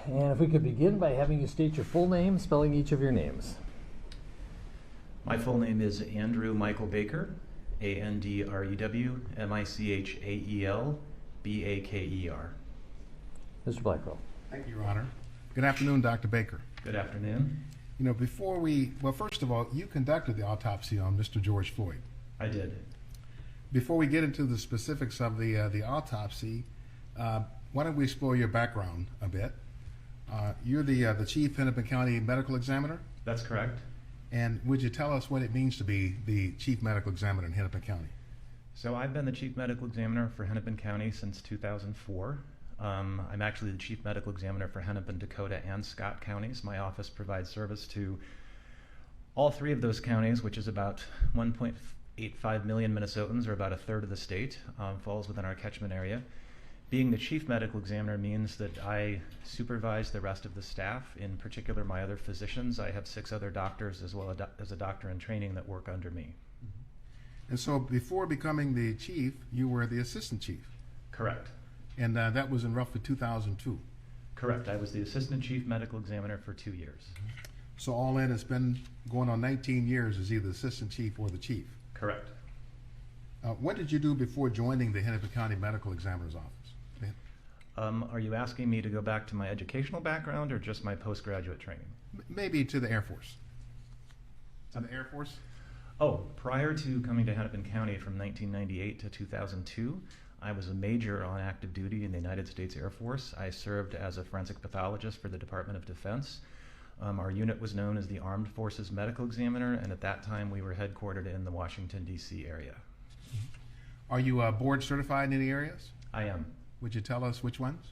And if we could begin by having you state your full name, spelling each of your names. My full name is Andrew Michael Baker, Andrew Michael Baker. Mr. Blackwell. Thank you, Your Honor. Good afternoon, Dr. Baker. Good afternoon. You know, first of all, you conducted the autopsy on Mr. George Floyd. I did. Before we get into the specifics of the autopsy, why don't we explore your background a bit? You're the Chief Hennepin County Medical Examiner? That's correct. And would you tell us what it means to be the Chief Medical Examiner in Hennepin County? So I've been the Chief Medical Examiner for Hennepin County since 2004. I'm actually the Chief Medical Examiner for Hennepin, Dakota, and Scott counties. My office provides service to all three of those counties, which is about 1.85 million Minnesotans, or about a third of the state, falls within our catchment area. Being the Chief Medical Examiner means that I supervise the rest of the staff, in particular my other physicians. I have 6 other doctors as well as a doctor in training that work under me. And so before becoming the chief, you were the assistant chief. Correct. And that was in roughly 2002. Correct. I was the Assistant Chief Medical Examiner for 2 years. So all in, it's been going on 19 years as either assistant chief or the chief. Correct. What did you do before joining the Hennepin County Medical Examiner's Office? Are you asking me to go back to my educational background or just my postgraduate training? Maybe to the Air Force. To the Air Force? Oh, prior to coming to Hennepin County from 1998 to 2002, I was a major on active duty in the United States Air Force. I served as a forensic pathologist for the Department of Defense. Our unit was known as the Armed Forces Medical Examiner, and at that time we were headquartered in the Washington, D.C. area. Are you board certified in any areas? I am. Would you tell us which ones?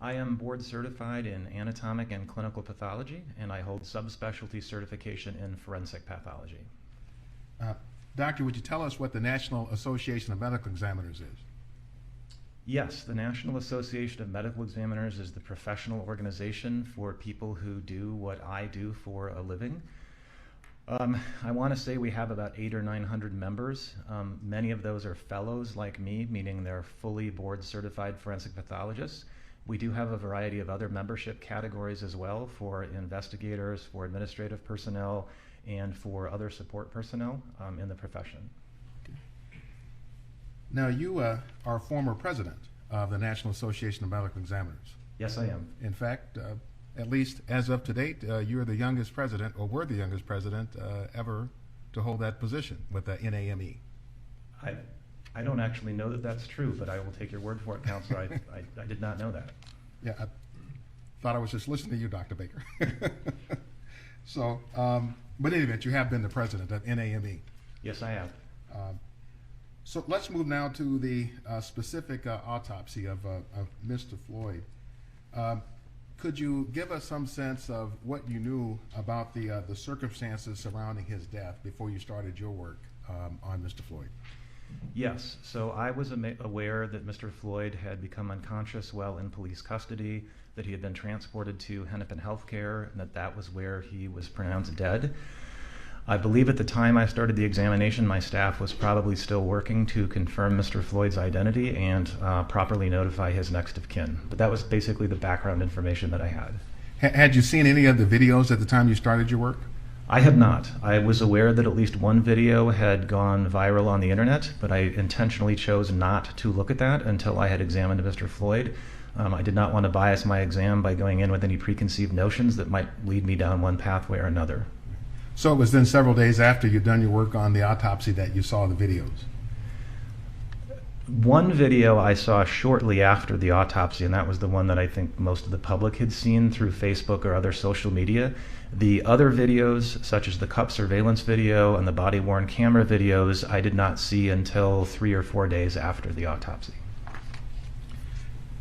I am board certified in anatomic and clinical pathology, and I hold subspecialty certification in forensic pathology. Doctor, would you tell us what the National Association of Medical Examiners is? Yes, the National Association of Medical Examiners is the professional organization for people who do what I do for a living. I want to say we have about 800 or 900 members. Many of those are fellows like me, meaning they're fully board certified forensic pathologists. We do have a variety of other membership categories as well, for investigators, for administrative personnel, and for other support personnel in the profession. Now, you are former president of the National Association of Medical Examiners. Yes, I am. In fact, at least as of to date, you're the youngest president, or were the youngest president ever to hold that position with the NAME. I don't actually know that that's true, but I will take your word for it, Counselor. I did not know that. Yeah, I thought I was just listening to you, Dr. Baker. So, but in any event, you have been the president of NAME. Yes, I have. So let's move now to the specific autopsy of Mr. Floyd. Could you give us some sense of what you knew about the circumstances surrounding his death before you started your work on Mr. Floyd? Yes, so I was aware that Mr. Floyd had become unconscious while in police custody, that he had been transported to Hennepin Healthcare, and that was where he was pronounced dead. I believe at the time I started the examination, my staff was probably still working to confirm Mr. Floyd's identity and properly notify his next of kin. But that was basically the background information that I had. Had you seen any of the videos at the time you started your work? I had not. I was aware that at least one video had gone viral on the internet, but I intentionally chose not to look at that until I had examined Mr. Floyd. I did not want to bias my exam by going in with any preconceived notions that might lead me down one pathway or another. So it was then several days after you'd done your work on the autopsy that you saw the videos? One video I saw shortly after the autopsy, and that was the one that I think most of the public had seen through Facebook or other social media. The other videos, such as the cup surveillance video and the body-worn camera videos, I did not see until 3 or 4 days after the autopsy.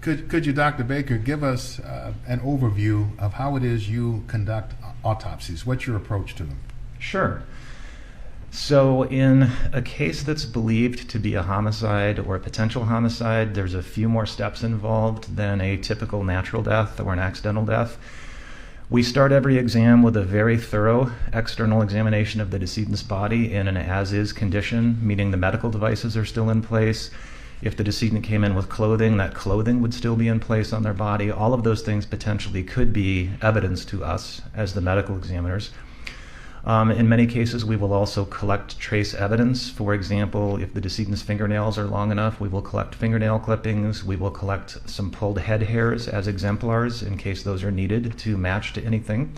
Could you, Dr. Baker, give us an overview of how it is you conduct autopsies? What's your approach to them? Sure. So in a case that's believed to be a homicide or a potential homicide, there's a few more steps involved than a typical natural death or an accidental death. We start every exam with a very thorough external examination of the decedent's body in an as-is condition, meaning the medical devices are still in place. If the decedent came in with clothing, that clothing would still be in place on their body. All of those things potentially could be evidence to us as the medical examiners. In many cases, we will also collect trace evidence. For example, if the decedent's fingernails are long enough, we will collect fingernail clippings. We will collect some pulled head hairs as exemplars in case those are needed to match to anything.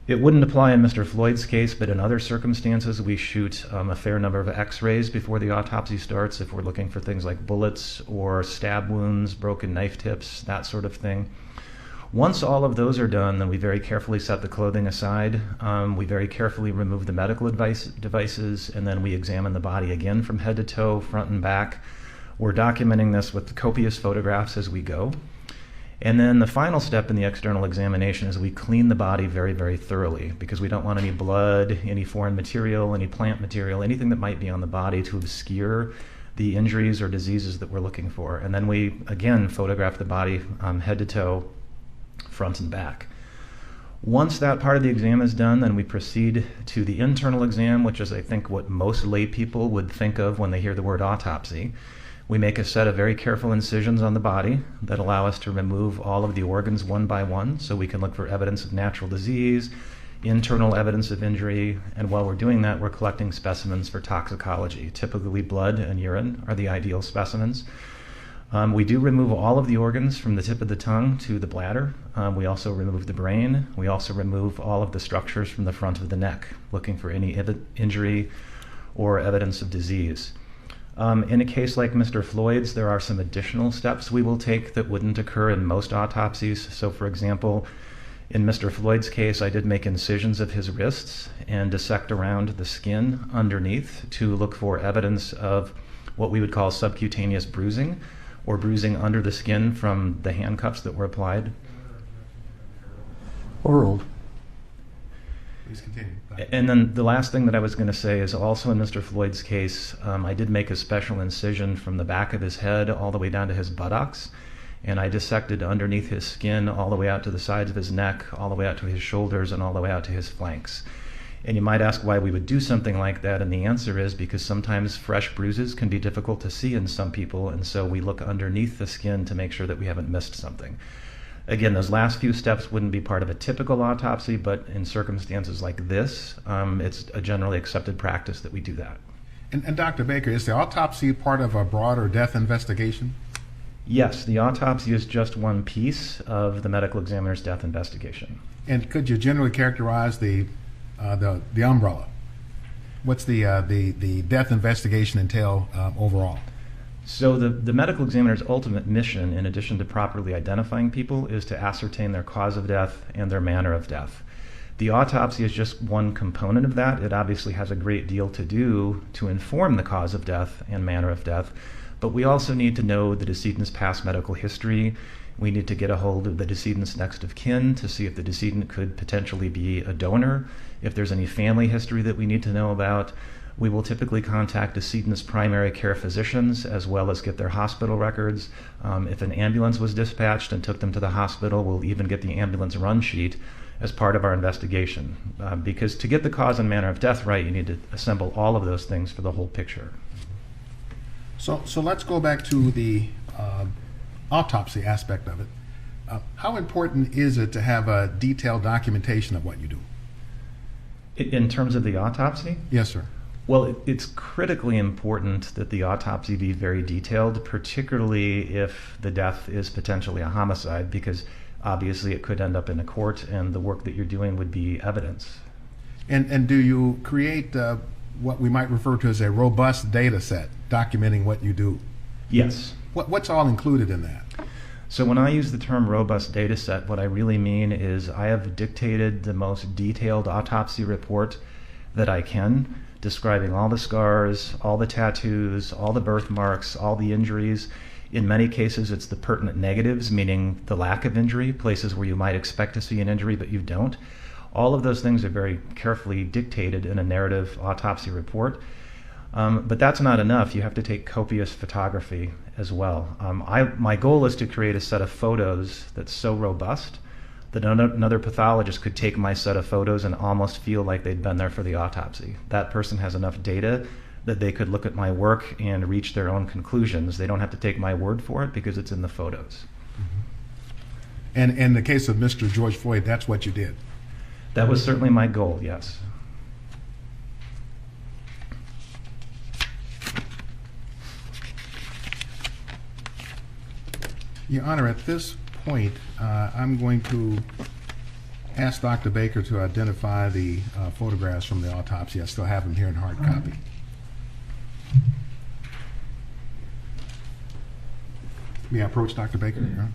It wouldn't apply in Mr. Floyd's case, but in other circumstances, we shoot a fair number of x-rays before the autopsy starts if we're looking for things like bullets or stab wounds, broken knife tips, that sort of thing. Once all of those are done, then we very carefully set the clothing aside. We very carefully remove the medical devices, and then we examine the body again from head to toe, front and back. We're documenting this with copious photographs as we go. And then the final step in the external examination is we clean the body very, very thoroughly because we don't want any blood, any foreign material, any plant material, anything that might be on the body to obscure the injuries or diseases that we're looking for. And then we, again, photograph the body head to toe, front and back. Once that part of the exam is done, then we proceed to the internal exam, which is, I think, what most lay people would think of when they hear the word autopsy. We make a set of very careful incisions on the body that allow us to remove all of the organs one by one, so we can look for evidence of natural disease, internal evidence of injury, and while we're doing that, we're collecting specimens for toxicology. Typically, blood and urine are the ideal specimens. We do remove all of the organs from the tip of the tongue to the bladder. We also remove the brain. We also remove all of the structures from the front of the neck, looking for any injury or evidence of disease. In a case like Mr. Floyd's, there are some additional steps we will take that wouldn't occur in most autopsies. So, for example, in Mr. Floyd's case, I did make incisions of his wrists and dissect around the skin underneath to look for evidence of what we would call subcutaneous bruising, or bruising under the skin from the handcuffs that were applied. Overruled. Please continue. And then the last thing that I was going to say is also in Mr. Floyd's case, I did make a special incision from the back of his head all the way down to his buttocks, and I dissected underneath his skin all the way out to the sides of his neck, all the way out to his shoulders, and all the way out to his flanks. And you might ask why we would do something like that, and the answer is because sometimes fresh bruises can be difficult to see in some people, and so we look underneath the skin to make sure that we haven't missed something. Again, those last few steps wouldn't be part of a typical autopsy, but in circumstances like this, it's a generally accepted practice that we do that. And Dr. Baker, is the autopsy part of a broader death investigation? Yes, the autopsy is just one piece of the medical examiner's death investigation. And could you generally characterize the umbrella? What's the death investigation entail overall? So the medical examiner's ultimate mission, in addition to properly identifying people, is to ascertain their cause of death and their manner of death. The autopsy is just one component of that. It obviously has a great deal to do to inform the cause of death and manner of death, but we also need to know the decedent's past medical history. We need to get a hold of the decedent's next of kin to see if the decedent could potentially be a donor, if there's any family history that we need to know about. We will typically contact decedent's primary care physicians as well as get their hospital records. If an ambulance was dispatched and took them to the hospital, we'll even get the ambulance run sheet as part of our investigation. Because to get the cause and manner of death right, you need to assemble all of those things for the whole picture. So let's go back to the autopsy aspect of it. How important is it to have a detailed documentation of what you do? In terms of the autopsy? Yes, sir. Well, it's critically important that the autopsy be very detailed, particularly if the death is potentially a homicide, because obviously it could end up in a court and the work that you're doing would be evidence. And do you create what we might refer to as a robust data set documenting what you do? Yes. What's all included in that? So when I use the term robust data set, what I really mean is I have dictated the most detailed autopsy report that I can, describing all the scars, all the tattoos, all the birthmarks, all the injuries. In many cases, it's the pertinent negatives, meaning the lack of injury, places where you might expect to see an injury but you don't. All of those things are very carefully dictated in a narrative autopsy report. But that's not enough. You have to take copious photography as well. My goal is to create a set of photos that's so robust that another pathologist could take my set of photos and almost feel like they'd been there for the autopsy. That person has enough data that they could look at my work and reach their own conclusions. They don't have to take my word for it because it's in the photos. And in the case of Mr. George Floyd, that's what you did? That was certainly my goal, yes. Your Honor, at this point, I'm going to ask Dr. Baker to identify the photographs from the autopsy. I still have them here in hard copy. May I approach Dr. Baker? Your Honor?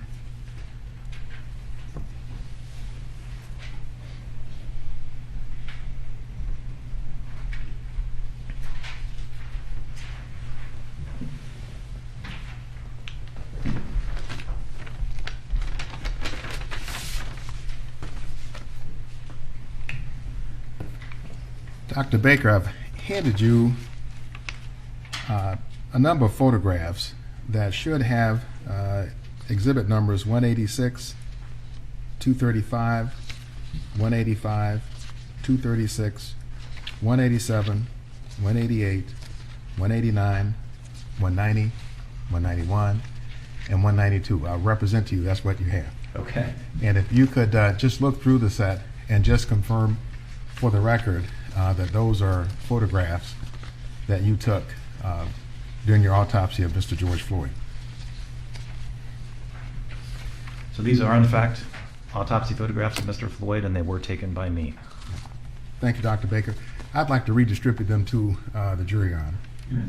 Dr. Baker, I've handed you a number of photographs that should have exhibit numbers 186, 235, 185, 236, 187, 188, 189, 190, 191, and 192. I'll represent to you, that's what you have. Okay. And if you could just look through the set and just confirm for the record that those are photographs that you took during your autopsy of Mr. George Floyd. So these are, in fact, autopsy photographs of Mr. Floyd, and they were taken by me. Thank you, Dr. Baker. I'd like to redistribute them to the jury, Your Honor.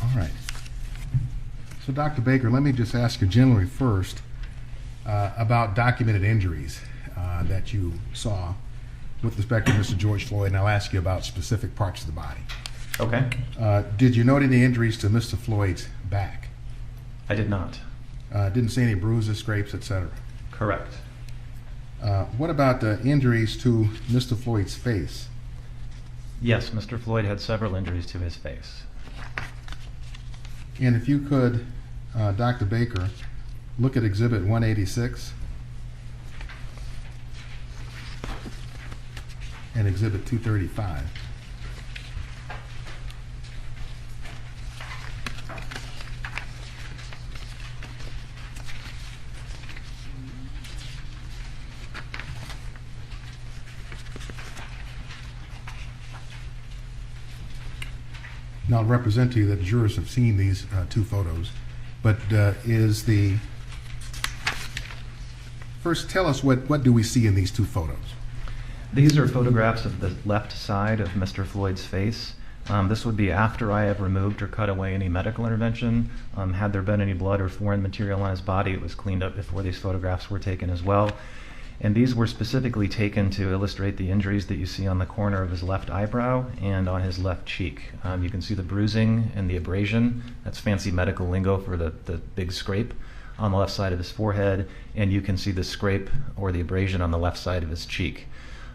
All right. So, Dr. Baker, let me just ask you generally first about documented injuries that you saw with respect to Mr. George Floyd, and I'll ask you about specific parts of the body. Okay. Did you note any injuries to Mr. Floyd's back? I did not. Didn't see any bruises, scrapes, etc.? Correct. What about injuries to Mr. Floyd's face? Yes, Mr. Floyd had several injuries to his face. And if you could, Dr. Baker, look at Exhibit 186 and Exhibit 235. Now, I'll represent to you that the jurors have seen these two photos, but first tell us what do we see in these two photos? These are photographs of the left side of Mr. Floyd's face. This would be after I have removed or cut away any medical intervention. Had there been any blood or foreign material on his body, it was cleaned up before these photographs were taken as well. And these were specifically taken to illustrate the injuries that you see on the corner of his left eyebrow and on his left cheek. You can see the bruising and the abrasion. That's fancy medical lingo for the big scrape on the left side of his forehead. And you can see the scrape or the abrasion on the left side of his cheek.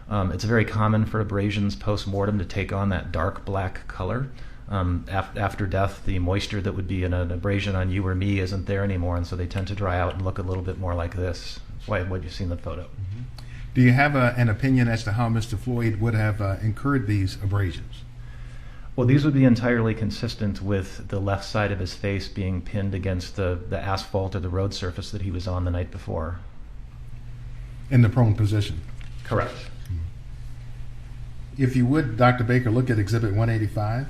It's very common for abrasions post-mortem to take on that dark black color. After death, the moisture that would be in an abrasion on you or me isn't there anymore, and so they tend to dry out and look a little bit more like this. That's what you see in the photo. Mm-hmm. Do you have an opinion as to how Mr. Floyd would have incurred these abrasions? Well, these would be entirely consistent with the left side of his face being pinned against the asphalt or the road surface that he was on the night before. In the prone position? Correct. If you would, Dr. Baker, look at Exhibit 185.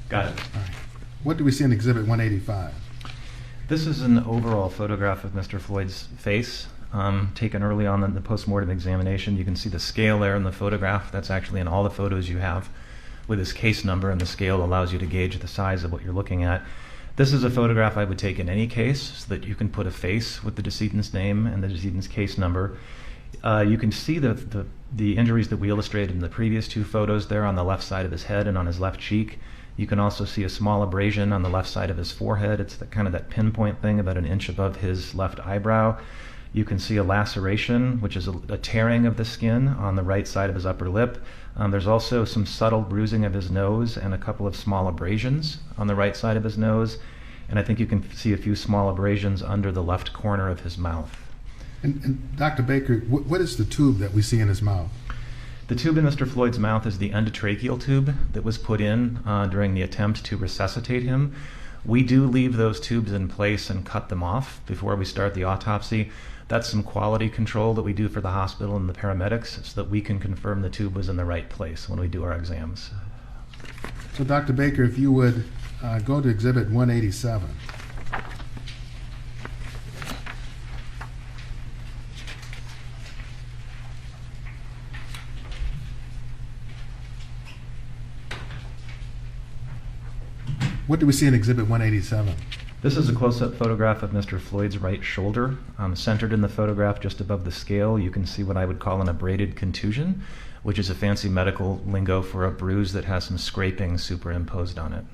Got it. All right. What do we see in Exhibit 185? This is an overall photograph of Mr. Floyd's face, taken early on in the postmortem examination. You can see the scale there in the photograph. That's actually in all the photos you have with his case number, and the scale allows you to gauge the size of what you're looking at. This is a photograph I would take in any case so that you can put a face with the decedent's name and the decedent's case number. You can see the injuries that we illustrated in the previous two photos there on the left side of his head and on his left cheek. You can also see a small abrasion on the left side of his forehead. It's kind of that pinpoint thing about an inch above his left eyebrow. You can see a laceration, which is a tearing of the skin on the right side of his upper lip. There's also some subtle bruising of his nose and a couple of small abrasions on the right side of his nose. And I think you can see a few small abrasions under the left corner of his mouth. And Dr. Baker, what is the tube that we see in his mouth? The tube in Mr. Floyd's mouth is the endotracheal tube that was put in during the attempt to resuscitate him. We do leave those tubes in place and cut them off before we start the autopsy. That's some quality control that we do for the hospital and the paramedics so that we can confirm the tube was in the right place when we do our exams. So Dr. Baker, if you would go to Exhibit 187. What do we see in Exhibit 187? This is a close-up photograph of Mr. Floyd's right shoulder. Centered in the photograph just above the scale, you can see what I would call an abraded contusion, which is a fancy medical lingo for a bruise that has some scraping superimposed on it.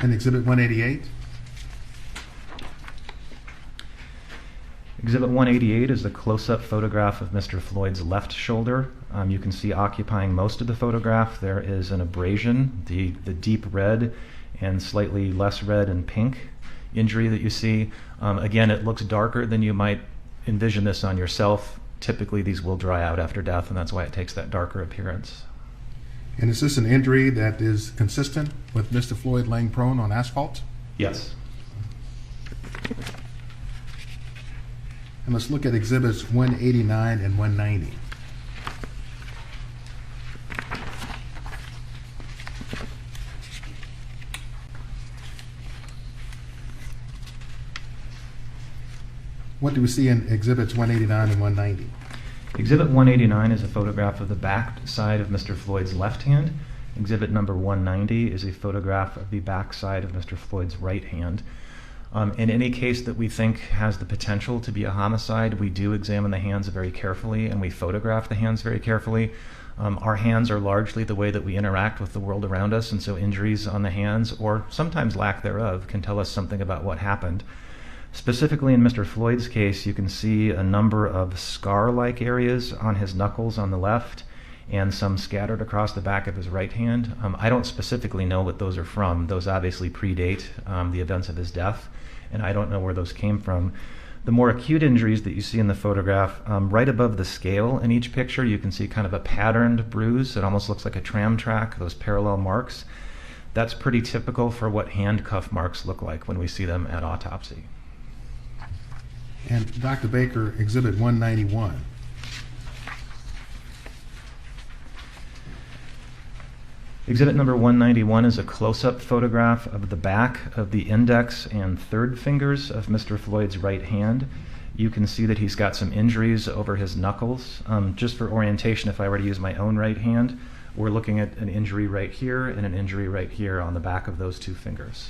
And Exhibit 188? Exhibit 188 is a close-up photograph of Mr. Floyd's left shoulder. You can see occupying most of the photograph there is an abrasion, the deep red and slightly less red and pink injury that you see. Again, it looks darker than you might envision this on yourself. Typically these will dry out after death, and that's why it takes that darker appearance. And is this an injury that is consistent with Mr. Floyd laying prone on asphalt? Yes. And let's look at Exhibits 189 and 190. What do we see in Exhibits 189 and 190? Exhibit 189 is a photograph of the back side of Mr. Floyd's left hand. Exhibit number 190 is a photograph of the back side of Mr. Floyd's right hand. In any case that we think has the potential to be a homicide, we do examine the hands very carefully and we photograph the hands very carefully. Our hands are largely the way that we interact with the world around us, and so injuries on the hands, or sometimes lack thereof, can tell us something about what happened. Specifically in Mr. Floyd's case, you can see a number of scar-like areas on his knuckles on the left and some scattered across the back of his right hand. I don't specifically know what those are from. Those obviously predate the events of his death, and I don't know where those came from. The more acute injuries that you see in the photograph, right above the scale in each picture, you can see kind of a patterned bruise. It almost looks like a tram track, those parallel marks. That's pretty typical for what handcuff marks look like when we see them at autopsy. And Dr. Baker, Exhibit 191. Exhibit number 191 is a close-up photograph of the back of the index and third fingers of Mr. Floyd's right hand. You can see that he's got some injuries over his knuckles. Just for orientation, if I were to use my own right hand, we're looking at an injury right here and an injury right here on the back of those two fingers.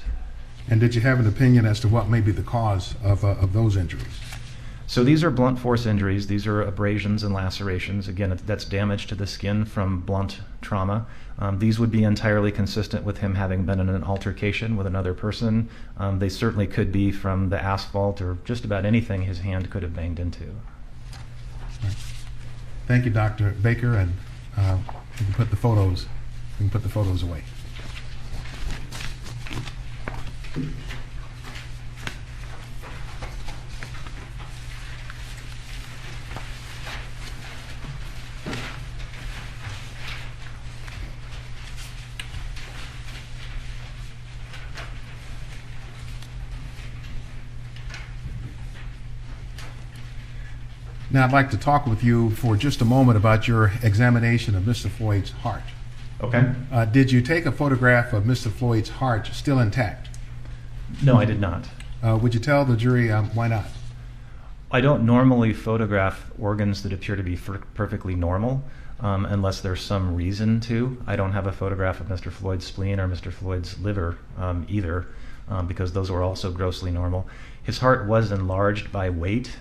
And did you have an opinion as to what may be the cause of those injuries? So these are blunt force injuries. These are abrasions and lacerations. Again, that's damage to the skin from blunt trauma. These would be entirely consistent with him having been in an altercation with another person. They certainly could be from the asphalt or just about anything his hand could have banged into. Thank you, Dr. Baker, and we can put the photos away. Now, I'd like to talk with you for just a moment about your examination of Mr. Floyd's heart. Okay. Did you take a photograph of Mr. Floyd's heart still intact? No, I did not. Would you tell the jury why not? I don't normally photograph organs that appear to be perfectly normal unless there's some reason to. I don't have a photograph of Mr. Floyd's spleen or Mr. Floyd's liver either because those were also grossly normal. His heart was enlarged by weight,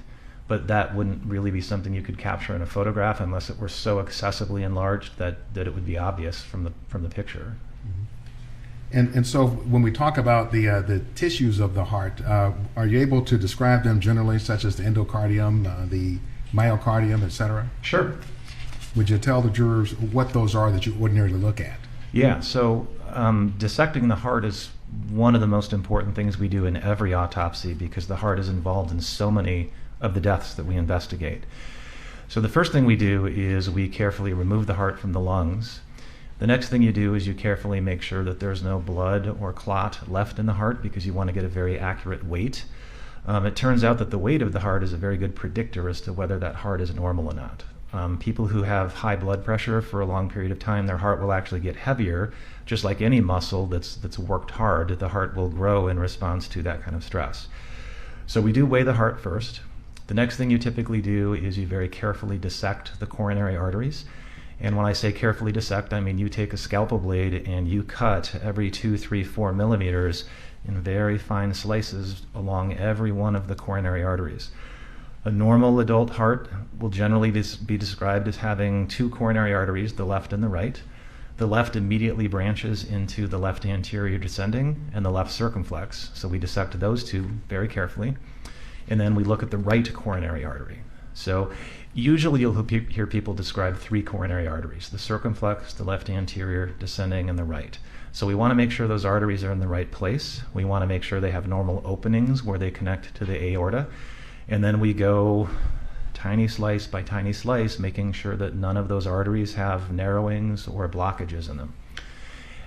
but that wouldn't really be something you could capture in a photograph unless it were so excessively enlarged that it would be obvious from the picture. And so when we talk about the tissues of the heart, are you able to describe them generally, such as the endocardium, the myocardium, et cetera? Sure. Would you tell the jurors what those are that you ordinarily look at? Yeah, so dissecting the heart is one of the most important things we do in every autopsy because the heart is involved in so many of the deaths that we investigate. So the first thing we do is we carefully remove the heart from the lungs. The next thing you do is you carefully make sure that there's no blood or clot left in the heart because you want to get a very accurate weight. It turns out that the weight of the heart is a very good predictor as to whether that heart is normal or not. People who have high blood pressure for a long period of time, their heart will actually get heavier. Just like any muscle that's worked hard, the heart will grow in response to that kind of stress. So we do weigh the heart first. The next thing you typically do is you very carefully dissect the coronary arteries. And when I say carefully dissect, I mean you take a scalpel blade and you cut every 2, 3, 4 millimeters in very fine slices along every one of the coronary arteries. A normal adult heart will generally be described as having 2 coronary arteries, the left and the right. The left immediately branches into the left anterior descending and the left circumflex. So we dissect those two very carefully. And then we look at the right coronary artery. So usually you'll hear people describe 3 coronary arteries, the circumflex, the left anterior, descending, and the right. So we want to make sure those arteries are in the right place. We want to make sure they have normal openings where they connect to the aorta. And then we go tiny slice by tiny slice, making sure that none of those arteries have narrowings or blockages in them.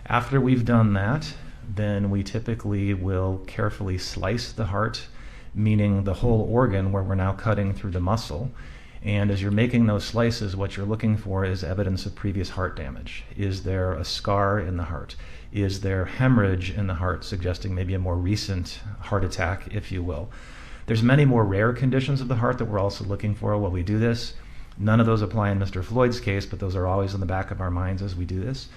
After we've done that, then we typically will carefully slice the heart, meaning the whole organ where we're now cutting through the muscle. And as you're making those slices, what you're looking for is evidence of previous heart damage. Is there a scar in the heart? Is there hemorrhage in the heart, suggesting maybe a more recent heart attack, if you will? There's many more rare conditions of the heart that we're also looking for while we do this. None of those apply in Mr. Floyd's case, but those are always in the back of our minds as we do this.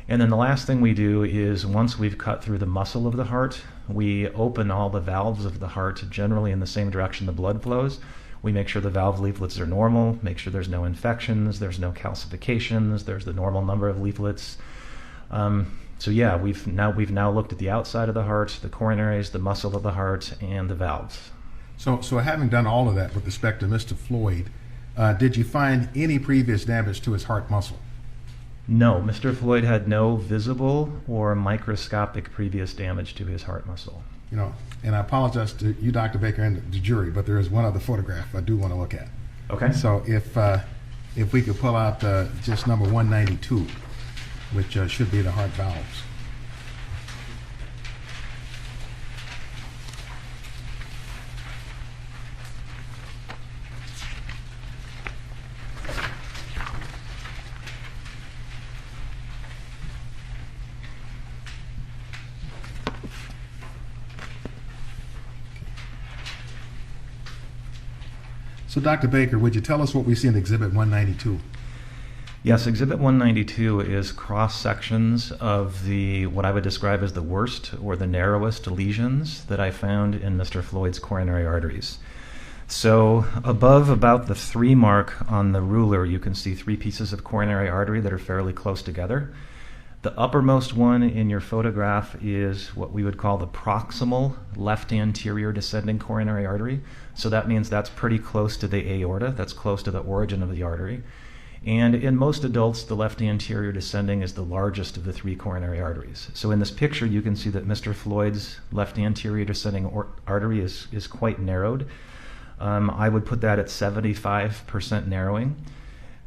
And then the last thing we do is once we've cut through the muscle of the heart, we open all the valves of the heart generally in the same direction the blood flows. We make sure the valve leaflets are normal, make sure there's no infections, there's no calcifications, there's the normal number of leaflets. So yeah, we've now looked at the outside of the heart, the coronaries, the muscle of the heart, and the valves. So having done all of that with respect to Mr. Floyd, did you find any previous damage to his heart muscle? No, Mr. Floyd had no visible or microscopic previous damage to his heart muscle. You know, and I apologize to you, Dr. Baker, and the jury, but there is one other photograph I do want to look at. Okay. So if we could pull out just number 192, which should be the heart valves. So, Dr. Baker, would you tell us what we see in Exhibit 192? Yes, Exhibit 192 is cross-sections of what I would describe as the worst or the narrowest lesions that I found in Mr. Floyd's coronary arteries. So above about the 3 mark on the ruler, you can see 3 pieces of coronary artery that are fairly close together. The uppermost one in your photograph is what we would call the proximal left anterior descending coronary artery. So that means that's pretty close to the aorta, that's close to the origin of the artery. And in most adults, the left anterior descending is the largest of the 3 coronary arteries. So in this picture, you can see that Mr. Floyd's left anterior descending artery is quite narrowed. I would put that at 75% narrowing.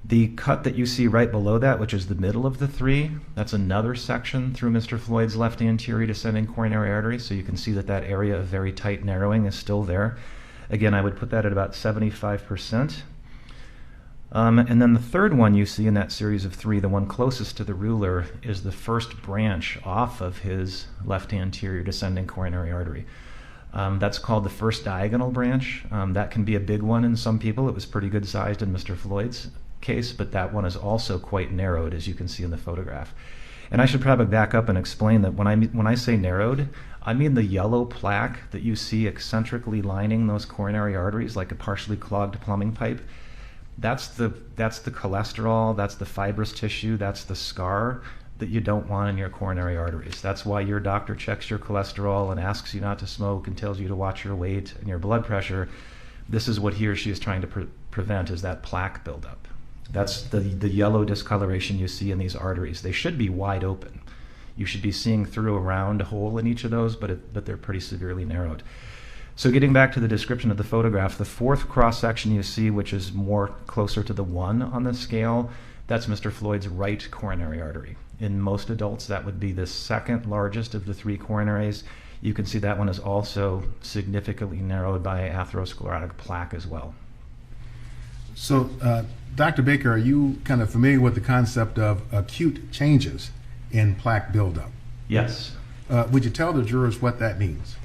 The cut that you see right below that, which is the middle of the 3, that's another section through Mr. Floyd's left anterior descending coronary artery. So you can see that that area of very tight narrowing is still there. Again, I would put that at about 75%. And then the third one you see in that series of three, the one closest to the ruler, is the first branch off of his left anterior descending coronary artery. That's called the first diagonal branch. That can be a big one in some people. It was pretty good sized in Mr. Floyd's case, but that one is also quite narrowed, as you can see in the photograph. And I should probably back up and explain that when I say narrowed, I mean the yellow plaque that you see eccentrically lining those coronary arteries like a partially clogged plumbing pipe. That's the cholesterol, that's the fibrous tissue, that's the scar that you don't want in your coronary arteries. That's why your doctor checks your cholesterol and asks you not to smoke and tells you to watch your weight and your blood pressure. This is what he or she is trying to prevent, is that plaque buildup. That's the yellow discoloration you see in these arteries. They should be wide open. You should be seeing through a round hole in each of those, but they're pretty severely narrowed. So getting back to the description of the photograph, the fourth cross-section you see, which is more closer to the 1 on the scale, that's Mr. Floyd's right coronary artery. In most adults, that would be the second largest of the 3 coronaries. You can see that one is also significantly narrowed by atherosclerotic plaque as well. So, Dr. Baker, are you kind of familiar with the concept of acute changes in plaque buildup? Yes. Would you tell the jurors what that means?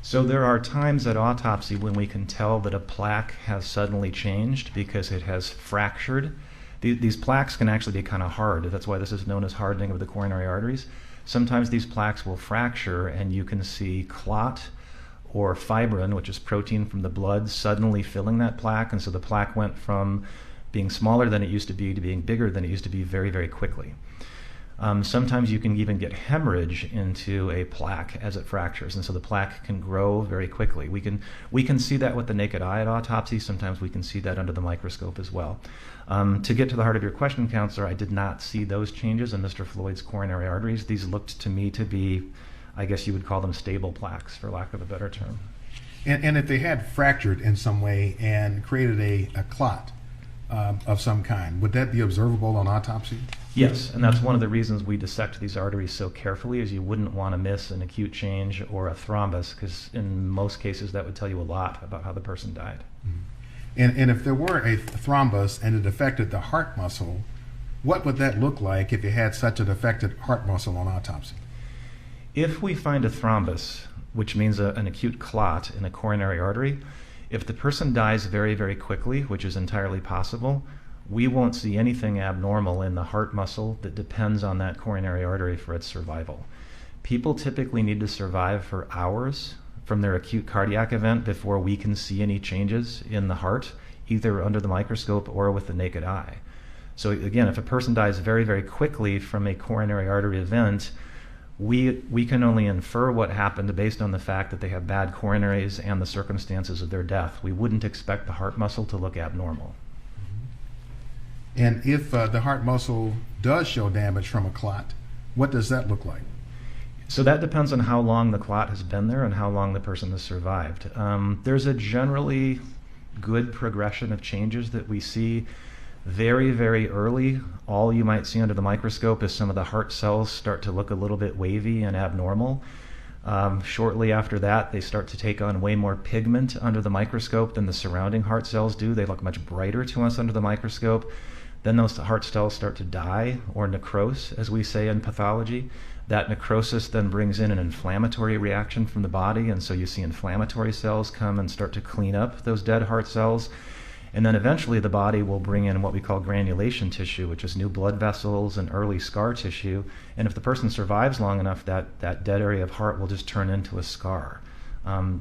So there are times at autopsy when we can tell that a plaque has suddenly changed because it has fractured. These plaques can actually be kind of hard. That's why this is known as hardening of the coronary arteries. Sometimes these plaques will fracture and you can see clot or fibrin, which is protein from the blood, suddenly filling that plaque. And so the plaque went from being smaller than it used to be being bigger than it used to be very, very quickly. Sometimes you can even get hemorrhage into a plaque as it fractures, and so the plaque can grow very quickly. We can see that with the naked eye at autopsy. Sometimes we can see that under the microscope as well. To get to the heart of your question, Counselor, I did not see those changes in Mr. Floyd's coronary arteries. These looked to me to be, I guess you would call them stable plaques, for lack of a better term. And if they had fractured in some way and created a clot of some kind, would that be observable on autopsy? Yes, and that's one of the reasons we dissect these arteries so carefully, is you wouldn't want to miss an acute change or a thrombus, because in most cases that would tell you a lot about how the person died. And if there were a thrombus and it affected the heart muscle, what would that look like if you had such an affected heart muscle on autopsy? If we find a thrombus, which means an acute clot in a coronary artery, if the person dies very, very quickly, which is entirely possible, we won't see anything abnormal in the heart muscle that depends on that coronary artery for its survival. People typically need to survive for hours from their acute cardiac event before we can see any changes in the heart, either under the microscope or with the naked eye. So again, if a person dies very, very quickly from a coronary artery event, we can only infer what happened based on the fact that they have bad coronaries and the circumstances of their death. We wouldn't expect the heart muscle to look abnormal. And if the heart muscle does show damage from a clot, what does that look like? So that depends on how long the clot has been there and how long the person has survived. There's a generally good progression of changes that we see very, very early. All you might see under the microscope is some of the heart cells start to look a little bit wavy and abnormal. Shortly after that, they start to take on way more pigment under the microscope than the surrounding heart cells do. They look much brighter to us under the microscope. Then those heart cells start to die, or necrose, as we say in pathology. That necrosis then brings in an inflammatory reaction from the body, and so you see inflammatory cells come and start to clean up those dead heart cells. And then eventually the body will bring in what we call granulation tissue, which is new blood vessels and early scar tissue. And if the person survives long enough, that dead area of heart will just turn into a scar.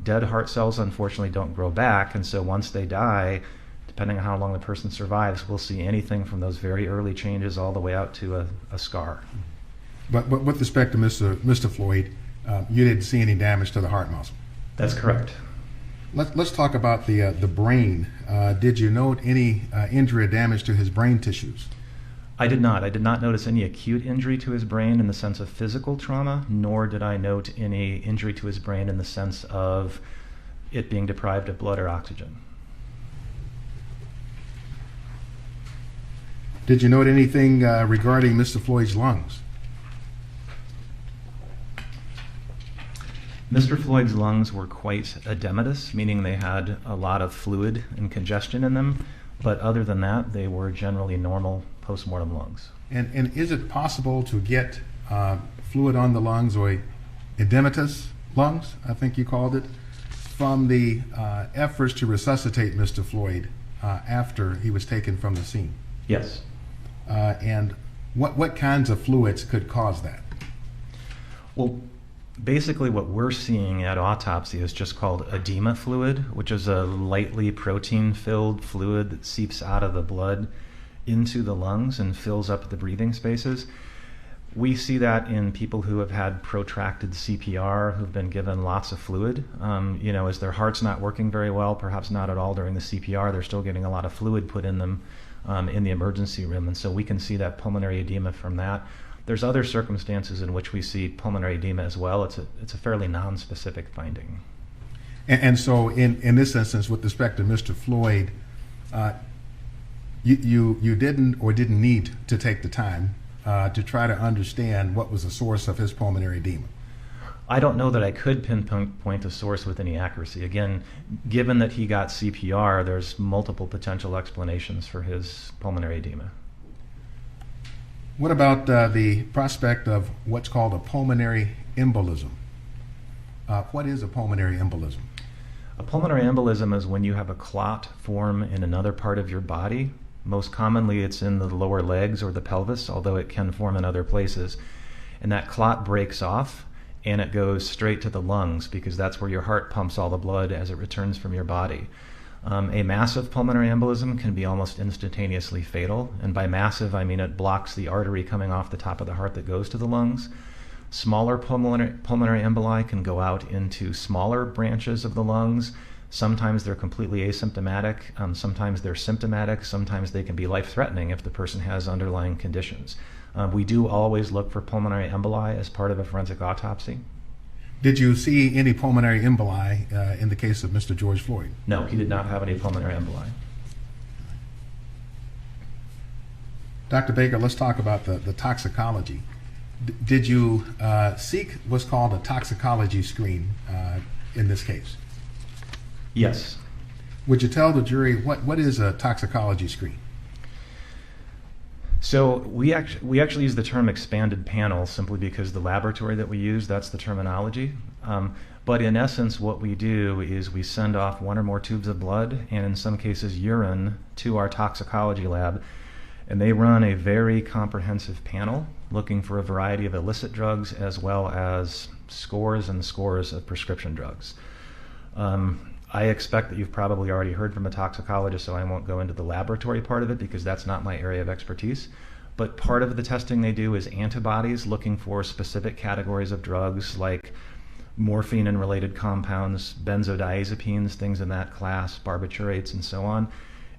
Dead heart cells, unfortunately, don't grow back, and so once they die, depending on how long the person survives, we'll see anything from those very early changes all the way out to a scar. But with respect to Mr. Floyd, you didn't see any damage to the heart muscle? That's correct. Let's talk about the brain. Did you note any injury or damage to his brain tissues? I did not. I did not notice any acute injury to his brain in the sense of physical trauma, nor did I note any injury to his brain in the sense of it being deprived of blood or oxygen. Did you note anything regarding Mr. Floyd's lungs? Mr. Floyd's lungs were quite edematous, meaning they had a lot of fluid and congestion in them. But other than that, they were generally normal postmortem lungs. And is it possible to get fluid on the lungs, or edematous lungs, I think you called it, from the efforts to resuscitate Mr. Floyd after he was taken from the scene? Yes. And what kinds of fluids could cause that? Well, basically what we're seeing at autopsy is just called edema fluid, which is a lightly protein-filled fluid that seeps out of the blood into the lungs and fills up the breathing spaces. We see that in people who have had protracted CPR, who've been given lots of fluid. As their heart's not working very well, perhaps not at all during the CPR, they're still getting a lot of fluid put in them in the emergency room. And so we can see that pulmonary edema from that. There's other circumstances in which we see pulmonary edema as well. It's a fairly non-specific finding. And so in this instance, with respect to Mr. Floyd, you didn't need to take the time to try to understand what was the source of his pulmonary edema? I don't know that I could pinpoint the source with any accuracy. Again, given that he got CPR, there's multiple potential explanations for his pulmonary edema. What about the prospect of what's called a pulmonary embolism? What is a pulmonary embolism? A pulmonary embolism is when you have a clot form in another part of your body. Most commonly it's in the lower legs or the pelvis, although it can form in other places. And that clot breaks off and it goes straight to the lungs because that's where your heart pumps all the blood as it returns from your body. A massive pulmonary embolism can be almost instantaneously fatal, and by massive I mean it blocks the artery coming off the top of the heart that goes to the lungs. Smaller pulmonary emboli can go out into smaller branches of the lungs. Sometimes they're completely asymptomatic, sometimes they're symptomatic, sometimes they can be life-threatening if the person has underlying conditions. We do always look for pulmonary emboli as part of a forensic autopsy. Did you see any pulmonary emboli in the case of Mr. George Floyd? No, he did not have any pulmonary emboli. Dr. Baker, let's talk about the toxicology. Did you seek what's called a toxicology screen in this case? Yes. Would you tell the jury what is a toxicology screen? So we actually use the term expanded panel simply because the laboratory that we use, that's the terminology. But in essence, what we do is we send off one or more tubes of blood, and in some cases urine, to our toxicology lab, and they run a very comprehensive panel looking for a variety of illicit drugs as well as scores and scores of prescription drugs. I expect that you've probably already heard from a toxicologist, so I won't go into the laboratory part of it because that's not my area of expertise. But part of the testing they do is antibodies, looking for specific categories of drugs like morphine and related compounds, benzodiazepines, things in that class, barbiturates, and so on.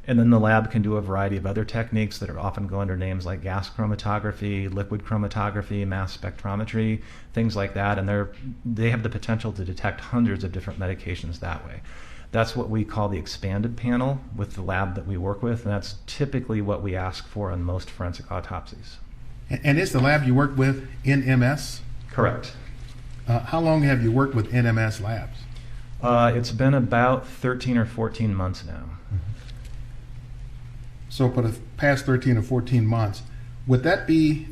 And then the lab can do a variety of other techniques that are often go under names like gas chromatography, liquid chromatography, mass spectrometry, things like that. And they have the potential to detect hundreds of different medications that way. That's what we call the expanded panel with the lab that we work with, and that's typically what we ask for on most forensic autopsies. And is the lab you work with NMS? Correct. How long have you worked with NMS labs? It's been about 13 or 14 months now. So for the past 13 or 14 months, would that be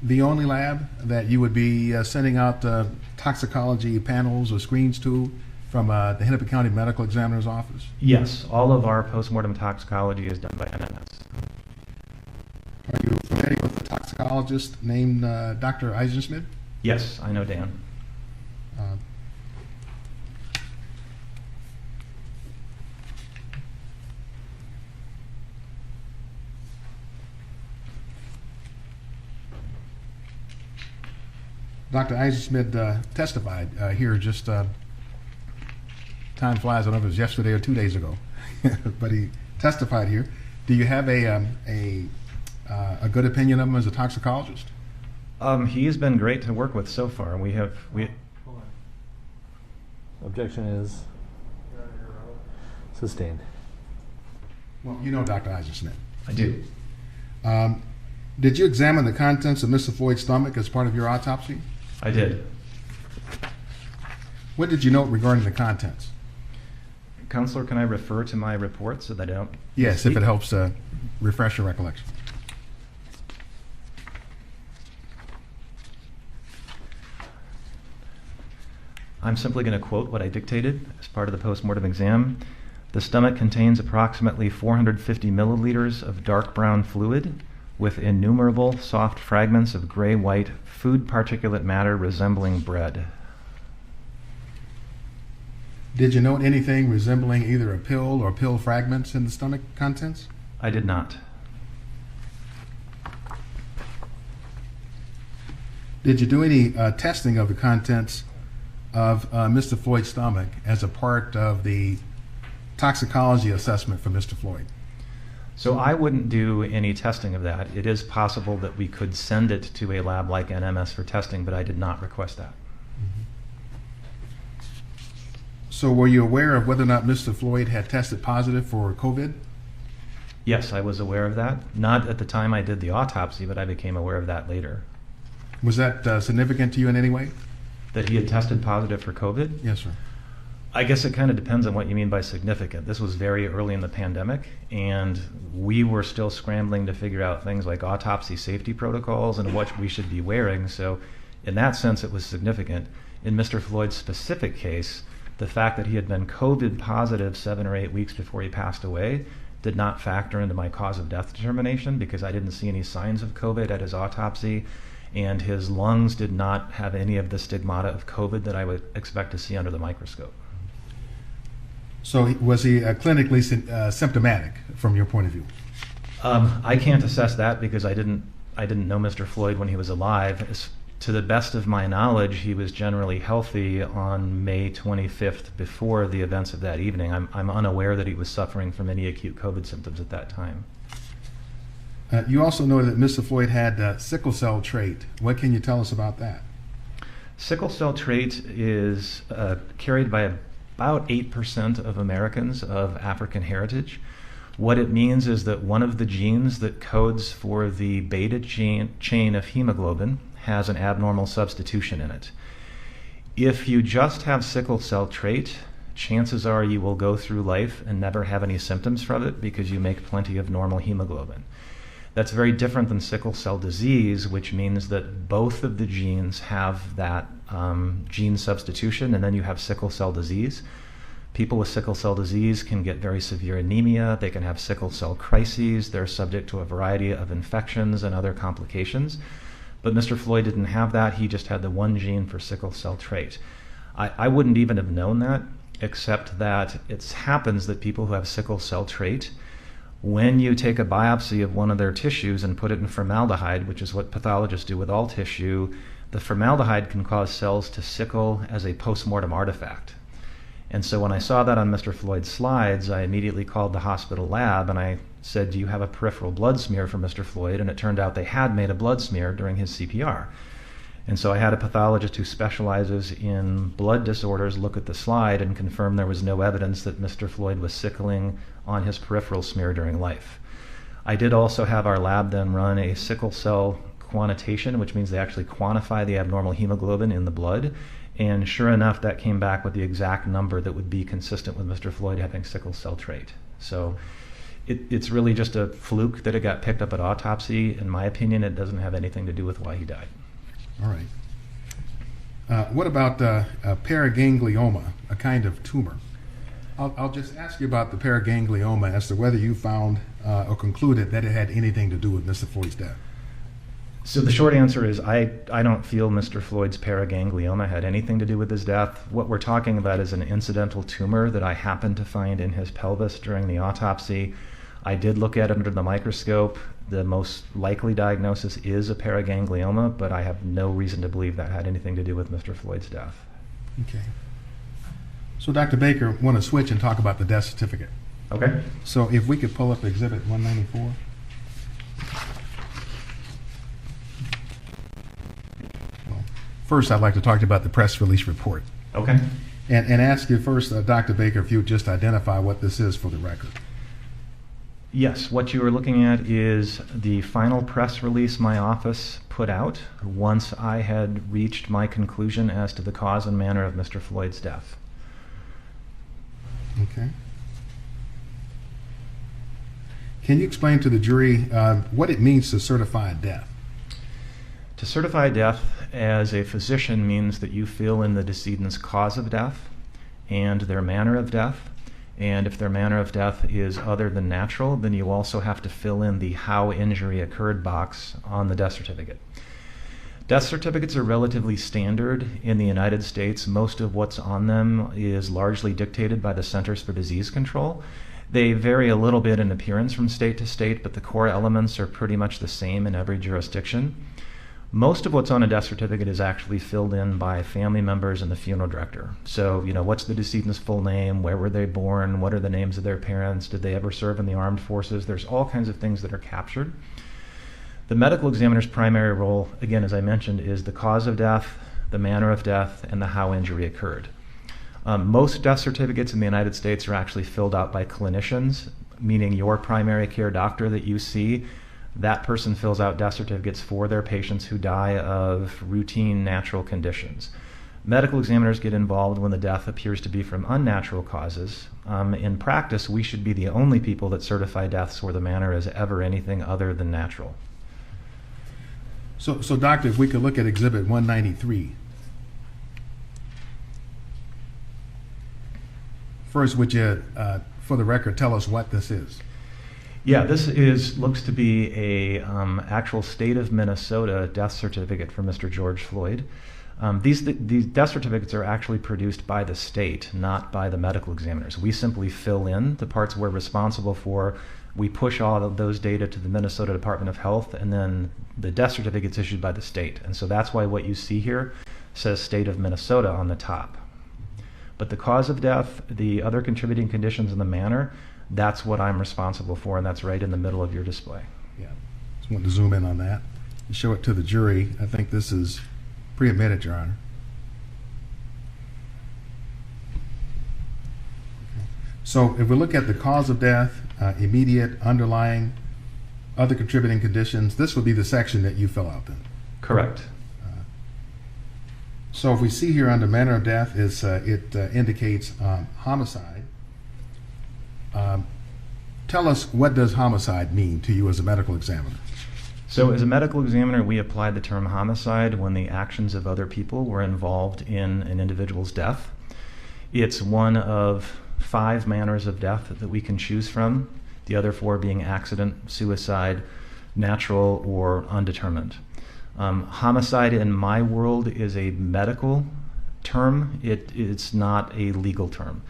the only lab that you would be sending out toxicology panels or screens to from the Hennepin County Medical Examiner's Office? Yes, all of our postmortem toxicology is done by NMS. Are you familiar with a toxicologist named Dr. Eisenschmidt? Yes, I know Dan. Dr. Eisenschmidt testified here just, time flies, I don't know if it was yesterday or 2 days ago, but he testified here. Do you have a good opinion of him as a toxicologist? He has been great to work with so far. We Objection is sustained. Well, you know Dr. Eisenschmidt. I do. Did you examine the contents of Mr. Floyd's stomach as part of your autopsy? I did. What did you note regarding the contents? Counselor, can I refer to my report so that I don't? Yes, if misspeak? it helps refresh your recollection. I'm simply going to quote what I dictated as part of the postmortem exam. The stomach contains approximately 450 milliliters of dark brown fluid with innumerable soft fragments of gray-white food particulate matter resembling bread. Did you note anything resembling either a pill or pill fragments in the stomach contents? I did not. Did you do any testing of the contents of Mr. Floyd's stomach as a part of the toxicology assessment for Mr. Floyd? So I wouldn't do any testing of that. It is possible that we could send it to a lab like NMS for testing, but I did not request that. So were you aware of whether or not Mr. Floyd had tested positive for COVID? Yes, I was aware of that. Not at the time I did the autopsy, but I became aware of that later. Was that significant to you in any way? That he had tested positive for COVID? Yes, sir. I guess it kind of depends on what you mean by significant. This was very early in the pandemic, and we were still scrambling to figure out things like autopsy safety protocols and what we should be wearing. So in that sense, it was significant. In Mr. Floyd's specific case, the fact that he had been COVID positive 7 or 8 weeks before he passed away did not factor into my cause of death determination because I didn't see any signs of COVID at his autopsy, and his lungs did not have any of the stigmata of COVID that I would expect to see under the microscope. So was he clinically symptomatic from your point of view? I can't assess that because I didn't know Mr. Floyd when he was alive. To the best of my knowledge, he was generally healthy on May 25th before the events of that evening. I'm unaware that he was suffering from any acute COVID symptoms at that time. You also know that Mr. Floyd had sickle cell trait. What can you tell us about that? Sickle cell trait is carried by about 8% of Americans of African heritage. What it means is that one of the genes that codes for the beta chain of hemoglobin has an abnormal substitution in it. If you just have sickle cell trait, chances are you will go through life and never have any symptoms from it because you make plenty of normal hemoglobin. That's very different than sickle cell disease, which means that both of the genes have that gene substitution, and then you have sickle cell disease. People with sickle cell disease can get very severe anemia, they can have sickle cell crises, they're subject to a variety of infections and other complications. But Mr. Floyd didn't have that, he just had the one gene for sickle cell trait. I wouldn't even have known that, except that it happens that people who have sickle cell trait, when you take a biopsy of one of their tissues and put it in formaldehyde, which is what pathologists do with all tissue, the formaldehyde can cause cells to sickle as a postmortem artifact. And so when I saw that on Mr. Floyd's slides, I immediately called the hospital lab and I said, do you have a peripheral blood smear for Mr. Floyd? And it turned out they had made a blood smear during his CPR. And so I had a pathologist who specializes in blood disorders look at the slide and confirm there was no evidence that Mr. Floyd was sickling on his peripheral smear during life. I did also have our lab then run a sickle cell quantitation, which means they actually quantify the abnormal hemoglobin in the blood. And sure enough, that came back with the exact number that would be consistent with Mr. Floyd having sickle cell trait. So it's really just a fluke that it got picked up at autopsy. In my opinion, it doesn't have anything to do with why he died. All right. What about paraganglioma, a kind of tumor? I'll just ask you about the paraganglioma as to whether you found or concluded that it had anything to do with Mr. Floyd's death. So the short answer is I don't feel Mr. Floyd's paraganglioma had anything to do with his death. What we're talking about is an incidental tumor that I happened to find in his pelvis during the autopsy. I did look at it under the microscope. The most likely diagnosis is a paraganglioma, but I have no reason to believe that had anything to do with Mr. Floyd's death. Okay. So Dr. Baker, want to switch and talk about the death certificate. Okay. So if we could pull up Exhibit 194. Well, first, I'd like to talk to you about the press release report. Okay. And ask you first, Dr. Baker, if you would just identify what this is for the record. Yes, what you are looking at is the final press release my office put out once I had reached my conclusion as to the cause and manner of Mr. Floyd's death. Okay. Can you explain to the jury what it means to certify a death? To certify death as a physician means that you fill in the decedent's cause of death and their manner of death. And if their manner of death is other than natural, then you also have to fill in the how injury occurred box on the death certificate. Death certificates are relatively standard in the United States. Most of what's on them is largely dictated by the Centers for Disease Control. They vary a little bit in appearance from state to state, but the core elements are pretty much the same in every jurisdiction. Most of what's on a death certificate is actually filled in by family members and the funeral director. So, what's the decedent's full name? Where were they born? What are the names of their parents? Did they ever serve in the armed forces? There's all kinds of things that are captured. The medical examiner's primary role, again, as I mentioned, is the cause of death, the manner of death, and the how injury occurred. Most death certificates in the United States are actually filled out by clinicians, meaning your primary care doctor that you see. That person fills out death certificates for their patients who die of routine natural conditions. Medical examiners get involved when the death appears to be from unnatural causes. In practice, we should be the only people that certify deaths where the manner is ever anything other than natural. So doctor, if we could look at Exhibit 193. First, would you, for the record, tell us what this is? Yeah, this looks to be a actual state of Minnesota death certificate for Mr. George Floyd. These death certificates are actually produced by the state, not by the medical examiners. We simply fill in the parts we're responsible for. We push all of those data to the Minnesota Department of Health, and then the death certificate is issued by the state. And so that's why what you see here says state of Minnesota on the top. But the cause of death, the other contributing conditions, and the manner, that's what I'm responsible for, and that's right in the middle of your display. Yeah, just want to zoom in on that and show it to the jury. I think this is pre-admitted, Your Honor. So if we look at the cause of death, immediate, underlying, other contributing conditions, this would be the section that you fill out then. Correct. So if we see here under manner of death, it indicates homicide. Tell us, what does homicide mean to you as a medical examiner? So as a medical examiner, we applied the term homicide when the actions of other people were involved in an individual's death. It's one of 5 manners of death that we can choose from, the other 4 being accident, suicide, natural, or undetermined. Homicide in my world is a medical term. It's not a legal term.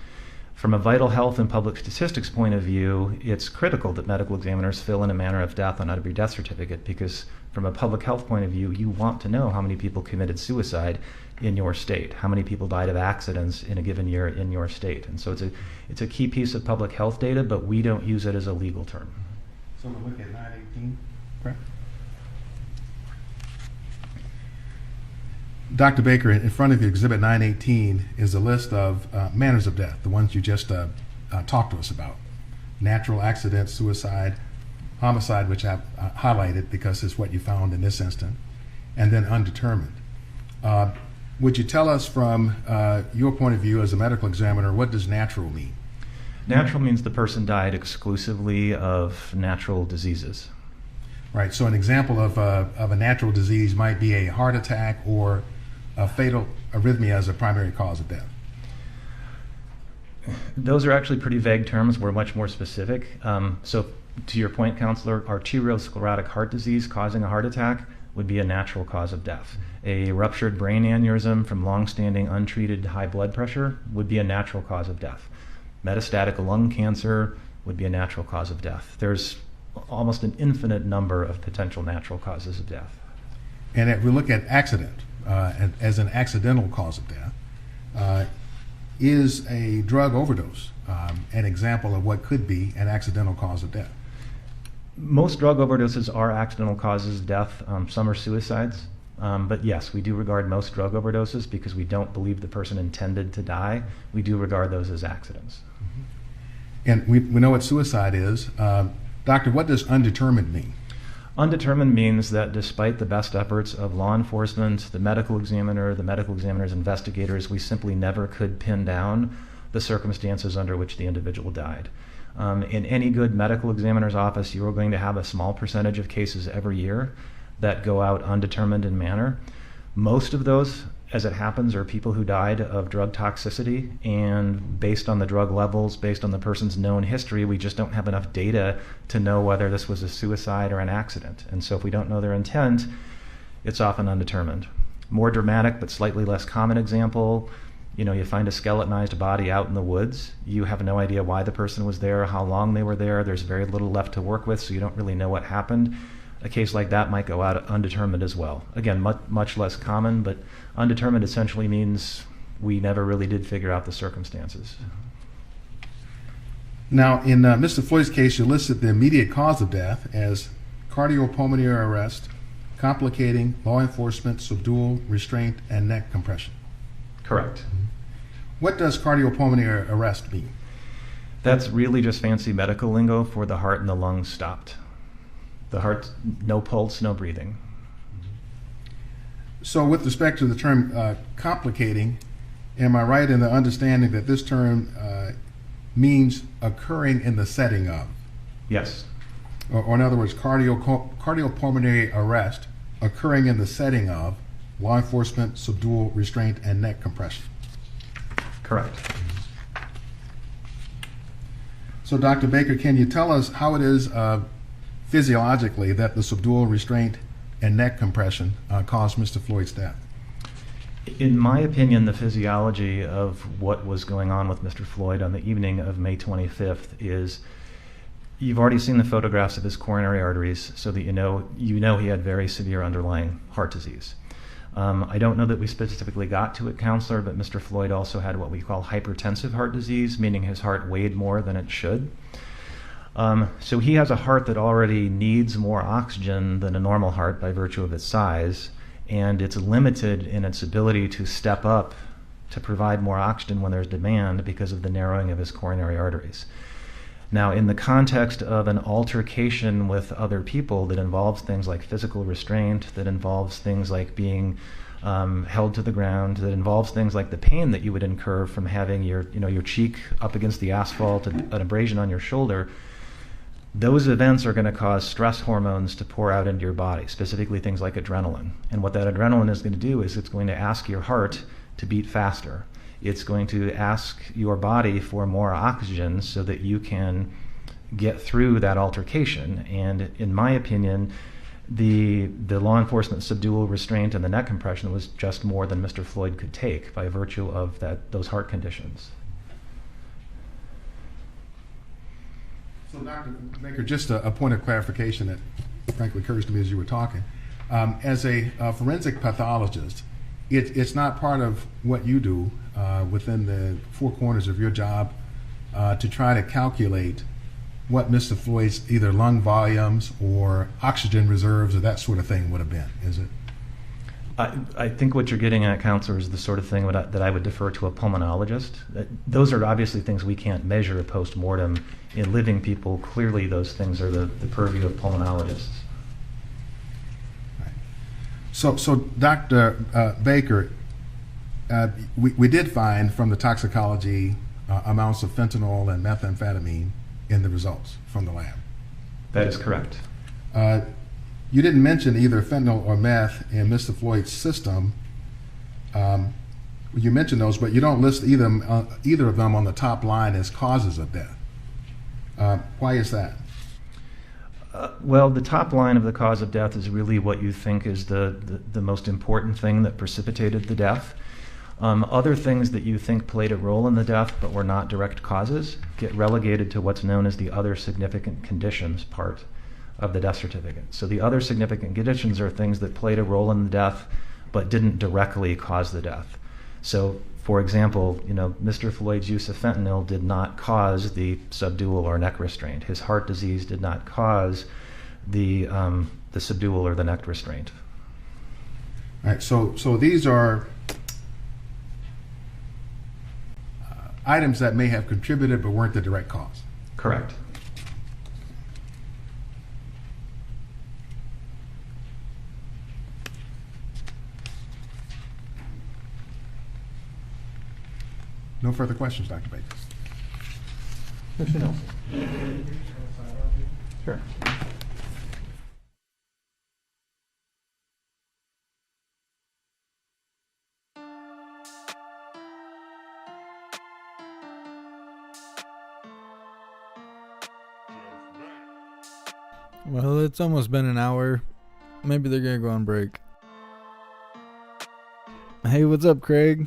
From a vital health and public statistics point of view, it's critical that medical examiners fill in a manner of death on every death certificate, because from a public health point of view, you want to know how many people committed suicide in your state, how many people died of accidents in a given year in your state. And so it's a key piece of public health data, but we don't use it as a legal term. So we'll look at 918, correct? Dr. Baker, in front of you, Exhibit 918 is a list of manners of death, the ones you just talked to us about. Natural, accident, suicide, homicide, which I've highlighted because it's what you found in this instance, and then undetermined. Would you tell us from your point of view as a medical examiner, what does natural mean? Natural means the person died exclusively of natural diseases. Right, so an example of a natural disease might be a heart attack or a fatal arrhythmia as a primary cause of death. Those are actually pretty vague terms. We're much more specific. So to your point, counselor, arteriosclerotic heart disease causing a heart attack would be a natural cause of death. A ruptured brain aneurysm from long-standing untreated high blood pressure would be a natural cause of death. Metastatic lung cancer would be a natural cause of death. There's almost an infinite number of potential natural causes of death. And if we look at accident as an accidental cause of death, is a drug overdose an example of what could be an accidental cause of death? Most drug overdoses are accidental causes of death. Some are suicides. But yes, we do regard most drug overdoses, because we don't believe the person intended to die, we do regard those as accidents. Mm-hmm. And we know what suicide is. Doctor, what does undetermined mean? Undetermined means that despite the best efforts of law enforcement, the medical examiner's investigators, we simply never could pin down the circumstances under which the individual died. In any good medical examiner's office, you are going to have a small percentage of cases every year that go out undetermined in manner. Most of those, as it happens, are people who died of drug toxicity, and based on the drug levels, based on the person's known history, we just don't have enough data to know whether this was a suicide or an accident. And so if we don't know their intent, it's often undetermined. More dramatic but slightly less common example, you find a skeletonized body out in the woods. You have no idea why the person was there, how long they were there. There's very little left to work with, so you don't really know what happened. A case like that might go out undetermined as well. Again, much less common, but undetermined essentially means we never really did figure out the circumstances. Now, in Mr. Floyd's case, you listed the immediate cause of death as cardiopulmonary arrest, complicating law enforcement, subdual, restraint, and neck compression. Correct. What does cardiopulmonary arrest mean? That's really just fancy medical lingo for the heart and the lungs stopped. The heart, no pulse, no breathing. So with respect to the term complicating, am I right in the understanding that this term means occurring in the setting of? Yes. Or in other words, cardiopulmonary arrest occurring in the setting of law enforcement, subdual, restraint, and neck compression. Correct. So Dr. Baker, can you tell us how it is physiologically that the subdual, restraint, and neck compression caused Mr. Floyd's death? In my opinion, the physiology of what was going on with Mr. Floyd on the evening of May 25th is, you've already seen the photographs of his coronary arteries, so that you know he had very severe underlying heart disease. I don't know that we specifically got to it, counselor, but Mr. Floyd also had what we call hypertensive heart disease, meaning his heart weighed more than it should. So he has a heart that already needs more oxygen than a normal heart by virtue of its size, and it's limited in its ability to step up to provide more oxygen when there's demand because of the narrowing of his coronary arteries. Now, in the context of an altercation with other people that involves things like physical restraint, that involves things like being held to the ground, that involves things like the pain that you would incur from having your cheek up against the asphalt, an abrasion on your shoulder, those events are going to cause stress hormones to pour out into your body, specifically things like adrenaline. And what that adrenaline is going to do is it's going to ask your heart to beat faster. It's going to ask your body for more oxygen so that you can get through that altercation. And in my opinion, the law enforcement subdual, restraint, and the neck compression was just more than Mr. Floyd could take by virtue of those heart conditions. So Dr. Baker, just a point of clarification that frankly occurs to me as you were talking. As a forensic pathologist, it's not part of what you do within the four corners of your job to try to calculate what Mr. Floyd's either lung volumes or oxygen reserves or that sort of thing would have been, is it? I think what you're getting at, counselor, is the sort of thing that I would defer to a pulmonologist. Those are obviously things we can't measure post-mortem in living people. Clearly those things are the purview of pulmonologists. So Dr. Baker, we did find from the toxicology amounts of fentanyl and methamphetamine in the results from the lab. That is correct. You didn't mention either fentanyl or meth in Mr. Floyd's system. You mentioned those, but you don't list either of them on the top line as causes of death. Why is that? Well, the top line of the cause of death is really what you think is the most important thing that precipitated the death. Other things that you think played a role in the death but were not direct causes get relegated to what's known as the other significant conditions part of the death certificate. So the other significant conditions are things that played a role in the death but didn't directly cause the death. So, for example, Mr. Floyd's use of fentanyl did not cause the subdual or neck restraint. His heart disease did not cause the subdual or the neck restraint. All right. So these are items that may have contributed but weren't the direct cause. Correct. No further questions, Dr. Bates. Mr. Nelson. Sure. Well, it's almost been an hour. Maybe they're gonna go on break. Hey, what's up, Craig?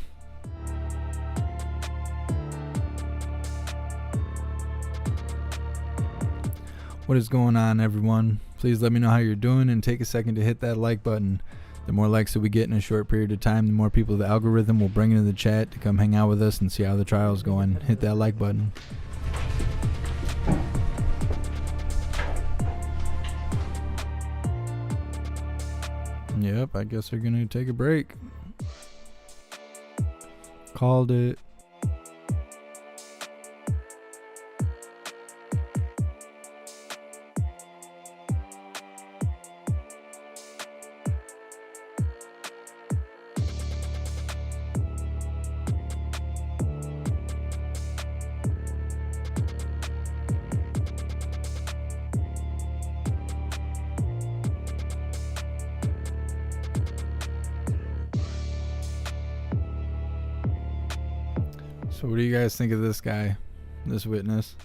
What is going on, everyone? Please let me know how you're doing and take a second to hit that like button. The more likes that we get in a short period of time, the more people the algorithm will bring into the chat to come hang out with us and see how the trial's going. Hit that like button. Yep, I guess they're gonna take a break. Called it. So what do you guys think of this guy, this witness?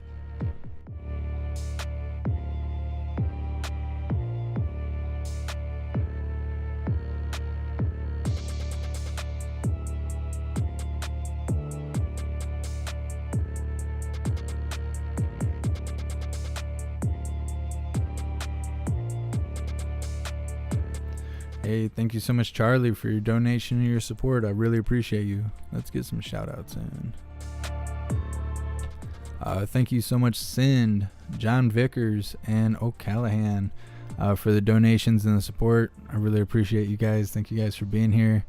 Hey, thank you so much, Charlie, for your donation and your support. I really appreciate you. Let's get some shout outs in. Thank you so much, Sind, John Vickers, and O'Callahan for the donations and the support. I really appreciate you guys. Thank you guys for being here.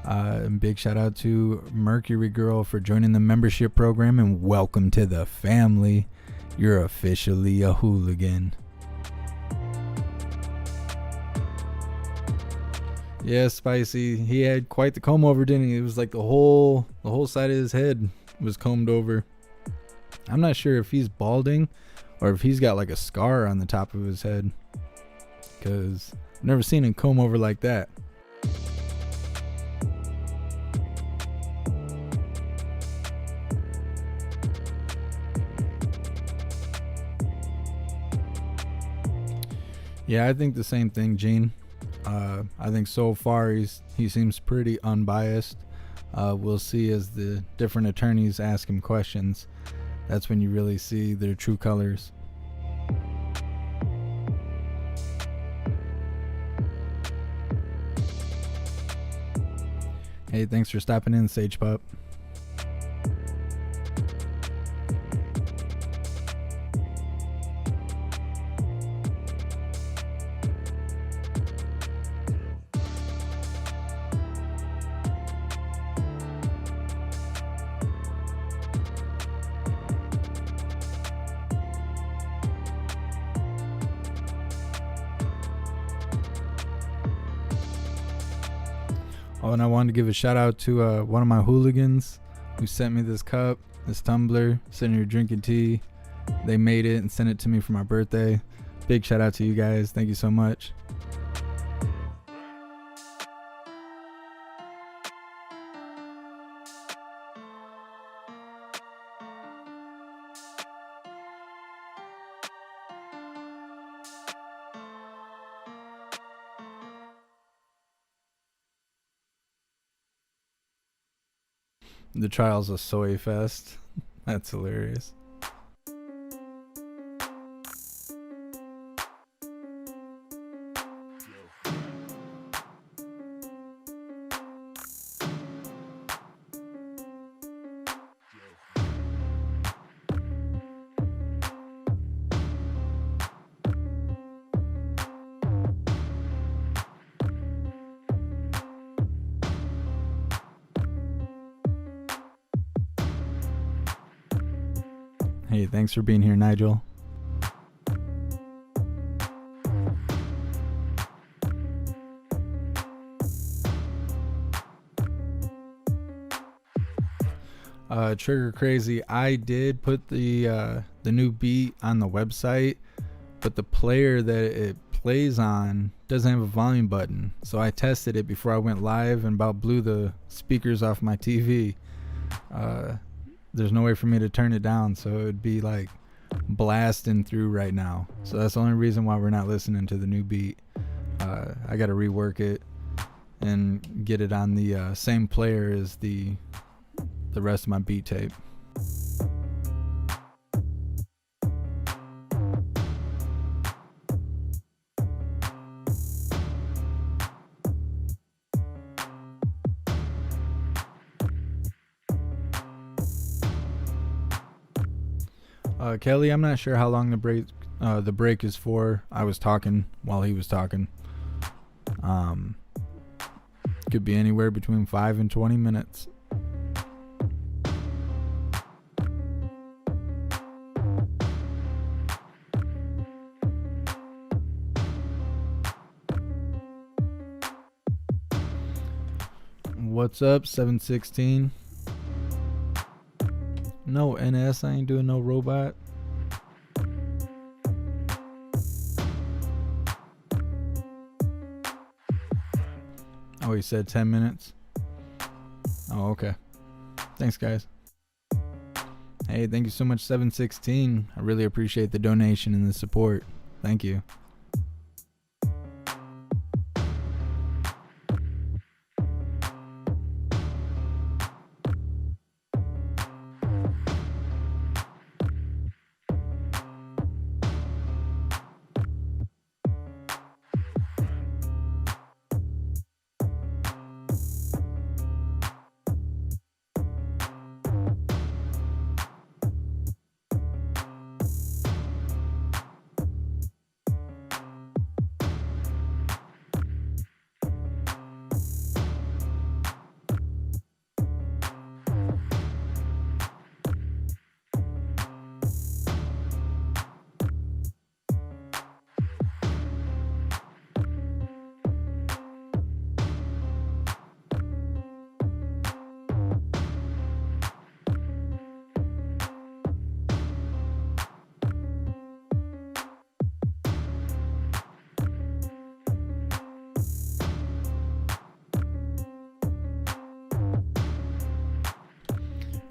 And big shout out to Mercury Girl for joining the membership program, and welcome to the family. You're officially a hooligan. Yeah, Spicy. He had quite the comb over, didn't he? It was like the whole side of his head was combed over. I'm not sure if he's balding or if he's got like a scar on the top of his head, because I've never seen him comb over like that. Yeah, I think the same thing, Gene. I think so far he seems pretty unbiased. We'll see as the different attorneys ask him questions. That's when you really see their true colors. Hey, thanks for stopping in, Sage Pup. Oh, and I wanted to give a shout out to one of my hooligans who sent me this cup, this tumbler, sitting here drinking tea. They made it and sent it to me for my birthday. Big shout out to you guys. Thank you so much. The trial's a soy fest. That's hilarious. Hey, thanks for being here, Nigel. Trigger Crazy, I did put the new beat on the website, but the player that it plays on doesn't have a volume button. So I tested it before I went live and about blew the speakers off my TV. There's no way for me to turn it down, so it would be like blasting through right now. So that's the only reason why we're not listening to the new beat. I got to rework it and get it on the same player as the rest of my beat tape. Kelly, I'm not sure how long the break is for. I was talking while he was talking. Could be anywhere between 5 and 20 minutes. What's up, 716? No NS, I ain't doing no robot. Oh, he said 10 minutes. Oh, okay. Thanks, guys. Hey, thank you so much, 716. I really appreciate the donation and the support. Thank you.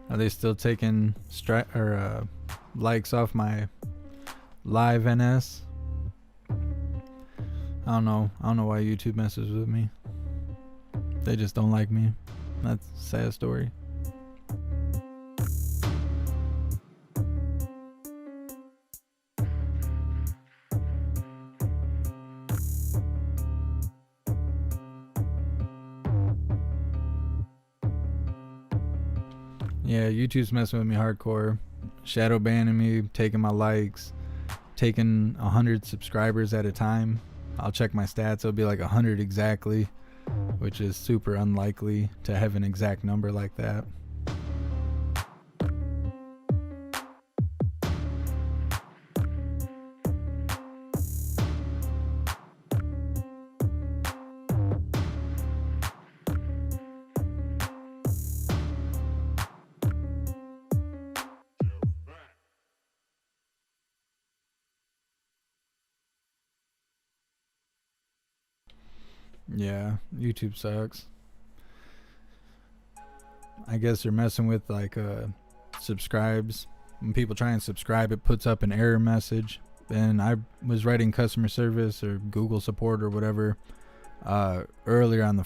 Are they still taking likes off my live NS? I don't know why YouTube messes with me. They just don't like me. That's a sad story. Yeah, YouTube's messing with me hardcore. Shadow banning me, taking my likes, taking 100 subscribers at a time. I'll check my stats, it'll be like 100 exactly, which is super unlikely to have an exact number like that. Yeah, YouTube sucks. I guess they're messing with like subscribes. When people try and subscribe, it puts up an error message. And I was writing customer service or Google support or whatever earlier on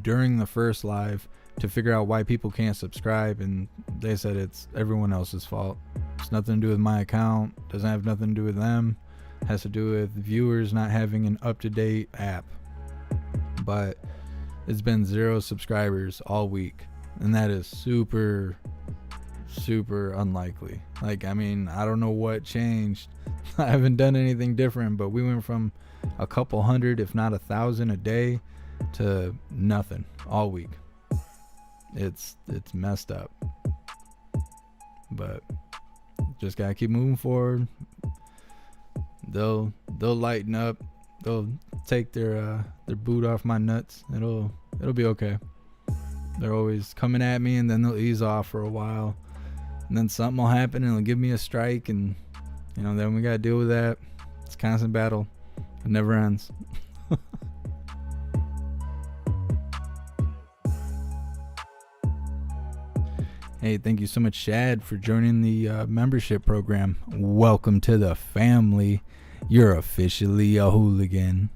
during the first live to figure out why people can't subscribe, and they said it's everyone else's fault. It's nothing to do with my account, doesn't have nothing to do with them, it has to do with viewers not having an up-to-date app. But it's been 0 subscribers all week, and that is super unlikely. Like, I mean, I don't know what changed. I haven't done anything different, but we went from a couple hundred, if not 1,000 a day, to nothing all week. It's messed up, but just gotta keep moving forward. They'll lighten up. They'll take their boot off my nuts. It'll be okay. They're always coming at me, and then they'll ease off for a while, and then something will happen and they'll give me a strike, and then we gotta deal with that. It's a constant battle. It never ends. Hey, thank you so much, Shad, for joining the membership program. Welcome to the family. You're officially a hooligan.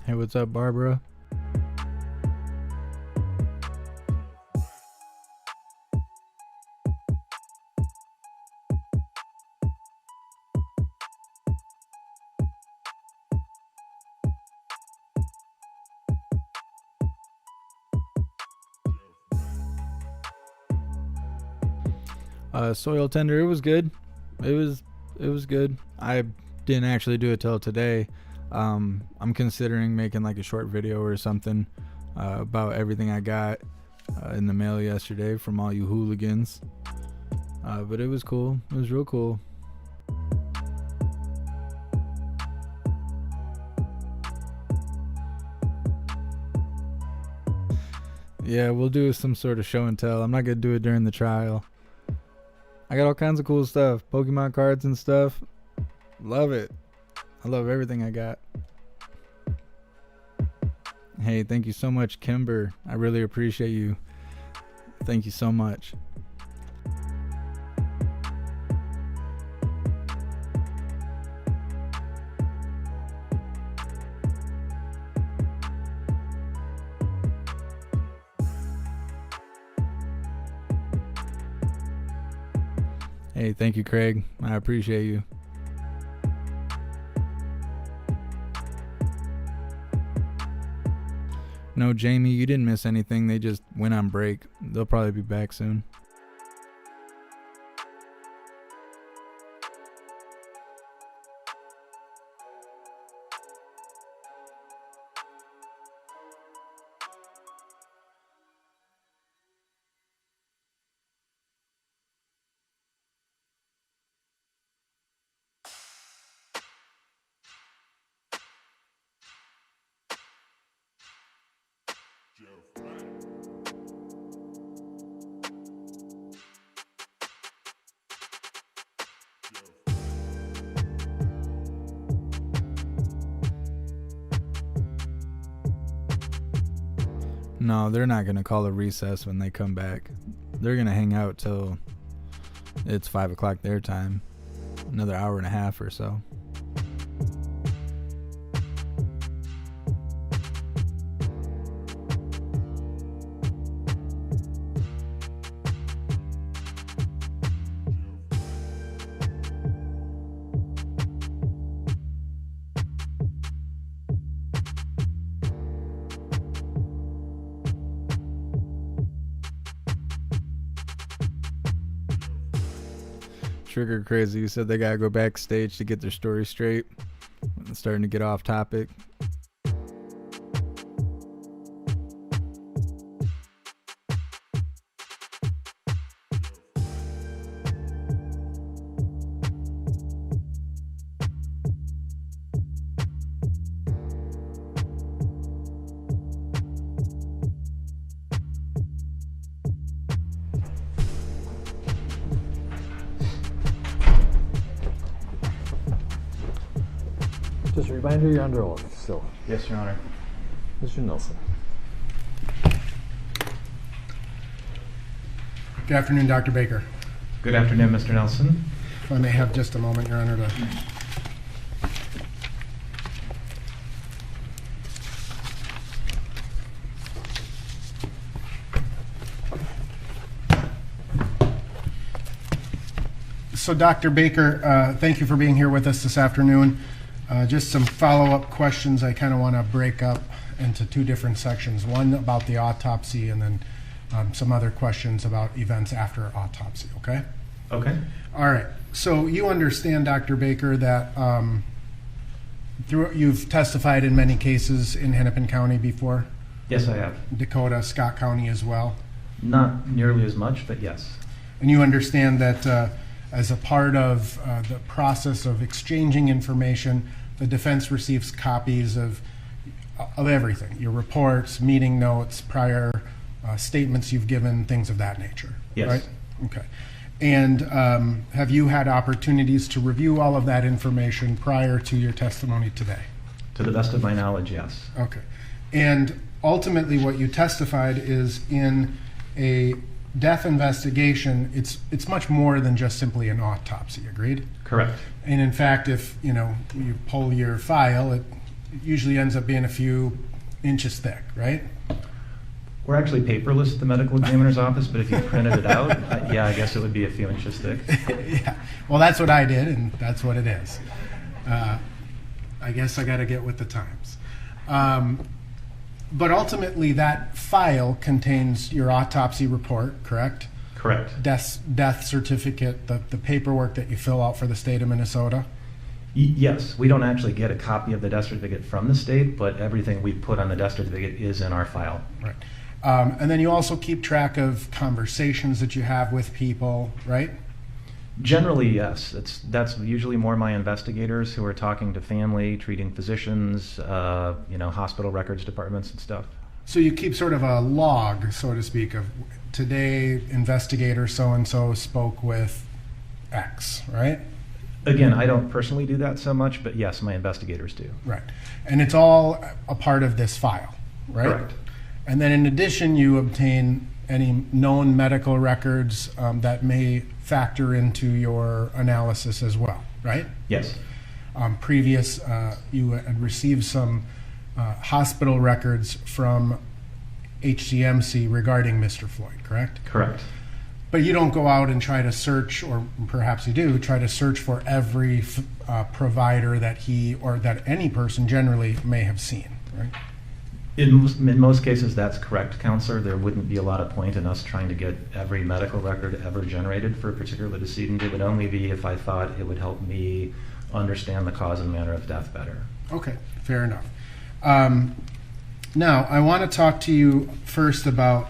Hey, what's up, Barbara? Soil tender, it was good. It was good. I didn't actually do it till today. I'm considering making like a short video or something about everything I got in the mail yesterday from all you hooligans. But it was cool. It was real cool. Yeah, we'll do some sort of show and tell. I'm not gonna do it during the trial. I got all kinds of cool stuff. Pokemon cards and stuff. Love it. I love everything I got. Hey, thank you so much, Kimber. I really appreciate you. Thank you so much. Hey, thank you, Craig. I appreciate you. No, Jamie, you didn't miss anything. They just went on break. They'll probably be back soon. No, they're not going to call a recess when they come back. They're going to hang out till it's 5 o'clock their time. Another hour and a half or so. Trigger Crazy, you said they gotta go backstage to get their story straight. It's starting to get off topic. Just a reminder, you're under oath still. Yes, Your Honor. Mr. Nelson. Good afternoon, Dr. Baker. Good afternoon, Mr. Nelson. If I may have just a moment, Your Honor, to... So Dr. Baker, thank you for being here with us this afternoon. Just some follow-up questions I kind of want to break up into two different sections. One about the autopsy and then some other questions about events after autopsy, okay? Okay. All right. So you understand, Dr. Baker, that you've testified in many cases in Hennepin County before? Yes, I have. Dakota, Scott County as well? Not nearly as much, but yes. And you understand that as a part of the process of exchanging information, the defense receives copies of everything, your reports, meeting notes, prior statements you've given, things of that nature, Yes. right? Okay. And have you had opportunities to review all of that information prior to your testimony today? To the best of my knowledge, yes. Okay. And ultimately what you testified is in a death investigation, it's much more than just simply an autopsy, agreed? Correct. And in fact, if you pull your file, it usually ends up being a few inches thick, right? We're actually paperless at the medical examiner's office, but if you printed it out, yeah, I guess it would be a few inches thick. Yeah. Well, that's what I did, and that's what it is. I guess I got to get with the times. But ultimately, that file contains your autopsy report, correct? Correct. Death certificate, the paperwork that you fill out for the state of Minnesota? Yes, we don't actually get a copy of the death certificate from the state, but everything we put on the death certificate is in our file. Right. And then you also keep track of conversations that you have with people, right? Generally, yes. That's usually more my investigators who are talking to family, treating physicians, hospital records departments and stuff. So you keep sort of a log, so to speak, of today investigator so-and-so spoke with X, right? Again, I don't personally do that so much, but yes, my investigators do. Right. And it's all a part of this file, right? Correct. And then in addition, you obtain any known medical records that may factor into your analysis as well, right? Yes. You had received some hospital records from HCMC regarding Mr. Floyd, correct? Correct. But you don't go out and try to search, or perhaps you do, try to search for every provider that he or that any person generally may have seen, right? In most cases, that's correct, counselor. There wouldn't be a lot of point in us trying to get every medical record ever generated for a particular decedent. It would only be if I thought it would help me understand the cause and manner of death better. Okay, fair enough. Now, I want to talk to you first about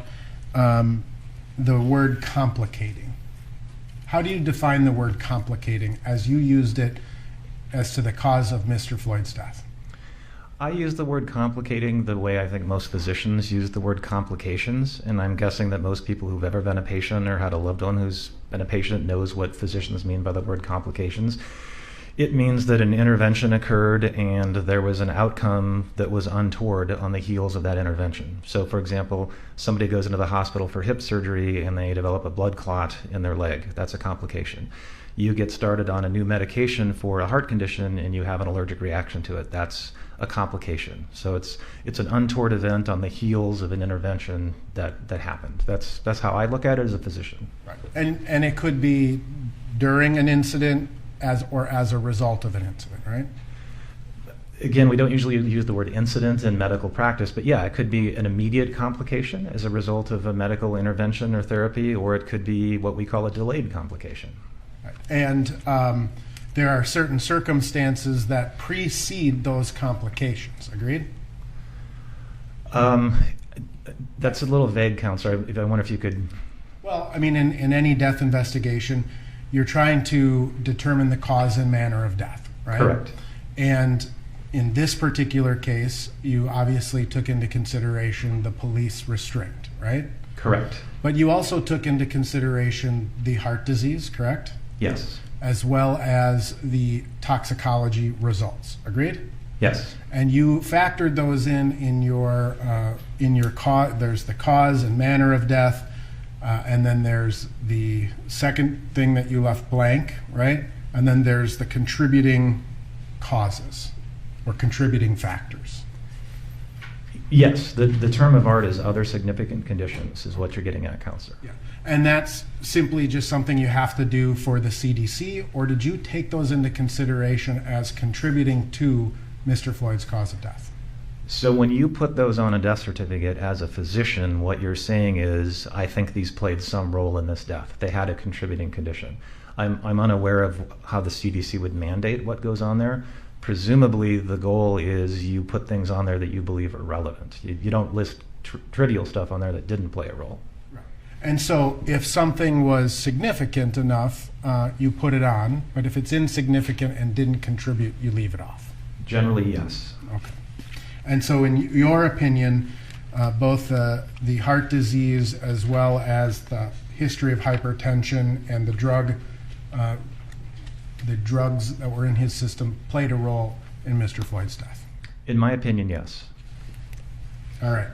the word complicating. How do you define the word complicating as you used it as to the cause of Mr. Floyd's death? I use the word complicating the way I think most physicians use the word complications, and I'm guessing that most people who've ever been a patient or had a loved one who's been a patient knows what physicians mean by the word complications. It means that an intervention occurred and there was an outcome that was untoward on the heels of that intervention. So for example, somebody goes into the hospital for hip surgery and they develop a blood clot in their leg. That's a complication. You get started on a new medication for a heart condition and you have an allergic reaction to it. That's a complication. So it's an untoward event on the heels of an intervention that happened. That's how I look at it as a physician. Right. And it could be during an incident as a result of an incident, right? Again, we don't usually use the word incident in medical practice, but yeah, it could be an immediate complication as a result of a medical intervention or therapy, or it could be what we call a delayed complication. Right. And there are certain circumstances that precede those complications. Agreed? That's a little vague, counselor. I wonder if you could... Well, I mean, in any death investigation, you're trying to determine the cause and manner of death, right? Correct. And in this particular case, you obviously took into consideration the police restraint, right? Correct. But you also took into consideration the heart disease, correct? Yes. As well as the toxicology results. Agreed? Yes. And you factored those in your cause. There's the cause and manner of death, and then there's the second thing that you left blank, right? And then there's the contributing causes or contributing factors. Yes, the term of art is other significant conditions is what you're getting at, Counselor. Yeah. And that's simply just something you have to do for the CDC, or did you take those into consideration as contributing to Mr. Floyd's cause of death? So when you put those on a death certificate as a physician, what you're saying is, I think these played some role in this death. They had a contributing condition. I'm unaware of how the CDC would mandate what goes on there. Presumably the goal is you put things on there that you believe are relevant. You don't list trivial stuff on there that didn't play a role. Right. And so if something was significant enough, you put it on, but if it's insignificant and didn't contribute, you leave it off. Generally, yes. Okay. And so in your opinion, both the heart disease as well as the history of hypertension and the drugs that were in his system played a role in Mr. Floyd's death? In my opinion, yes. All right.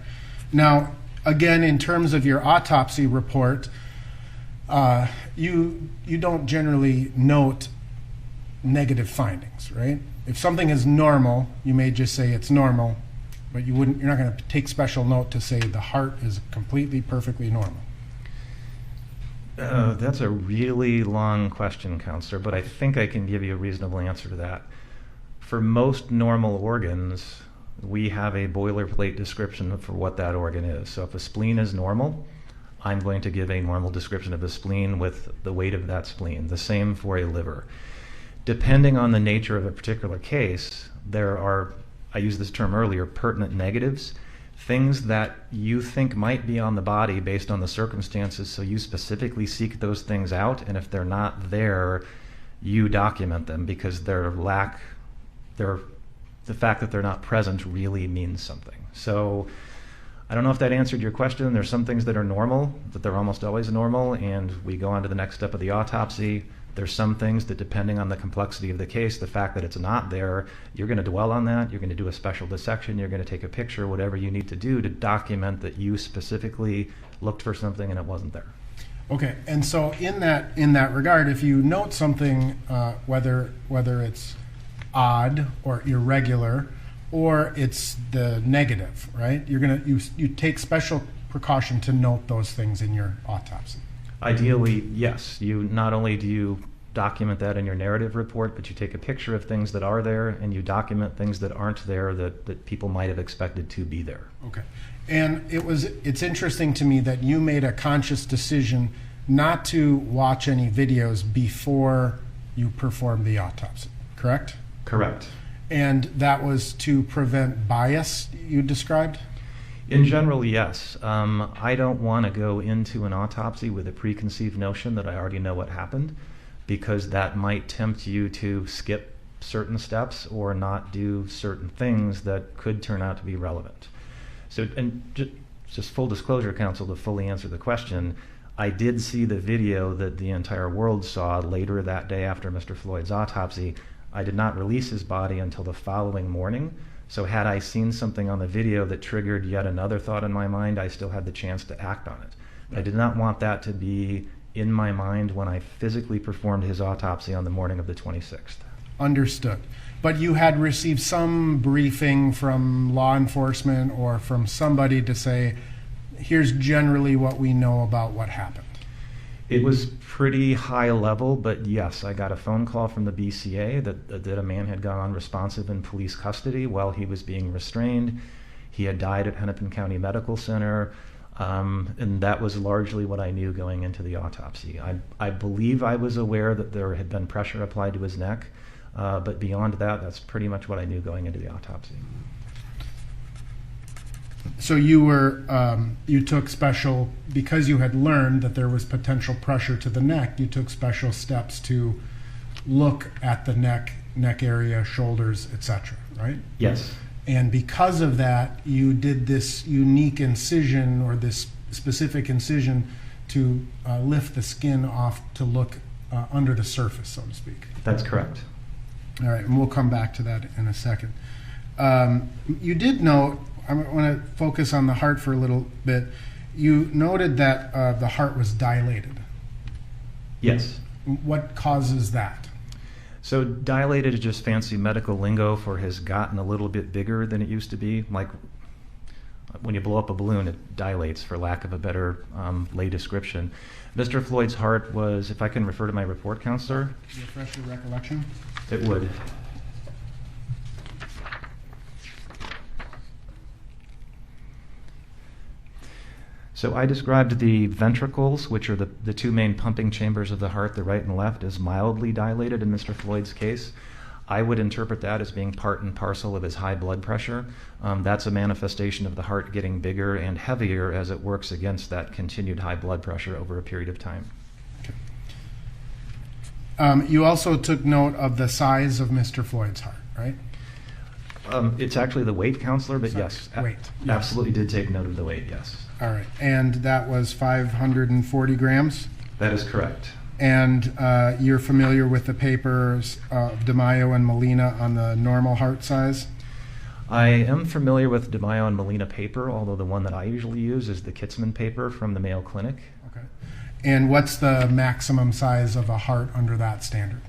Now, again, in terms of your autopsy report, you don't generally note negative findings, right? If something is normal, you may just say it's normal, but you're not going to take special note to say the heart is completely, perfectly normal. That's a really long question, Counselor, but I think I can give you a reasonable answer to that. For most normal organs, we have a boilerplate description for what that organ is. So if a spleen is normal, I'm going to give a normal description of the spleen with the weight of that spleen. The same for a liver. Depending on the nature of a particular case, there are, I used this term earlier, pertinent negatives, things that you think might be on the body based on the circumstances, so you specifically seek those things out, and if they're not there, you document them because the fact that they're not present really means something. So I don't know if that answered your question. There's some things that are normal, that they're almost always normal, and we go on to the next step of the autopsy. There's some things that, depending on the complexity of the case, the fact that it's not there, you're going to dwell on that, you're going to do a special dissection, you're going to take a picture, whatever you need to do to document that you specifically looked for something and it wasn't there. Okay, and so in that regard, if you note something, whether it's odd or irregular, or it's the negative, right? You take special precaution to note those things in your autopsy. Ideally, yes. You not only do you document that in your narrative report, but you take a picture of things that are there and you document things that aren't there that people might have expected to be there. Okay. And it's interesting to me that you made a conscious decision not to watch any videos before you performed the autopsy, correct? Correct. And that was to prevent bias, you described? In general, yes. I don't want to go into an autopsy with a preconceived notion that I already know what happened, because that might tempt you to skip certain steps or not do certain things that could turn out to be relevant. So, and just full disclosure, counsel, to fully answer the question, I did see the video that the entire world saw later that day after Mr. Floyd's autopsy. I did not release his body until the following morning. So had I seen something on the video that triggered yet another thought in my mind, I still had the chance to act on it. I did not want that to be in my mind when I physically performed his autopsy on the morning of the 26th. Understood. But you had received some briefing from law enforcement or from somebody to say, here's generally what we know about what happened. It was pretty high level, but yes, I got a phone call from the BCA that a man had gone unresponsive in police custody while he was being restrained. He had died at Hennepin County Medical Center, and that was largely what I knew going into the autopsy. I believe I was aware that there had been pressure applied to his neck, but beyond that, that's pretty much what I knew going into the autopsy. So you took special, because you had learned that there was potential pressure to the neck, you took special steps to look at the neck area, shoulders, etc., right? Yes. And because of that, you did this unique incision, or this specific incision, to lift the skin off to look under the surface, so to speak. That's correct. All right, and we'll come back to that in a second. You did note, I want to focus on the heart for a little bit. You noted that the heart was dilated. Yes. What causes that? So dilated is just fancy medical lingo for has gotten a little bit bigger than it used to be. Like when you blow up a balloon, it dilates, for lack of a better lay description. Mr. Floyd's heart was, if I can refer to my report, Counselor? Refresh your recollection. It would. So I described the ventricles, which are the two main pumping chambers of the heart, the right and left, as mildly dilated in Mr. Floyd's case. I would interpret that as being part and parcel of his high blood pressure. That's a manifestation of the heart getting bigger and heavier as it works against that continued high blood pressure over a period of time. You also took note of the size of Mr. Floyd's heart, right? It's actually the weight, Counselor, but yes, Weight. Yes. absolutely did take note of the weight, yes. All right. And that was 540 grams? That is correct. And you're familiar with the papers of DeMaio and Molina on the normal heart size? I am familiar with DeMaio and Molina paper, although the one that I usually use is the Kitzman paper from the Mayo Clinic. Okay. And what's the maximum size of a heart under that standard?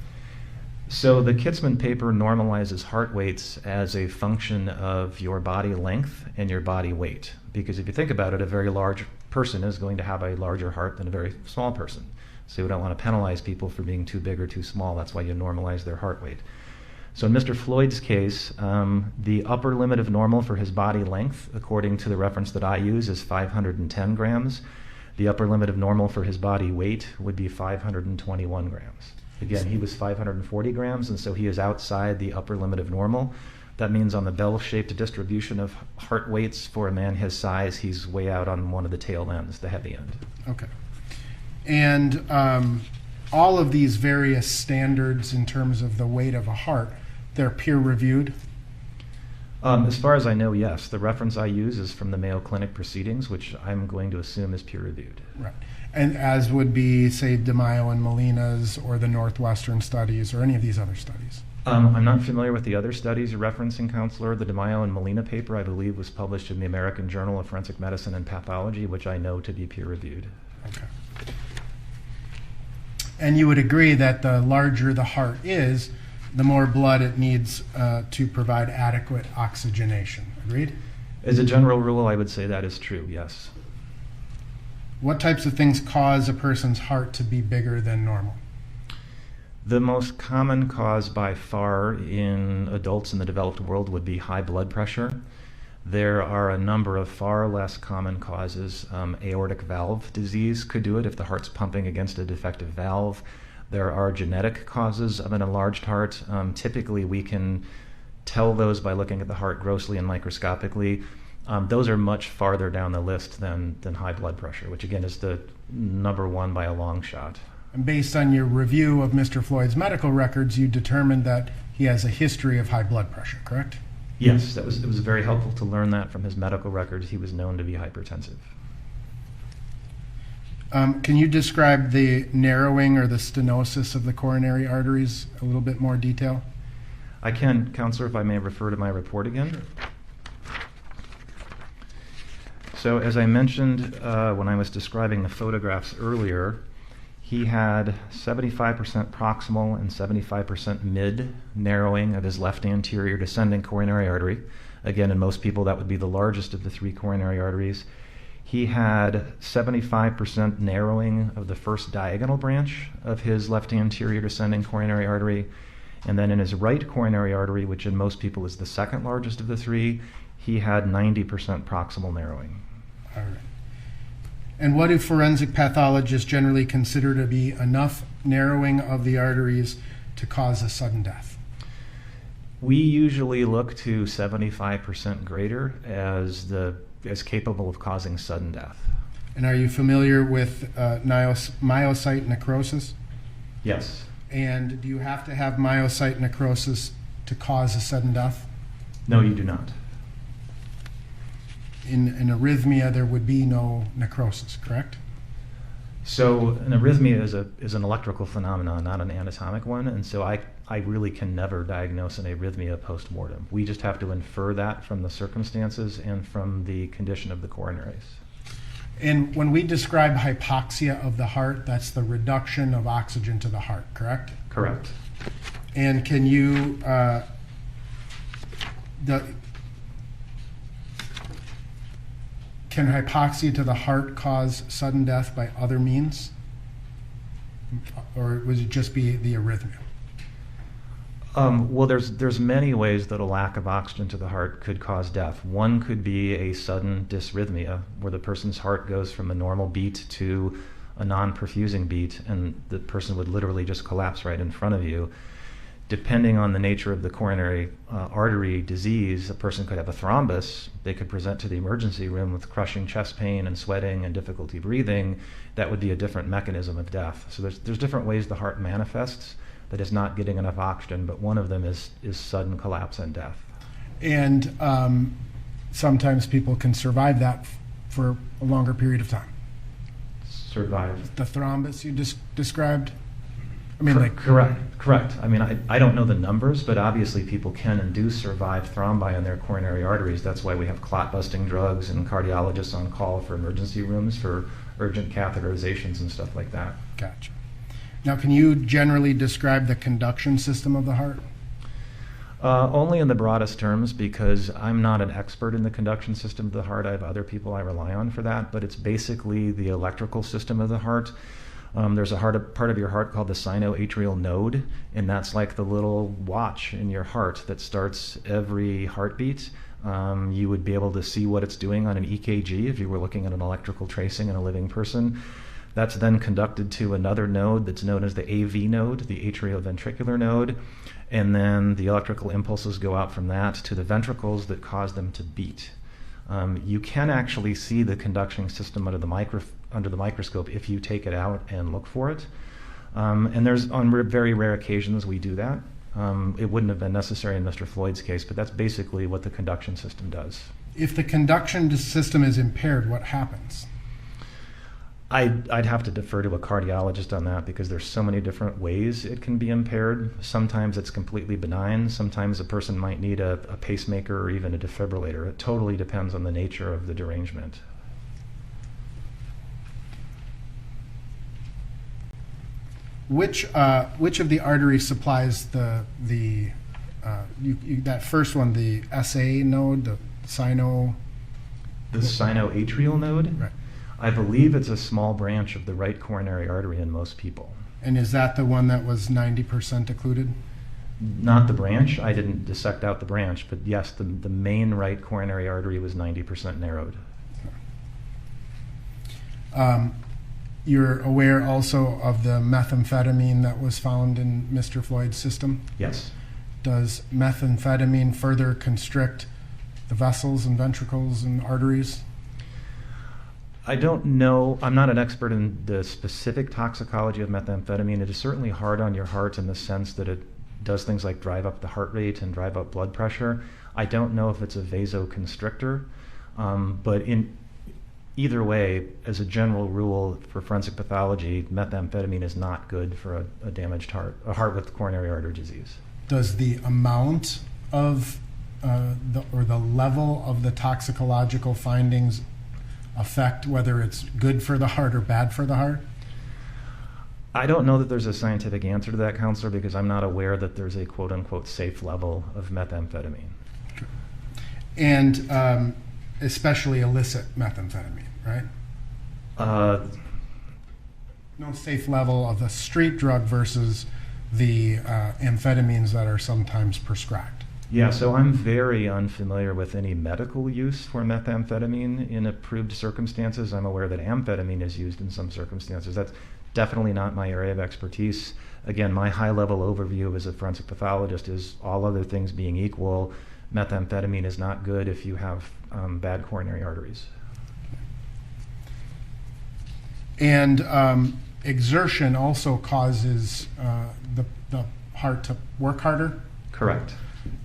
So the Kitzman paper normalizes heart weights as a function of your body length and your body weight. Because if you think about it, a very large person is going to have a larger heart than a very small person. So we don't want to penalize people for being too big or too small. That's why you normalize their heart weight. So in Mr. Floyd's case, the upper limit of normal for his body length, according to the reference that I use, is 510 grams. The upper limit of normal for his body weight would be 521 grams. Again, he was 540 grams, and so he is outside the upper limit of normal. That means on the bell-shaped distribution of heart weights for a man his size, he's way out on one of the tail ends, the heavy end. Okay. And all of these various standards in terms of the weight of a heart, they're peer-reviewed? As far as I know, yes. The reference I use is from the Mayo Clinic proceedings, which I'm going to assume is peer-reviewed. Right. And as would be, say, DeMaio and Molina's or the Northwestern studies or any of these other studies? I'm not familiar with the other studies you're referencing, Counselor. The DeMaio and Molina paper, I believe, was published in the American Journal of Forensic Medicine and Pathology, which I know to be peer-reviewed. Okay. And you would agree that the larger the heart is, the more blood it needs to provide adequate oxygenation. Agreed? As a general rule, I would say that is true, yes. What types of things cause a person's heart to be bigger than normal? The most common cause by far in adults in the developed world would be high blood pressure. There are a number of far less common causes. Aortic valve disease could do it if the heart's pumping against a defective valve. There are genetic causes of an enlarged heart. Typically, we can tell those by looking at the heart grossly and microscopically. Those are much farther down the list than high blood pressure, which again is the number one by a long shot. And based on your review of Mr. Floyd's medical records, you determined that he has a history of high blood pressure, correct? Yes, it was very helpful to learn that from his medical records. He was known to be hypertensive. Can you describe the narrowing or the stenosis of the coronary arteries a little bit more detail? I can, Counselor, if I may refer to my report again. Sure. So as I mentioned when I was describing the photographs earlier, he had 75% proximal and 75% mid narrowing of his left anterior descending coronary artery. Again, in most people, that would be the largest of the three coronary arteries. He had 75% narrowing of the first diagonal branch of his left anterior descending coronary artery. And then in his right coronary artery, which in most people is the second largest of the three, he had 90% proximal narrowing. All right. And what do forensic pathologists generally consider to be enough narrowing of the arteries to cause a sudden death? We usually look to 75% greater as capable of causing sudden death. And are you familiar with myocyte necrosis? Yes. And do you have to have myocyte necrosis to cause a sudden death? No, you do not. In an arrhythmia, there would be no necrosis, correct? So an arrhythmia is an electrical phenomenon, not an anatomic one, and so I really can never diagnose an arrhythmia post-mortem. We just have to infer that from the circumstances and from the condition of the coronaries. And when we describe hypoxia of the heart, that's the reduction of oxygen to the heart, correct? Correct. And can you, Can hypoxia to the heart cause sudden death by other means? Or would it just be the arrhythmia? Well, there's many ways that a lack of oxygen to the heart could cause death. One could be a sudden dysrhythmia, where the person's heart goes from a normal beat to a non-perfusing beat, and the person would literally just collapse right in front of you. Depending on the nature of the coronary artery disease, a person could have a thrombus. They could present to the emergency room with crushing chest pain and sweating and difficulty breathing. That would be a different mechanism of death. So there's different ways the heart manifests that is not getting enough oxygen, but one of them is sudden collapse and death. And sometimes people can survive that for a longer period of time. Survive. The thrombus you described? I mean, Correct. I mean, I don't know the numbers, but obviously people can and do survive thrombi in their coronary arteries. That's why we have clot-busting drugs and cardiologists on call for emergency rooms for urgent catheterizations and stuff like that. Gotcha. Now, can you generally describe the conduction system of the heart? Only in the broadest terms, because I'm not an expert in the conduction system of the heart. I have other people I rely on for that, but it's basically the electrical system of the heart. There's a part of your heart called the sinoatrial node, and that's like the little watch in your heart that starts every heartbeat. You would be able to see what it's doing on an EKG if you were looking at an electrical tracing in a living person. That's then conducted to another node that's known as the AV node, the atrioventricular node, and then the electrical impulses go out from that to the ventricles that cause them to beat. You can actually see the conduction system under the microscope if you take it out and look for it. And there's on very rare occasions we do that. It wouldn't have been necessary in Mr. Floyd's case, but that's basically what the conduction system does. If the conduction system is impaired, what happens? I'd have to defer to a cardiologist on that, because there's so many different ways it can be impaired. Sometimes it's completely benign. Sometimes a person might need a pacemaker or even a defibrillator. It totally depends on the nature of the derangement. Which of the arteries supplies that first one, the SA node, the sino? The sinoatrial node? Right. I believe it's a small branch of the right coronary artery in most people. And is that the one that was 90% occluded? Not the branch. I didn't dissect out the branch, but yes, the main right coronary artery was 90% narrowed. You're aware also of the methamphetamine that was found in Mr. Floyd's system? Yes. Does methamphetamine further constrict the vessels and ventricles and arteries? I don't know. I'm not an expert in the specific toxicology of methamphetamine. It is certainly hard on your heart in the sense that it does things like drive up the heart rate and drive up blood pressure. I don't know if it's a vasoconstrictor, but in either way, as a general rule for forensic pathology, methamphetamine is not good for a damaged heart, a heart with coronary artery disease. Does the amount of the level of the toxicological findings affect whether it's good for the heart or bad for the heart? I don't know that there's a scientific answer to that, counselor, because I'm not aware that there's a quote-unquote safe level of methamphetamine. And especially illicit methamphetamine, right? No safe level of the street drug versus the amphetamines that are sometimes prescribed. Yeah, so I'm very unfamiliar with any medical use for methamphetamine in approved circumstances. I'm aware that amphetamine is used in some circumstances. That's definitely not my area of expertise. Again, my high-level overview as a forensic pathologist is, all other things being equal, methamphetamine is not good if you have bad coronary arteries. And exertion also causes the heart to work harder? Correct.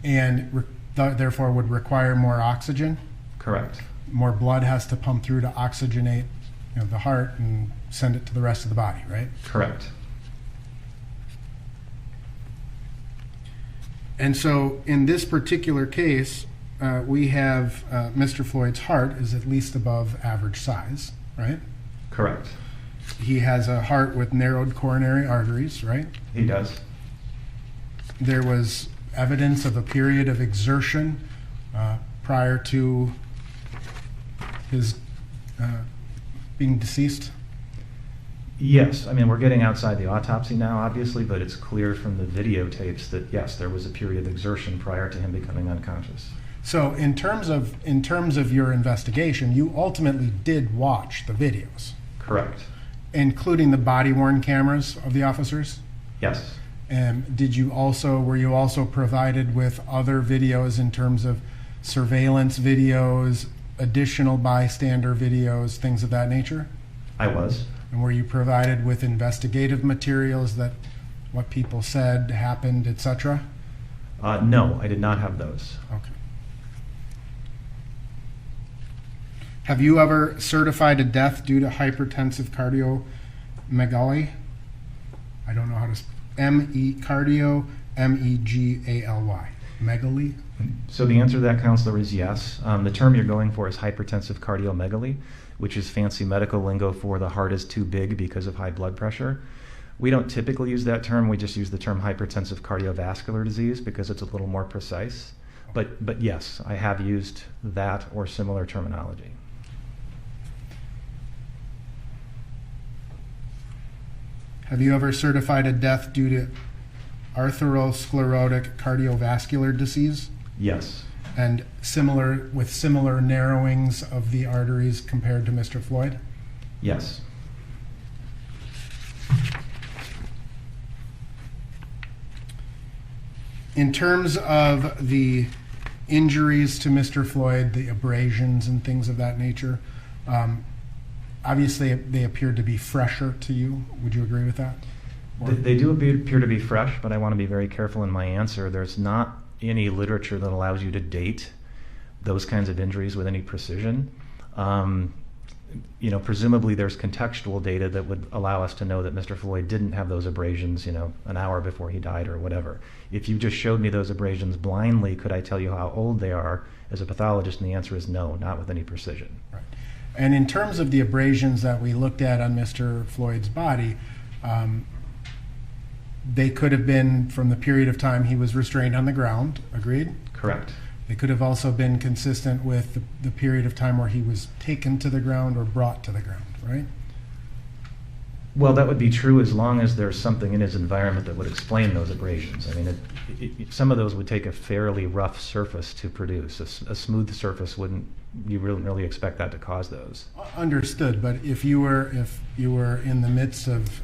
And therefore would require more oxygen? Correct. More blood has to pump through to oxygenate the heart and send it to the rest of the body, right? Correct. And so in this particular case, we have Mr. Floyd's heart is at least above average size, right? Correct. He has a heart with narrowed coronary arteries, right? He does. There was evidence of a period of exertion prior to his being deceased? Yes, I mean, we're getting outside the autopsy now, obviously, but it's clear from the videotapes that, yes, there was a period of exertion prior to him becoming unconscious. So in terms of your investigation, you ultimately did watch the videos, Correct. including the body-worn cameras of the officers? Yes. And were you also provided with other videos in terms of surveillance videos, additional bystander videos, things of that nature? I was. And were you provided with investigative materials that what people said happened, etc.? No, I did not have those. Okay. Have you ever certified a death due to hypertensive cardiomegaly? I don't know how to cardio megaly. Megaly? So the answer to that, counselor, is yes. The term you're going for is hypertensive cardiomegaly, which is fancy medical lingo for the heart is too big because of high blood pressure. We don't typically use that term. We just use the term hypertensive cardiovascular disease because it's a little more precise. But yes, I have used that or similar terminology. Have you ever certified a death due to atherosclerotic cardiovascular disease? Yes. And with similar narrowings of the arteries compared to Mr. Floyd? Yes. In terms of the injuries to Mr. Floyd, the abrasions and things of that nature, obviously they appeared to be fresher to you. Would you agree with that? They do appear to be fresh, but I want to be very careful in my answer. There's not any literature that allows you to date those kinds of injuries with any precision. Presumably there's contextual data that would allow us to know that Mr. Floyd didn't have those abrasions, an hour before he died or whatever. If you just showed me those abrasions blindly, could I tell you how old they are as a pathologist? And the answer is no, not with any precision. Right. And in terms of the abrasions that we looked at on Mr. Floyd's body, they could have been from the period of time he was restrained on the ground, agreed? Correct. They could have also been consistent with the period of time where he was taken to the ground or brought to the ground, right? Well, that would be true as long as there's something in his environment that would explain those abrasions. I mean, some of those would take a fairly rough surface to produce. A smooth surface you wouldn't really expect that to cause those. Understood, but if you were in the midst of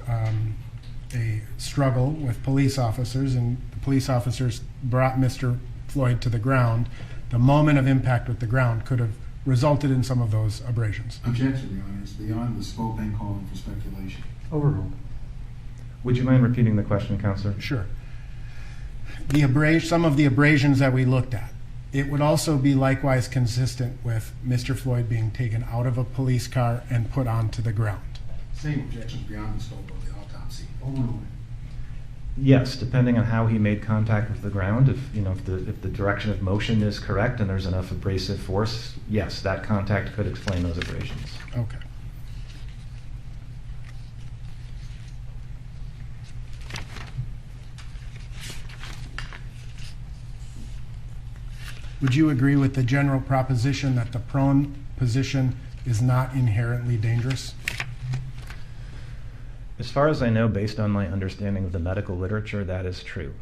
a struggle with police officers and the police officers brought Mr. Floyd to the ground, the moment of impact with the ground could have resulted in some of those abrasions. Objection, Your Honor. It's beyond the scope and calling for speculation. Overruled. Would you mind repeating the question, Counselor? Sure. Some of the abrasions that we looked at, it would also be likewise consistent with Mr. Floyd being taken out of a police car and put onto the ground. Same objections beyond the scope of the autopsy. Overruled. Yes, depending on how he made contact with the ground, if the direction of motion is correct and there's enough abrasive force, yes, that contact could explain those abrasions. Okay. Would you agree with the general proposition that the prone position is not inherently dangerous? As far as I know, based on my understanding of the medical literature, that is true.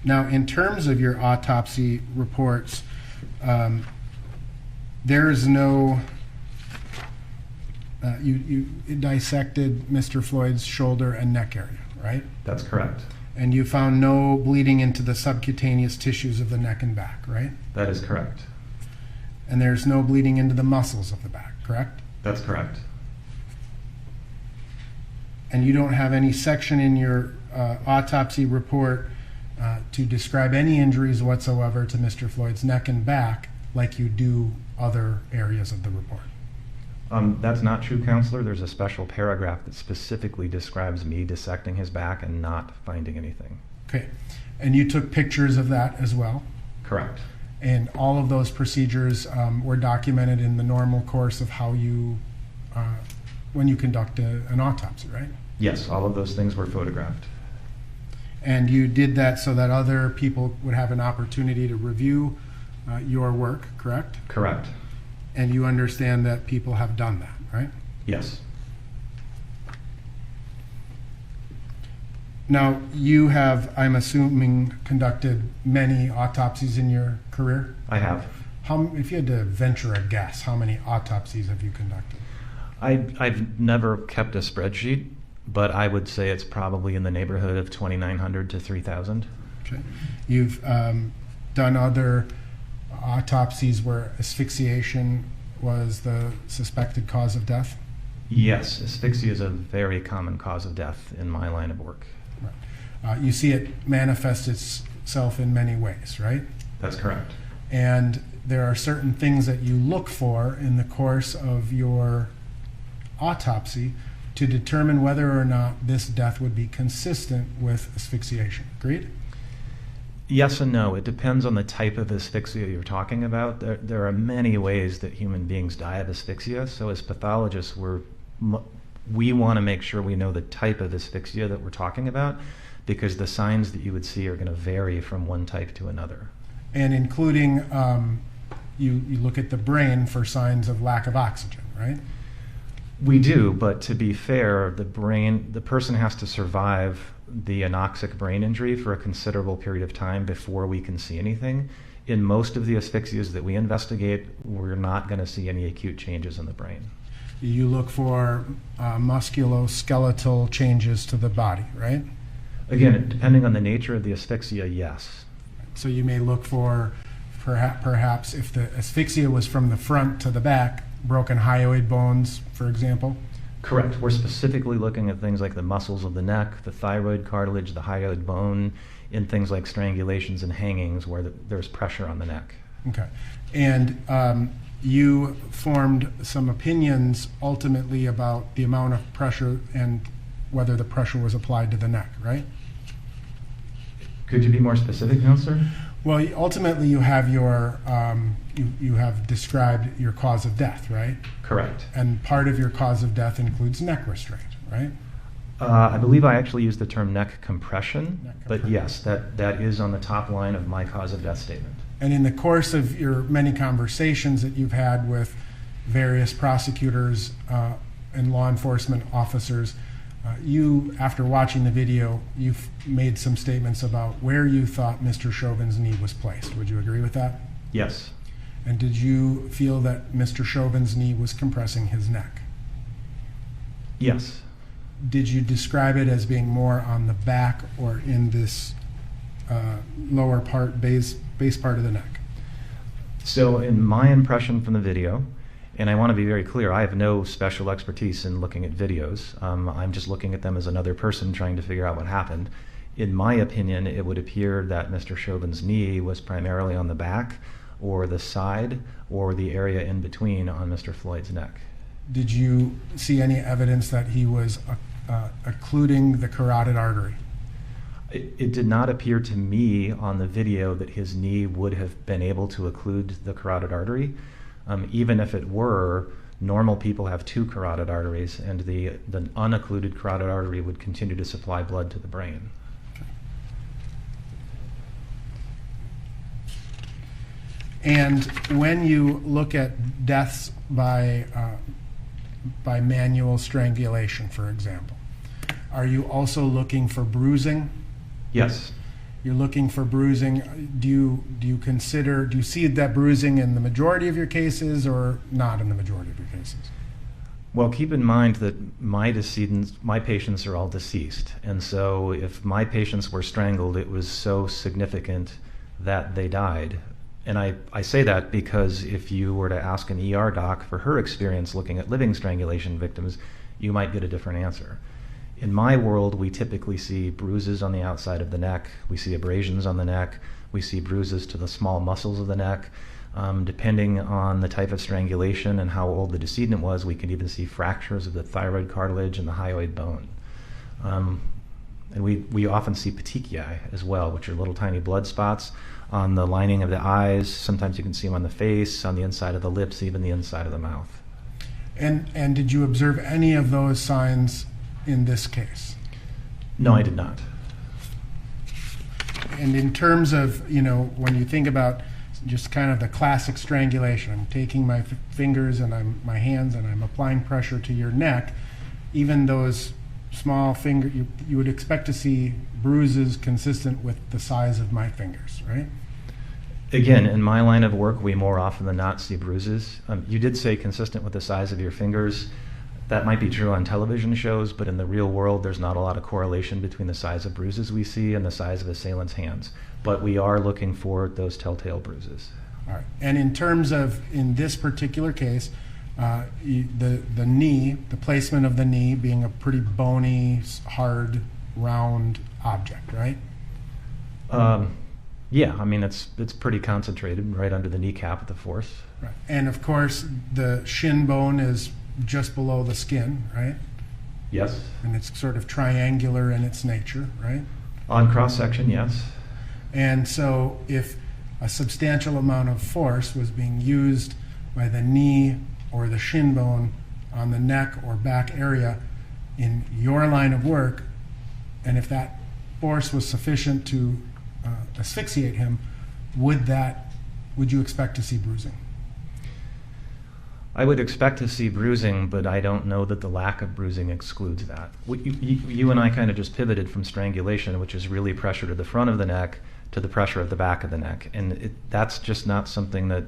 Now, in terms of your autopsy reports, there is no, you dissected Mr. Floyd's shoulder and neck area, right? That's correct. And you found no bleeding into the subcutaneous tissues of the neck and back, right? That is correct. And there's no bleeding into the muscles of the back, correct? That's correct. And you don't have any section in your autopsy report to describe any injuries whatsoever to Mr. Floyd's neck and back like you do other areas of the report. That's not true, Counselor. There's a special paragraph that specifically describes me dissecting his back and not finding anything. Okay. And you took pictures of that as well? Correct. And all of those procedures were documented in the normal course of how you, when you conduct an autopsy, right? Yes, all of those things were photographed. And you did that so that other people would have an opportunity to review your work, correct? Correct. And you understand that people have done that, right? Yes. Now, you have, I'm assuming, conducted many autopsies in your career? I have. If you had to venture a guess, how many autopsies have you conducted? I've never kept a spreadsheet, but I would say it's probably in the neighborhood of 2,900 to 3,000. Okay. You've done other autopsies where asphyxiation was the suspected cause of death? Yes, asphyxia is a very common cause of death in my line of work. Right. You see it manifest itself in many ways, right? That's correct. And there are certain things that you look for in the course of your autopsy to determine whether or not this death would be consistent with asphyxiation. Agreed? Yes and no. It depends on the type of asphyxia you're talking about. There are many ways that human beings die of asphyxia. So as pathologists, we want to make sure we know the type of asphyxia that we're talking about, because the signs that you would see are going to vary from one type to another. And including, you look at the brain for signs of lack of oxygen, right? We do, but to be fair, the person has to survive the anoxic brain injury for a considerable period of time before we can see anything. In most of the asphyxias that we investigate, we're not going to see any acute changes in the brain. You look for musculoskeletal changes to the body, right? Again, depending on the nature of the asphyxia, yes. So you may look for, perhaps if the asphyxia was from the front to the back, broken hyoid bones, for example? Correct. We're specifically looking at things like the muscles of the neck, the thyroid cartilage, the hyoid bone, in things like strangulations and hangings where there's pressure on the neck. Okay. And you formed some opinions ultimately about the amount of pressure and whether the pressure was applied to the neck, right? Could you be more specific, Counselor? Well, ultimately you have your, you have described your cause of death, right? Correct. And part of your cause of death includes neck restraint, right? I believe I actually used the term neck compression, but compression. yes, that is on the top line of my cause of death statement. And in the course of your many conversations that you've had with various prosecutors and law enforcement officers, you, after watching the video, you've made some statements about where you thought Mr. Chauvin's knee was placed. Would you agree with that? Yes. And did you feel that Mr. Chauvin's knee was compressing his neck? Yes. Did you describe it as being more on the back or in this lower part, base part of the neck? So in my impression from the video, and I want to be very clear, I have no special expertise in looking at videos. I'm just looking at them as another person trying to figure out what happened. In my opinion, it would appear that Mr. Chauvin's knee was primarily on the back or the side or the area in between on Mr. Floyd's neck. Did you see any evidence that he was occluding the carotid artery? It did not appear to me on the video that his knee would have been able to occlude the carotid artery. Even if it were, normal people have two carotid arteries, and the unoccluded carotid artery would continue to supply blood to the brain. And when you look at deaths by manual strangulation, for example, are you also looking for bruising? Yes. You're looking for bruising. Do you see that bruising in the majority of your cases or not in the majority of your cases? Well, keep in mind that my patients are all deceased. And so if my patients were strangled, it was so significant that they died. And I say that because if you were to ask an ER doc for her experience looking at living strangulation victims, you might get a different answer. In my world, we typically see bruises on the outside of the neck. We see abrasions on the neck. We see bruises to the small muscles of the neck. Depending on the type of strangulation and how old the decedent was, we can even see fractures of the thyroid cartilage and the hyoid bone. And we often see petechiae as well, which are little tiny blood spots on the lining of the eyes. Sometimes you can see them on the face, on the inside of the lips, even the inside of the mouth. And did you observe any of those signs in this case? No, I did not. And in terms of, when you think about just kind of the classic strangulation. I'm taking my fingers and my hands and I'm applying pressure to your neck. Even those small finger, you would expect to see bruises consistent with the size of my fingers, right? Again, in my line of work, we more often than not see bruises. You did say consistent with the size of your fingers. That might be true on television shows, but in the real world, there's not a lot of correlation between the size of bruises we see and the size of assailants' hands. But we are looking for those telltale bruises. All right. And in terms of, in this particular case, the knee, the placement of the knee being a pretty bony, hard, round object, right? Yeah, I mean, it's pretty concentrated right under the kneecap at the force. Right. And of course, the shin bone is just below the skin, right? Yes. And it's sort of triangular in its nature, right? On cross-section, yes. And so if a substantial amount of force was being used by the knee or the shin bone on the neck or back area in your line of work, and if that force was sufficient to asphyxiate him, would you expect to see bruising? I would expect to see bruising, but I don't know that the lack of bruising excludes that. You and I kind of just pivoted from strangulation, which is really pressure to the front of the neck, to the pressure at the back of the neck. And that's just not something that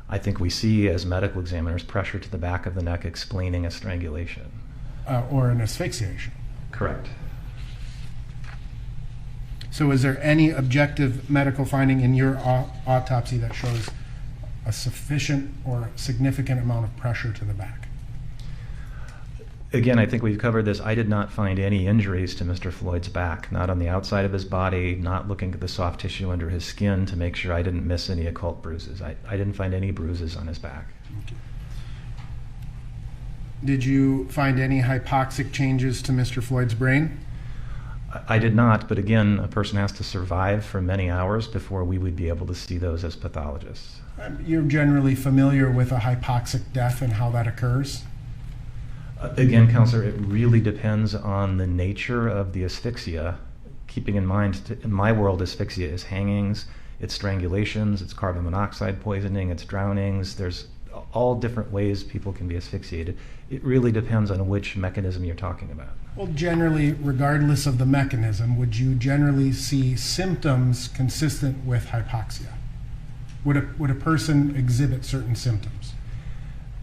I think we see as medical examiners, pressure to the back of the neck explaining a strangulation. Or an asphyxiation. Correct. So is there any objective medical finding in your autopsy that shows a sufficient or significant amount of pressure to the back? Again, I think we've covered this. I did not find any injuries to Mr. Floyd's back, not on the outside of his body, not looking at the soft tissue under his skin to make sure I didn't miss any occult bruises. I didn't find any bruises on his back. Okay. Did you find any hypoxic changes to Mr. Floyd's brain? I did not, but again, a person has to survive for many hours before we would be able to see those as pathologists. You're generally familiar with a hypoxic death and how that occurs? Again, counselor, it really depends on the nature of the asphyxia. Keeping in mind, in my world, asphyxia is hangings, it's strangulations, it's carbon monoxide poisoning, it's drownings. There's all different ways people can be asphyxiated. It really depends on which mechanism you're talking about. Well, generally, regardless of the mechanism, would you generally see symptoms consistent with hypoxia? Would a person exhibit certain symptoms?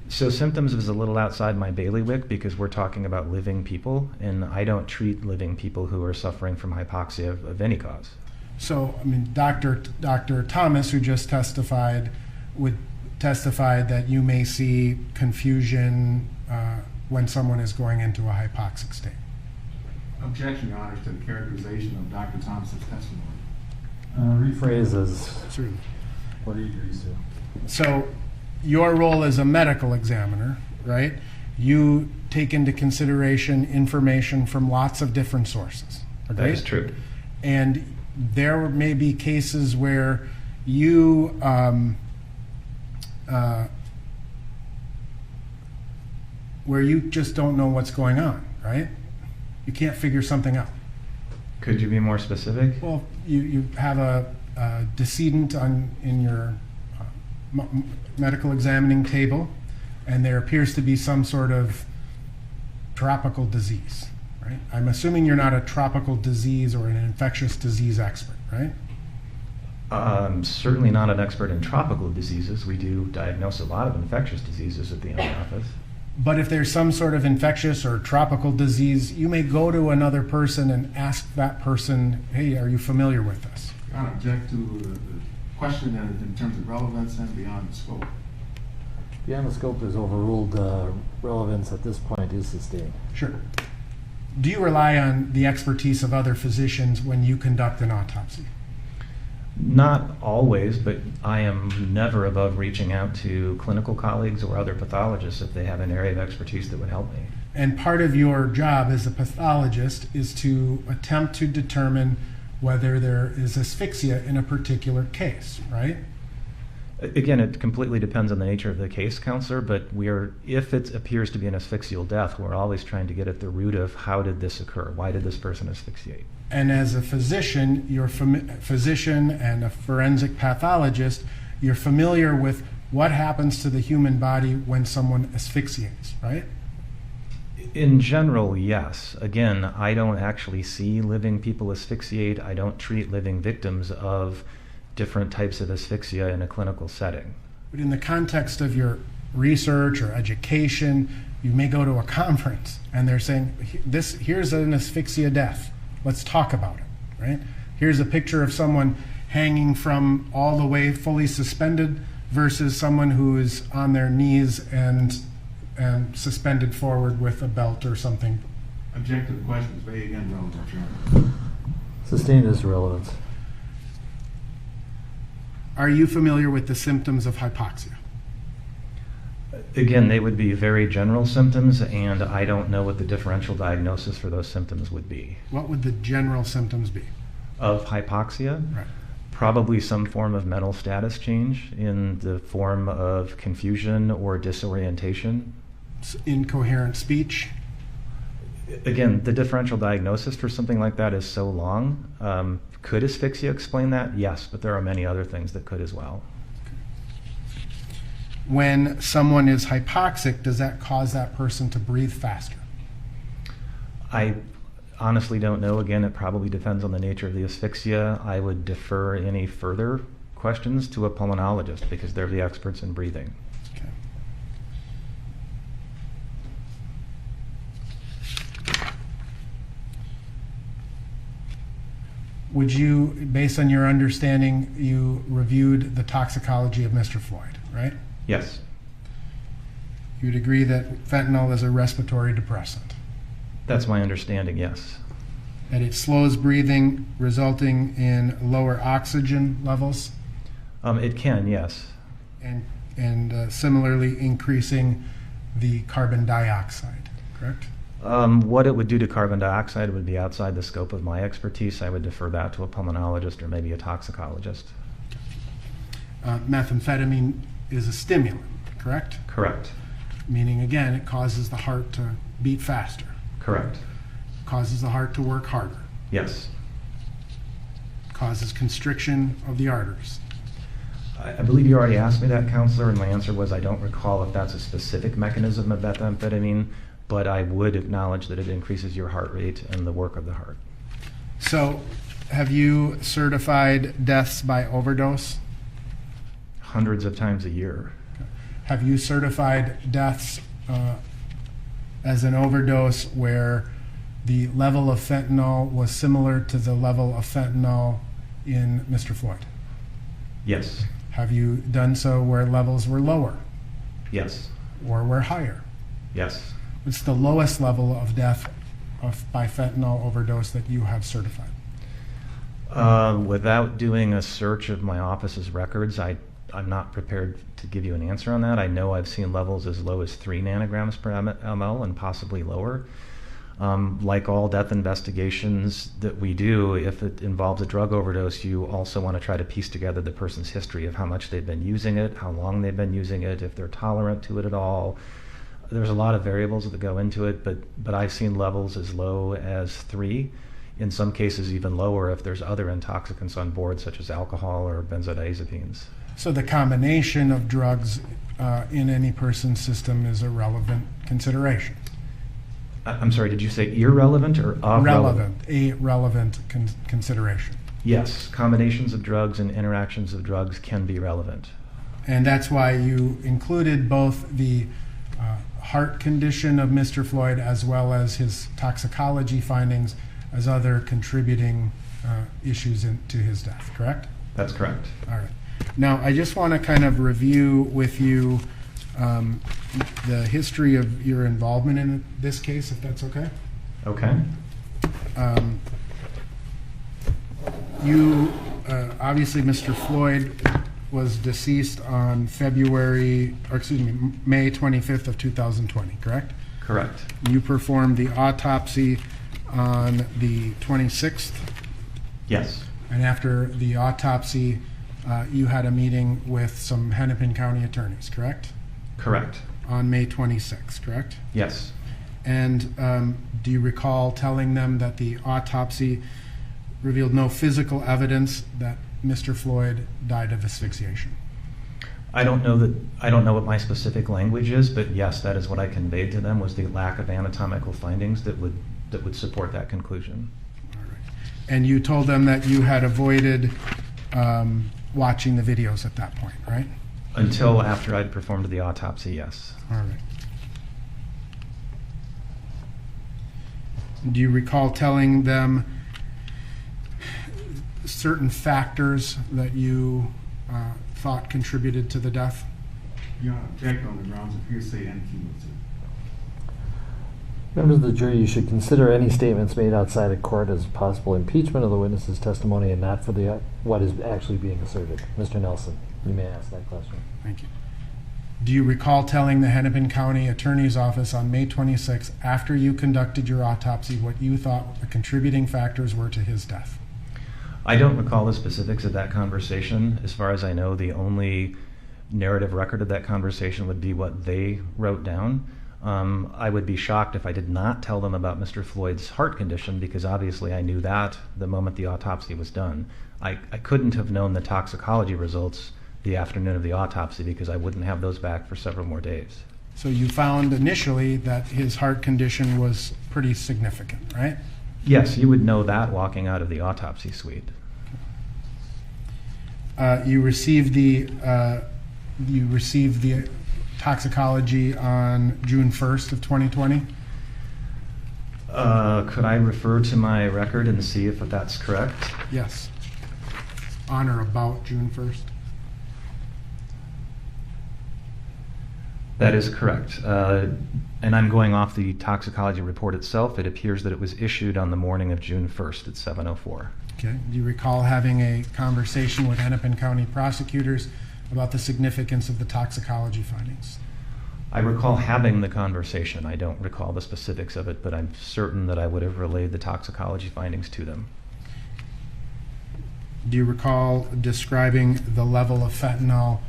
So symptoms is a little outside my bailiwick because we're talking about living people, and I don't treat living people who are suffering from hypoxia of any cause. So, I mean, Dr. Thomas, who just testified, would testify that you may see confusion when someone is going into a hypoxic state. Objection, Your Honor, to the characterization of Dr. Thomas's testimony. Rephrase as Certainly. what he agrees to. So, your role as a medical examiner, right? You take into consideration information from lots of different sources. That Agreed? is true. And there may be cases where you just don't know what's going on, right? You can't figure something out. Could you be more specific? Well, you have a decedent in your medical examining table, and there appears to be some sort of tropical disease, right? I'm assuming you're not a tropical disease or an infectious disease expert, right? Certainly not an expert in tropical diseases. We do diagnose a lot of infectious diseases at the MD office. But if there's some sort of infectious or tropical disease, you may go to another person and ask that person, hey, are you familiar with this? Your Honor, object to the question in terms of relevance and beyond the scope. Beyond the scope is overruled. Relevance at this point is sustained. Sure. Do you rely on the expertise of other physicians when you conduct an autopsy? Not always, but I am never above reaching out to clinical colleagues or other pathologists if they have an area of expertise that would help me. And part of your job as a pathologist is to attempt to determine whether there is asphyxia in a particular case, right? Again, it completely depends on the nature of the case, counselor, but if it appears to be an asphyxial death, we're always trying to get at the root of how did this occur? Why did this person asphyxiate? And as a physician, physician and a forensic pathologist, you're familiar with what happens to the human body when someone asphyxiates, right? In general, yes. Again, I don't actually see living people asphyxiate. I don't treat living victims of different types of asphyxia in a clinical setting. But in the context of your research or education, you may go to a conference and they're saying, here's an asphyxia death. Let's talk about it, right? Here's a picture of someone hanging from all the way fully suspended versus someone who is on their knees and suspended forward with a belt or something. Objective questions, vague and relevant, Your Honor. Sustained is relevance. Are you familiar with the symptoms of hypoxia? Again, they would be very general symptoms, and I don't know what the differential diagnosis for those symptoms would be. What would the general symptoms be? Of hypoxia? Right. Probably some form of mental status change in the form of confusion or disorientation. Incoherent speech? Again, the differential diagnosis for something like that is so long. Could asphyxia explain that? Yes, but there are many other things that could as well. When someone is hypoxic, does that cause that person to breathe faster? I honestly don't know. Again, it probably depends on the nature of the asphyxia. I would defer any further questions to a pulmonologist because they're the experts in breathing. Okay. Would you, based on your understanding, you reviewed the toxicology of Mr. Floyd, right? Yes. You'd agree that fentanyl is a respiratory depressant, That's my understanding, yes. that it slows breathing, resulting in lower oxygen levels, It can, yes. and similarly increasing the carbon dioxide, correct? What it would do to carbon dioxide would be outside the scope of my expertise. I would defer that to a pulmonologist or maybe a toxicologist. Methamphetamine is a stimulant, correct? Correct. Meaning, again, it causes the heart to beat faster, Correct. causes the heart to work harder, Yes. causes constriction of the arteries. I believe you already asked me that, counselor, and my answer was I don't recall if that's a specific mechanism of methamphetamine, but I would acknowledge that it increases your heart rate and the work of the heart. So, have you certified deaths by overdose? Hundreds of times a year. Have you certified deaths as an overdose where the level of fentanyl was similar to the level of fentanyl in Mr. Floyd? Yes. Have you done so where levels were lower Yes. or were higher? Yes. What's the lowest level of death by fentanyl overdose that you have certified? Without doing a search of my office's records, I'm not prepared to give you an answer on that. I know I've seen levels as low as 3 nanograms per ml and possibly lower. Like all death investigations that we do, if it involves a drug overdose, you also want to try to piece together the person's history of how much they've been using it, how long they've been using it, if they're tolerant to it at all. There's a lot of variables that go into it, but I've seen levels as low as 3. In some cases even lower if there's other intoxicants on board, such as alcohol or benzodiazepines. So the combination of drugs in any person's system is a relevant consideration. I'm sorry, did you say irrelevant or irrelevant? A relevant consideration. Yes, combinations of drugs and interactions of drugs can be relevant. And that's why you included both the heart condition of Mr. Floyd as well as his toxicology findings as other contributing issues to his death, correct? That's correct. All right. Now, I just want to kind of review with you the history of your involvement in this case, if that's okay. Okay. You, obviously, Mr. Floyd was deceased on May 25th of 2020, correct? Correct. You performed the autopsy on the 26th, Yes. and after the autopsy, you had a meeting with some Hennepin County attorneys, correct? Correct. On May 26th, correct? Yes. And do you recall telling them that the autopsy revealed no physical evidence that Mr. Floyd died of asphyxiation? I don't know what my specific language is, but yes, that is what I conveyed to them, was the lack of anatomical findings that would support that conclusion. All right. And you told them that you had avoided watching the videos at that point, right? Until after I'd performed the autopsy, yes. All right. Do you recall telling them certain factors that you thought contributed to the death? Your Honor, object on the grounds of hearsay and cumulative. Members of the jury, you should consider any statements made outside of court as possible impeachment of the witness's testimony and not for what is actually being asserted. Mr. Nelson, you may ask that question. Thank you. Do you recall telling the Hennepin County Attorney's Office on May 26th, after you conducted your autopsy, what you thought the contributing factors were to his death? I don't recall the specifics of that conversation. As far as I know, the only narrative record of that conversation would be what they wrote down. I would be shocked if I did not tell them about Mr. Floyd's heart condition, because obviously I knew that the moment the autopsy was done. I couldn't have known the toxicology results the afternoon of the autopsy because I wouldn't have those back for several more days. So you found initially that his heart condition was pretty significant, right? Yes, you would know that walking out of the autopsy suite. You received the toxicology on June 1st of 2020? Could I refer to my record and see if that's correct? Yes. On or about June 1st? That is correct. And I'm going off the toxicology report itself. It appears that it was issued on the morning of June 1st at 7:04. Okay. Do you recall having a conversation with Hennepin County prosecutors about the significance of the toxicology findings? I recall having the conversation. I don't recall the specifics of it, but I'm certain that I would have relayed the toxicology findings to them. Do you recall describing the level of fentanyl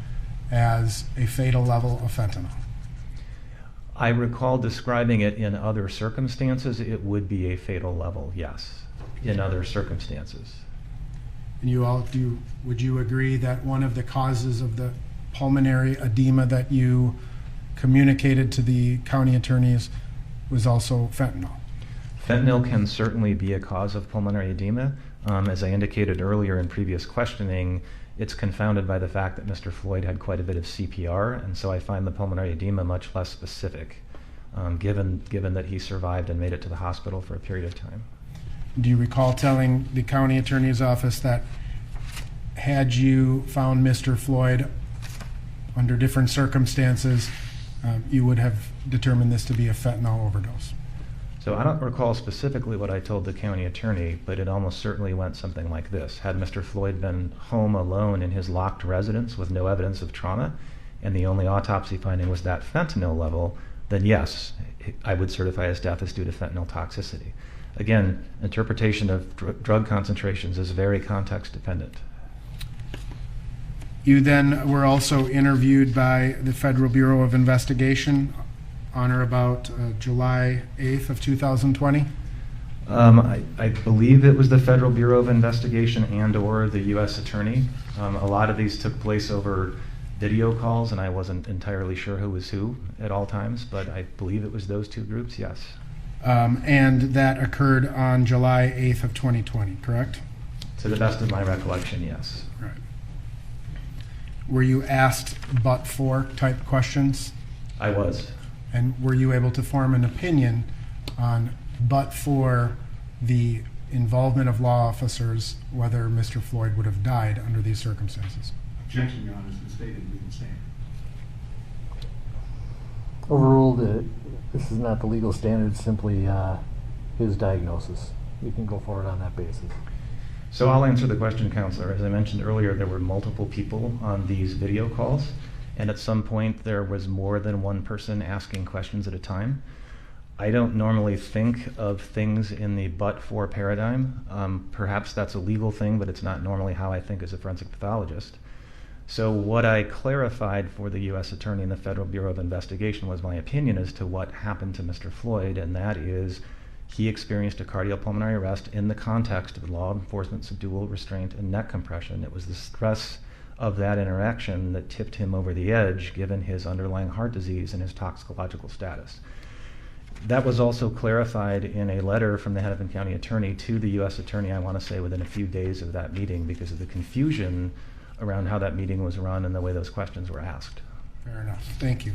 as a fatal level of fentanyl? I recall describing it in other circumstances. It would be a fatal level, yes, in other circumstances. And would you agree that one of the causes of the pulmonary edema that you communicated to the county attorneys was also fentanyl? Fentanyl can certainly be a cause of pulmonary edema. As I indicated earlier in previous questioning, it's confounded by the fact that Mr. Floyd had quite a bit of CPR, and so I find the pulmonary edema much less specific, given that he survived and made it to the hospital for a period of time. Do you recall telling the county attorney's office that had you found Mr. Floyd under different circumstances, you would have determined this to be a fentanyl overdose? So I don't recall specifically what I told the county attorney, but it almost certainly went something like this. Had Mr. Floyd been home alone in his locked residence with no evidence of trauma, and the only autopsy finding was that fentanyl level, then yes, I would certify his death as due to fentanyl toxicity. Again, interpretation of drug concentrations is very context dependent. You then were also interviewed by the Federal Bureau of Investigation on or about July 8th of 2020? I believe it was the Federal Bureau of Investigation and or the U.S. Attorney. A lot of these took place over video calls, and I wasn't entirely sure who was who at all times, but I believe it was those two groups, yes. And that occurred on July 8th of 2020, correct? To the best of my recollection, yes. Right. Were you asked but-for type questions? I was. And were you able to form an opinion on but-for the involvement of law officers, whether Mr. Floyd would have died under these circumstances? Objection, Your Honor, has been stated in legal standard. Overruled, this is not the legal standard, simply his diagnosis. You can go forward on that basis. So I'll answer the question, Counselor. As I mentioned earlier, there were multiple people on these video calls, and at some point there was more than one person asking questions at a time. I don't normally think of things in the but-for paradigm. Perhaps that's a legal thing, but it's not normally how I think as a forensic pathologist. So what I clarified for the U.S. Attorney and the Federal Bureau of Investigation was my opinion as to what happened to Mr. Floyd, and that is he experienced a cardiopulmonary arrest in the context of law enforcement's dual restraint and neck compression. It was the stress of that interaction that tipped him over the edge, given his underlying heart disease and his toxicological status. That was also clarified in a letter from the Hennepin County Attorney to the U.S. Attorney, I want to say within a few days of that meeting, because of the confusion around how that meeting was run and the way those questions were asked. Fair enough. Thank you.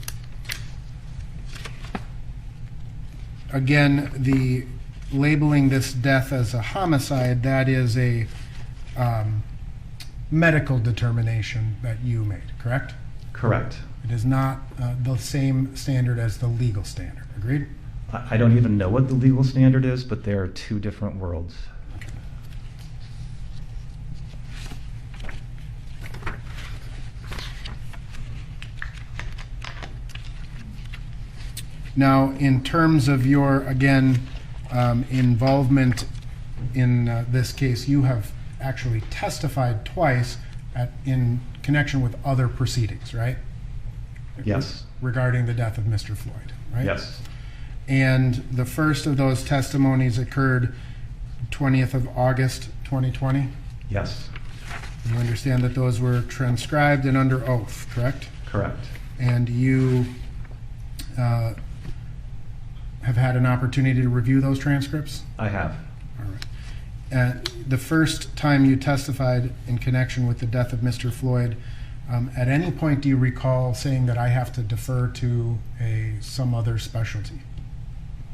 Again, the labeling this death as a homicide, that is a medical determination that you made, correct? Correct. It is not the same standard as the legal standard. Agreed? I don't even know what the legal standard is, but there are two different worlds. Now, in terms of your, again, involvement in this case, you have actually testified twice in connection with other proceedings, right? Yes. Regarding the death of Mr. Floyd, right? Yes. And the first of those testimonies occurred 20th of August, 2020? Yes. You understand that those were transcribed and under oath, correct? Correct. And you have had an opportunity to review those transcripts? I have. All right. The first time you testified in connection with the death of Mr. Floyd, at any point do you recall saying that I have to defer to some other specialty?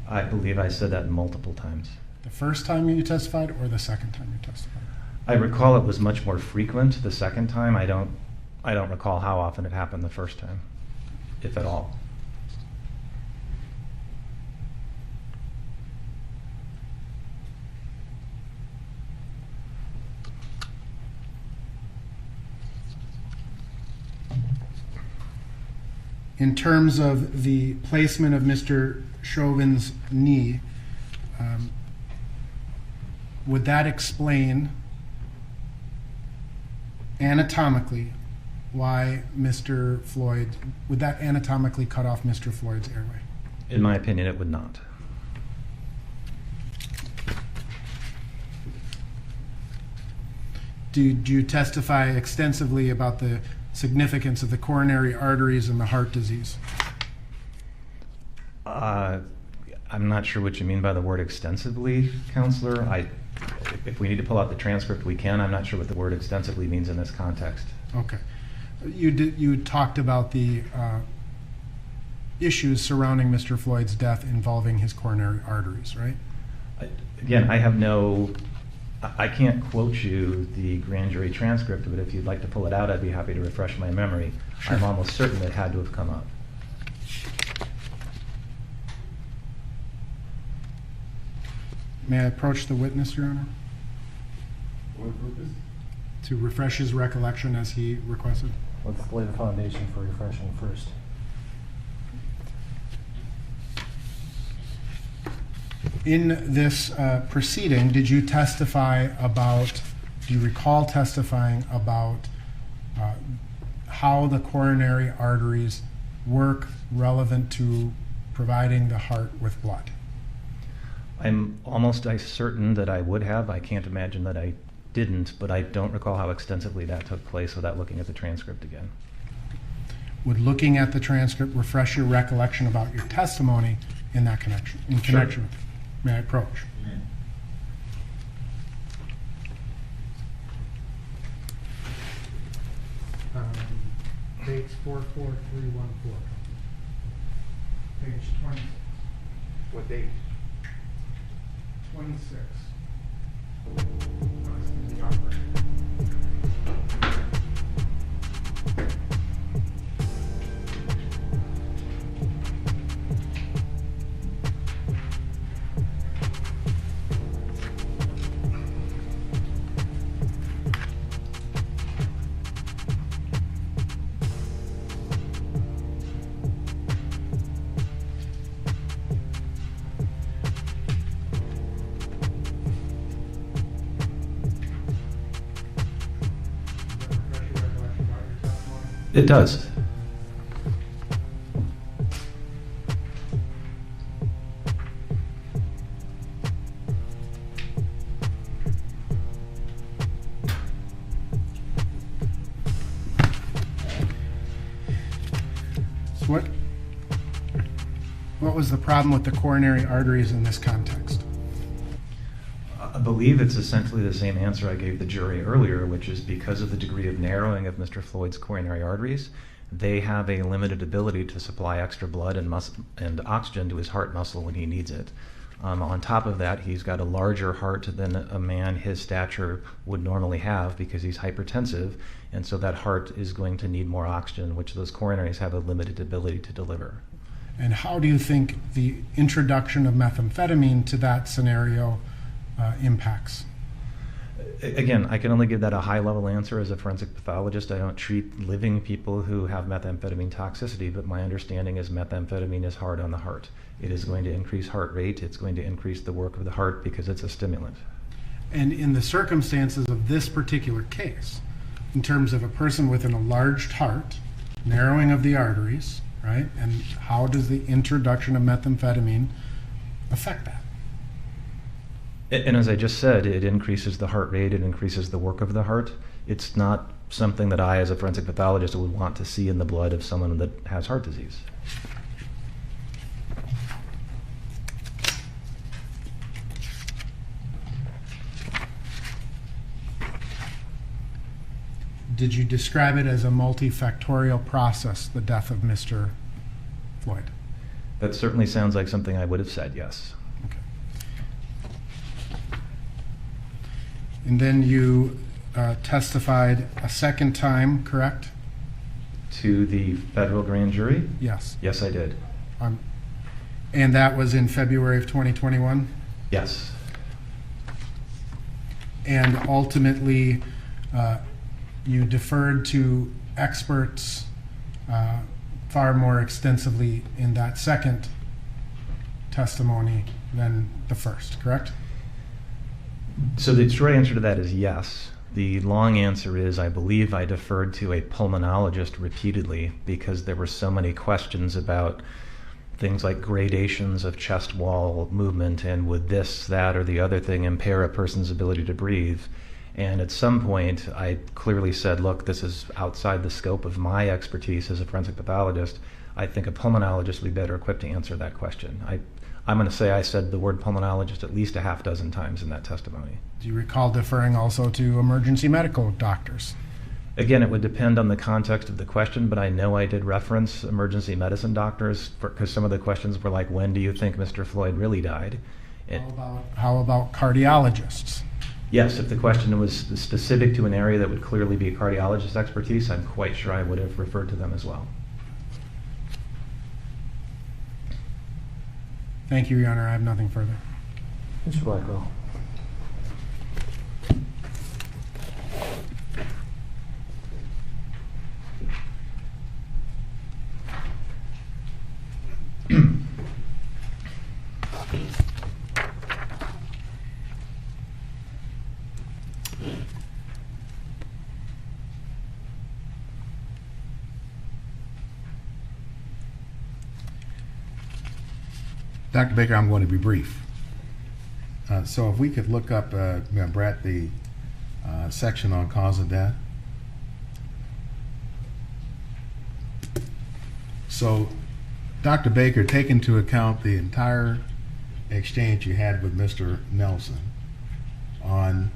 I believe I said that multiple times. The first time you testified or the second time you testified? I recall it was much more frequent the second time. I don't recall how often it happened the first time, if at all. In terms of the placement of Mr. Chauvin's knee, would that explain anatomically why Mr. Floyd, would that anatomically cut off Mr. Floyd's airway? In my opinion, it would not. Did you testify extensively about the significance of the coronary arteries and the heart disease? I'm not sure what you mean by the word extensively, Counselor. If we need to pull out the transcript, we can. I'm not sure what the word extensively means in this context. Okay. You talked about the issues surrounding Mr. Floyd's death involving his coronary arteries, right? Again, I can't quote you the grand jury transcript, but if you'd like to pull it out, I'd be happy to refresh my memory. Sure. I'm almost certain it had to have come up. May I approach the witness, Your Honor, What purpose? to refresh his recollection as he requested? Let's lay the foundation for refreshing first. In this proceeding, did you testify about, do you recall testifying about how the coronary arteries work relevant to providing the heart with blood? I'm almost certain that I would have. I can't imagine that I didn't, but I don't recall how extensively that took place without looking at the transcript again. Would looking at the transcript refresh your recollection about your testimony in that connection? In Sure. connection with it? May I approach? Dates 44314. Page 26. What date? 26. It does. So what was the problem with the coronary arteries in this context? I believe it's essentially the same answer I gave the jury earlier, which is because of the degree of narrowing of Mr. Floyd's coronary arteries, they have a limited ability to supply extra blood and oxygen to his heart muscle when he needs it. On top of that, he's got a larger heart than a man his stature would normally have because he's hypertensive, and so that heart is going to need more oxygen, which those coronaries have a limited ability to deliver. And how do you think the introduction of methamphetamine to that scenario impacts? Again, I can only give that a high-level answer as a forensic pathologist. I don't treat living people who have methamphetamine toxicity, but my understanding is methamphetamine is hard on the heart. It is going to increase heart rate. It's going to increase the work of the heart because it's a stimulant. And in the circumstances of this particular case, in terms of a person with an enlarged heart, narrowing of the arteries, right? And how does the introduction of methamphetamine affect that? And as I just said, it increases the heart rate, it increases the work of the heart. It's not something that I, as a forensic pathologist, would want to see in the blood of someone that has heart disease. Did you describe it as a multifactorial process, the death of Mr. Floyd? That certainly sounds like something I would have said, yes. Okay. And then you testified a second time, correct? To the federal grand jury? Yes. Yes, I did. And that was in February of 2021? Yes. And ultimately, you deferred to experts far more extensively in that second testimony than the first, correct? So the short answer to that is yes. The long answer is I believe I deferred to a pulmonologist repeatedly because there were so many questions about things like gradations of chest wall movement and would this, that, or the other thing impair a person's ability to breathe. And at some point, I clearly said, look, this is outside the scope of my expertise as a forensic pathologist. I think a pulmonologist would be better equipped to answer that question. I'm going to say I said the word pulmonologist at least a half dozen times in that testimony. Do you recall deferring also to emergency medical doctors? Again, it would depend on the context of the question, but I know I did reference emergency medicine doctors because some of the questions were like, when do you think Mr. Floyd really died? How about cardiologists? Yes, if the question was specific to an area that would clearly be a cardiologist's expertise, I'm quite sure I would have referred to them as well. Thank you, Your Honor. I have nothing further. Mr. Blackwell. Dr. Baker, I'm going to be brief. So if we could look up, Brett, the section on cause of death. So, Dr. Baker, take into account the entire exchange you had with Mr. Nelson on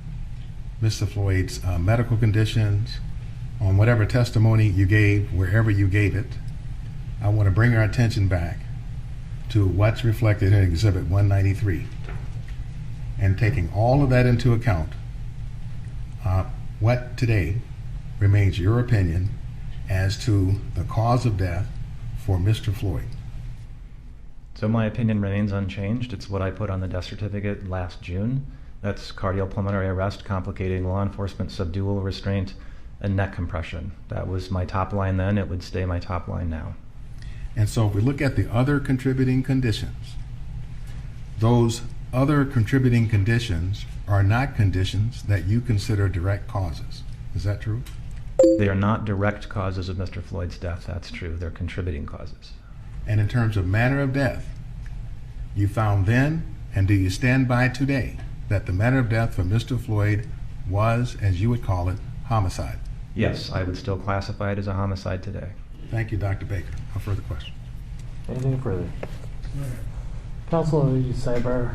Mr. Floyd's medical conditions, on whatever testimony you gave, wherever you gave it. I want to bring our attention back to what's reflected in Exhibit 193. And taking all of that into account, what today remains your opinion as to the cause of death for Mr. Floyd? So my opinion remains unchanged. It's what I put on the death certificate last June. That's cardiopulmonary arrest complicating law enforcement subdual restraint and neck compression. That was my top line then. It would stay my top line now. And so if we look at the other contributing conditions, those other contributing conditions are not conditions that you consider direct causes. Is that true? They are not direct causes of Mr. Floyd's death, that's true. They're contributing causes. And in terms of manner of death, you found then, and do you stand by today, that the manner of death for Mr. Floyd was, as you would call it, homicide? Yes, I would still classify it as a homicide today. Thank you, Dr. Baker. No further questions. Anything further? Counsel, you sidebar.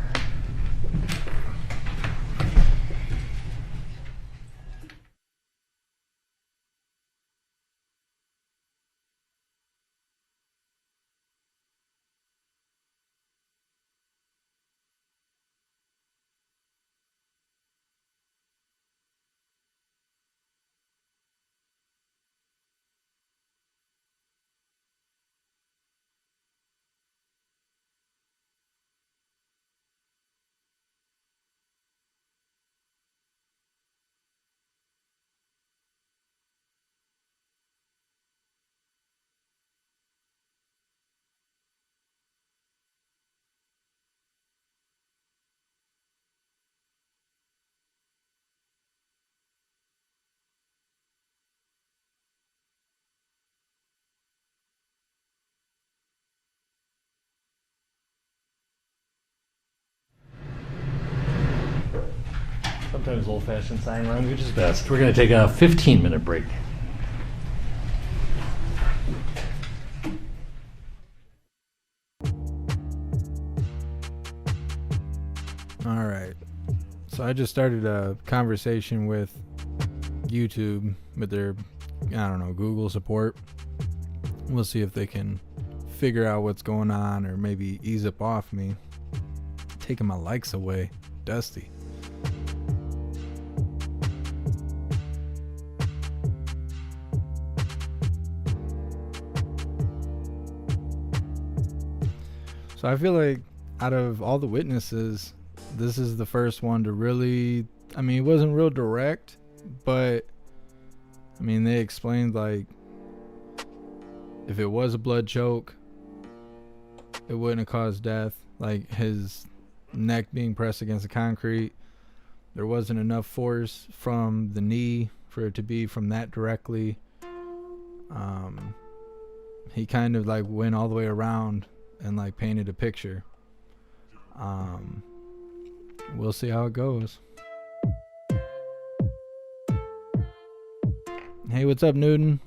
Sometimes old-fashioned sign language is best. We're going to take a 15-minute break. All right. So I just started a conversation with YouTube with their, I don't know, Google support. We'll see if they can figure out what's going on or maybe ease up off me. Taking my likes away. Dusty. So I feel like out of all the witnesses, this is the first one to really, I mean, it wasn't real direct, but I mean, they explained like if it was a blood choke, it wouldn't have caused death. Like his neck being pressed against the concrete, there wasn't enough force from the knee for it to be from that directly. He kind of like went all the way around and like painted a picture. We'll see how it goes. Hey, what's up, Newton?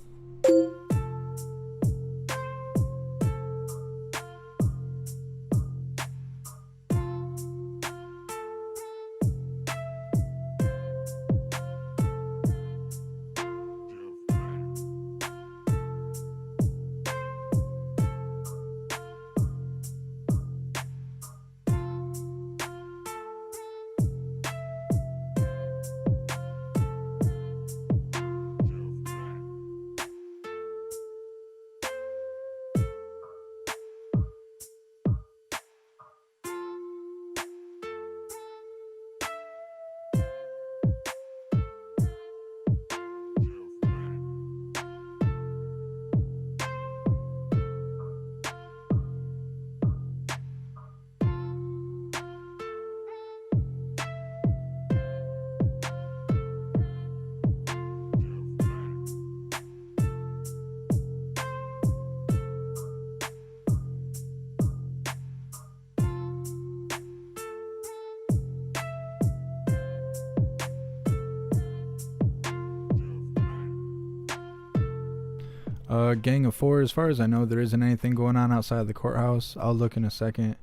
Gang of four, as far as I know, there isn't anything going on outside the courthouse. I'll look in a second.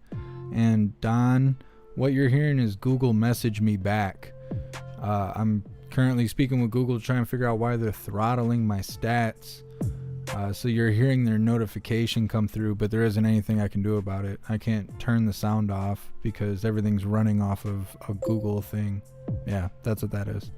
And Don, what you're hearing is Google message me back. I'm currently speaking with Google to try and figure out why they're throttling my stats. So you're hearing their notification come through, but there isn't anything I can do about it. I can't turn the sound off because everything's running off of a Google thing. Yeah, that's what that is.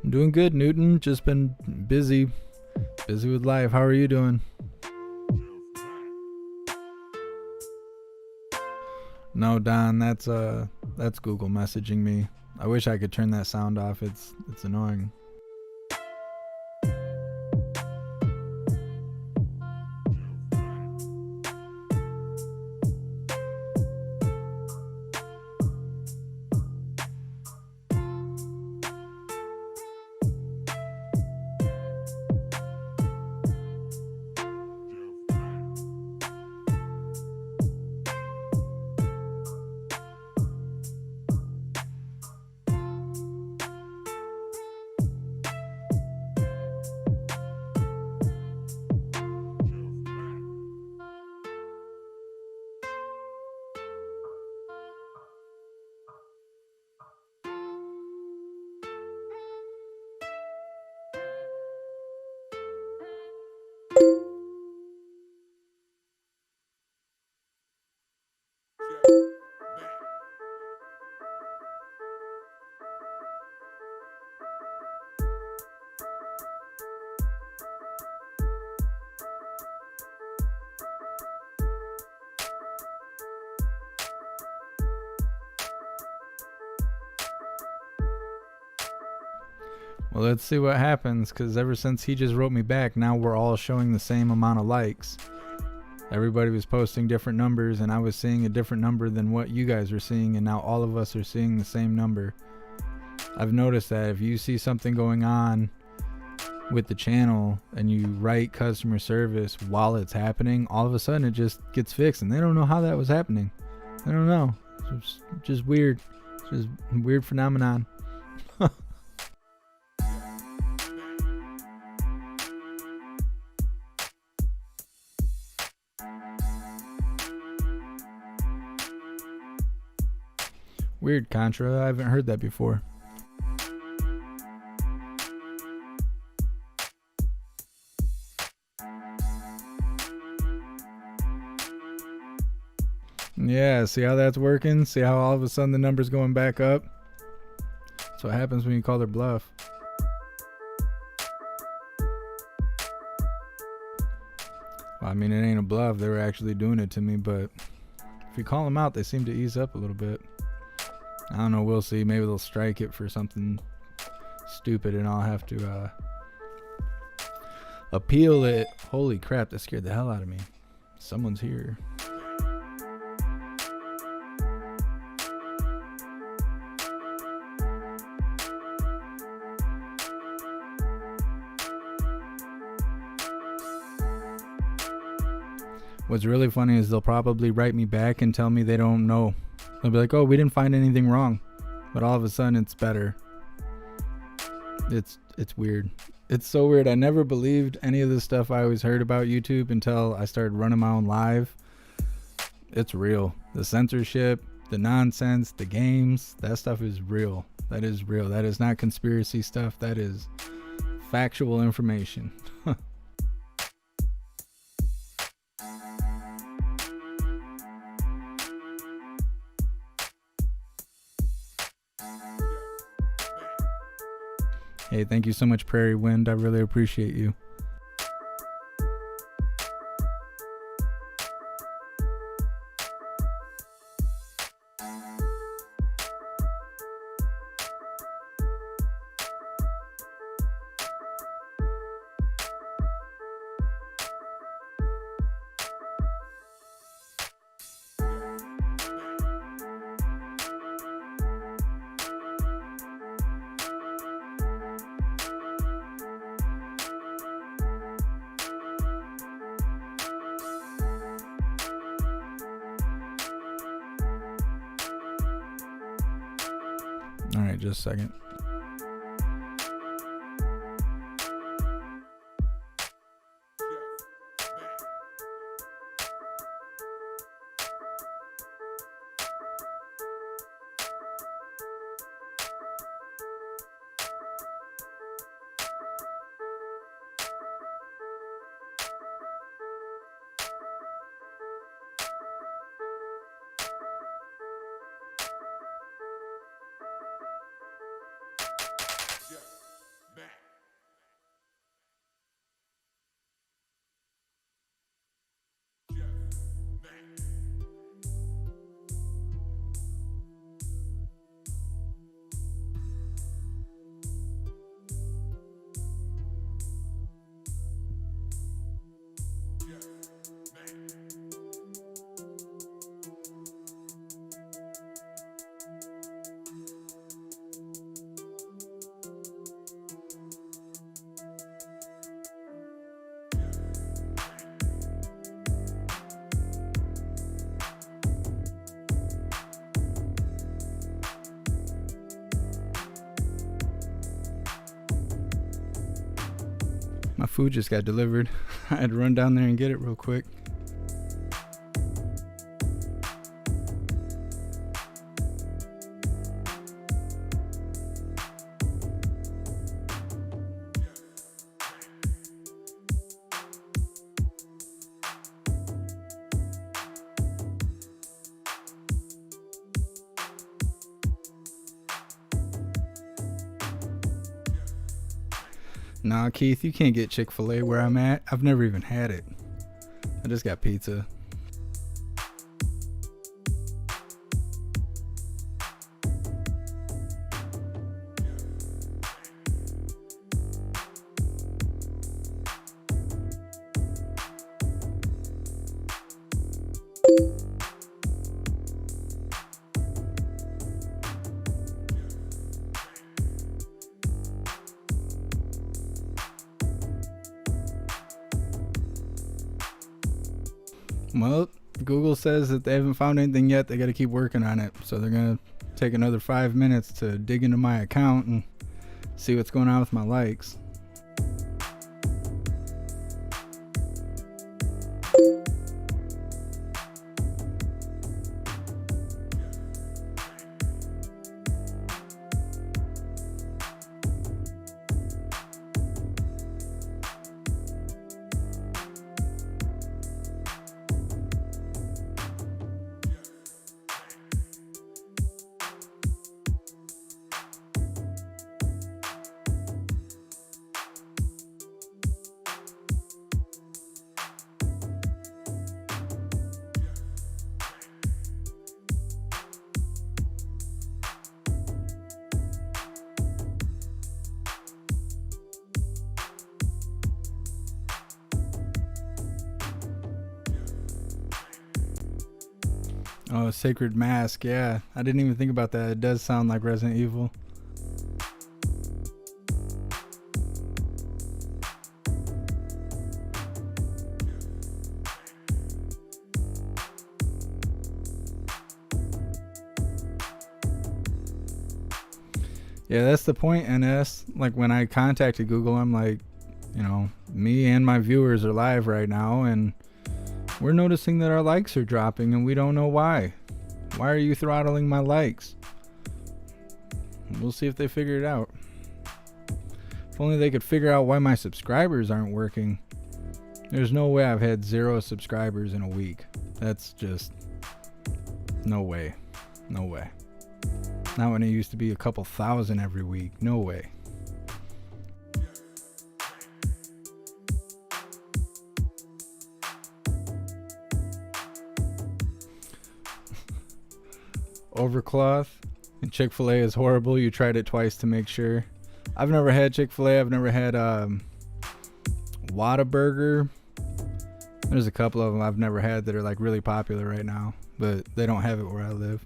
I'm doing good, Newton. Just been busy with life. How are you doing? No, Don, that's Google messaging me. I wish I could turn that sound off. It's annoying. Well, let's see what happens, because ever since he just wrote me back, now we're all showing the same amount of likes. Everybody was posting different numbers, and I was seeing a different number than what you guys were seeing, and now all of us are seeing the same number. I've noticed that if you see something going on with the channel and you write customer service while it's happening, all of a sudden it just gets fixed, and they don't know how that was happening. I don't know. It's just weird. It's just a weird phenomenon. Weird, Contra. I haven't heard that before. Yeah, see how that's working? See how all of a sudden the number's going back up? That's what happens when you call their bluff. Well, I mean, it ain't a bluff. They were actually doing it to me, but if you call them out, they seem to ease up a little bit. I don't know, we'll see. Maybe they'll strike it for something stupid and I'll have to appeal it. Holy crap, that scared the hell out of me. Someone's here. What's really funny is they'll probably write me back and tell me they don't know. They'll be like, oh, we didn't find anything wrong. But all of a sudden it's better. It's weird. It's so weird. I never believed any of this stuff I always heard about YouTube until I started running my own live. It's real. The censorship, the nonsense, the games, that stuff is real. That is real. That is not conspiracy stuff. That is factual information. Hey, thank you so much, Prairie Wind. I really appreciate you. All right, just a second. My food just got delivered. I had to run down there and get it real quick. Nah, Keith, you can't get Chick-fil-A where I'm at. I've never even had it. I just got pizza. Well, Google says that they haven't found anything yet. They got to keep working on it. So they're going to take another 5 minutes to dig into my account and see what's going on with my likes. Oh, Sacred Mask. Yeah, I didn't even think about that. It does sound like Resident Evil. Yeah, that's the point, NS. Like, when I contacted Google, I'm like, you know, me and my viewers are live right now, and we're noticing that our likes are dropping, and we don't know why. Why are you throttling my likes? We'll see if they figure it out. If only they could figure out why my subscribers aren't working. There's no way I've had 0 subscribers in a week. That's just no way. No way. Not when it used to be a couple thousand every week. No way. Overcloth and Chick-fil-A is horrible. You tried it twice to make sure. I've never had Chick-fil-A. I've never had Whataburger. There's a couple of them I've never had that are like really popular right now, but they don't have it where I live.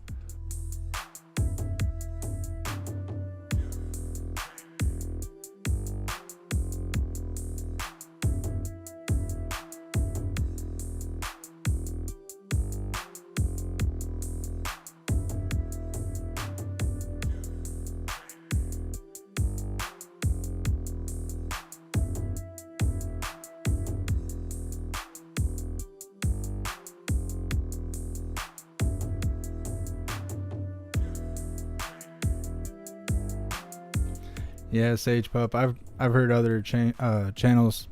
Yeah, Sage Pup. I've heard other channels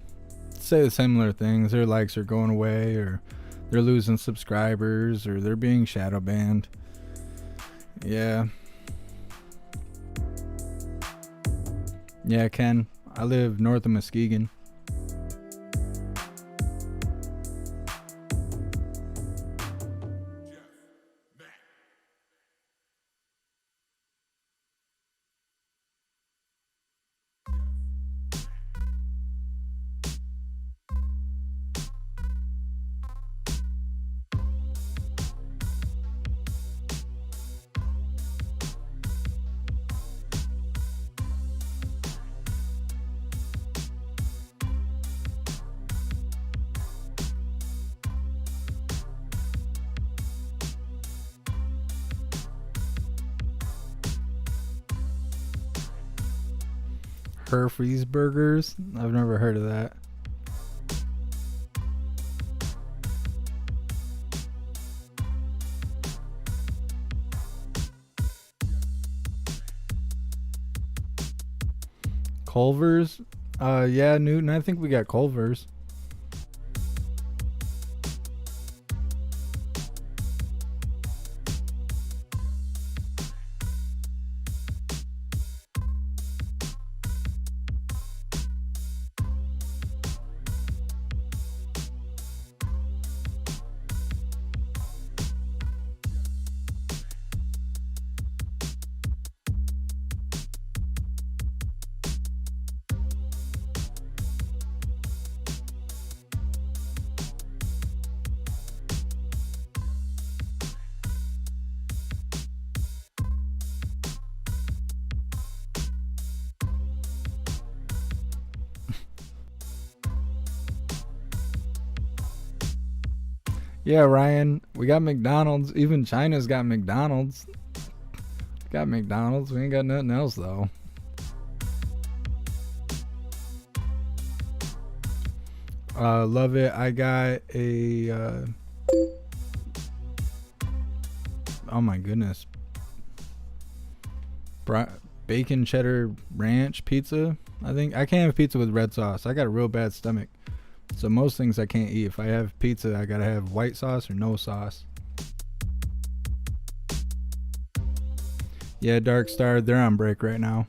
say the similar things. Their likes are going away, or they're losing subscribers, or they're being shadow banned. Yeah. Yeah, Ken. I live north of Muskegon. Burgers. I've never heard of that. Culver's? Yeah, Newton, I think we got Culver's. Yeah, Ryan, we got McDonald's. Even China's got McDonald's. Got McDonald's. We ain't got nothing else, though. Love it. I got a... oh, my goodness. Bacon cheddar ranch pizza, I think. I can't have pizza with red sauce. I got a real bad stomach. So most things I can't eat. If I have pizza, I gotta have white sauce or no sauce. Yeah, Dark Star, they're on break right now.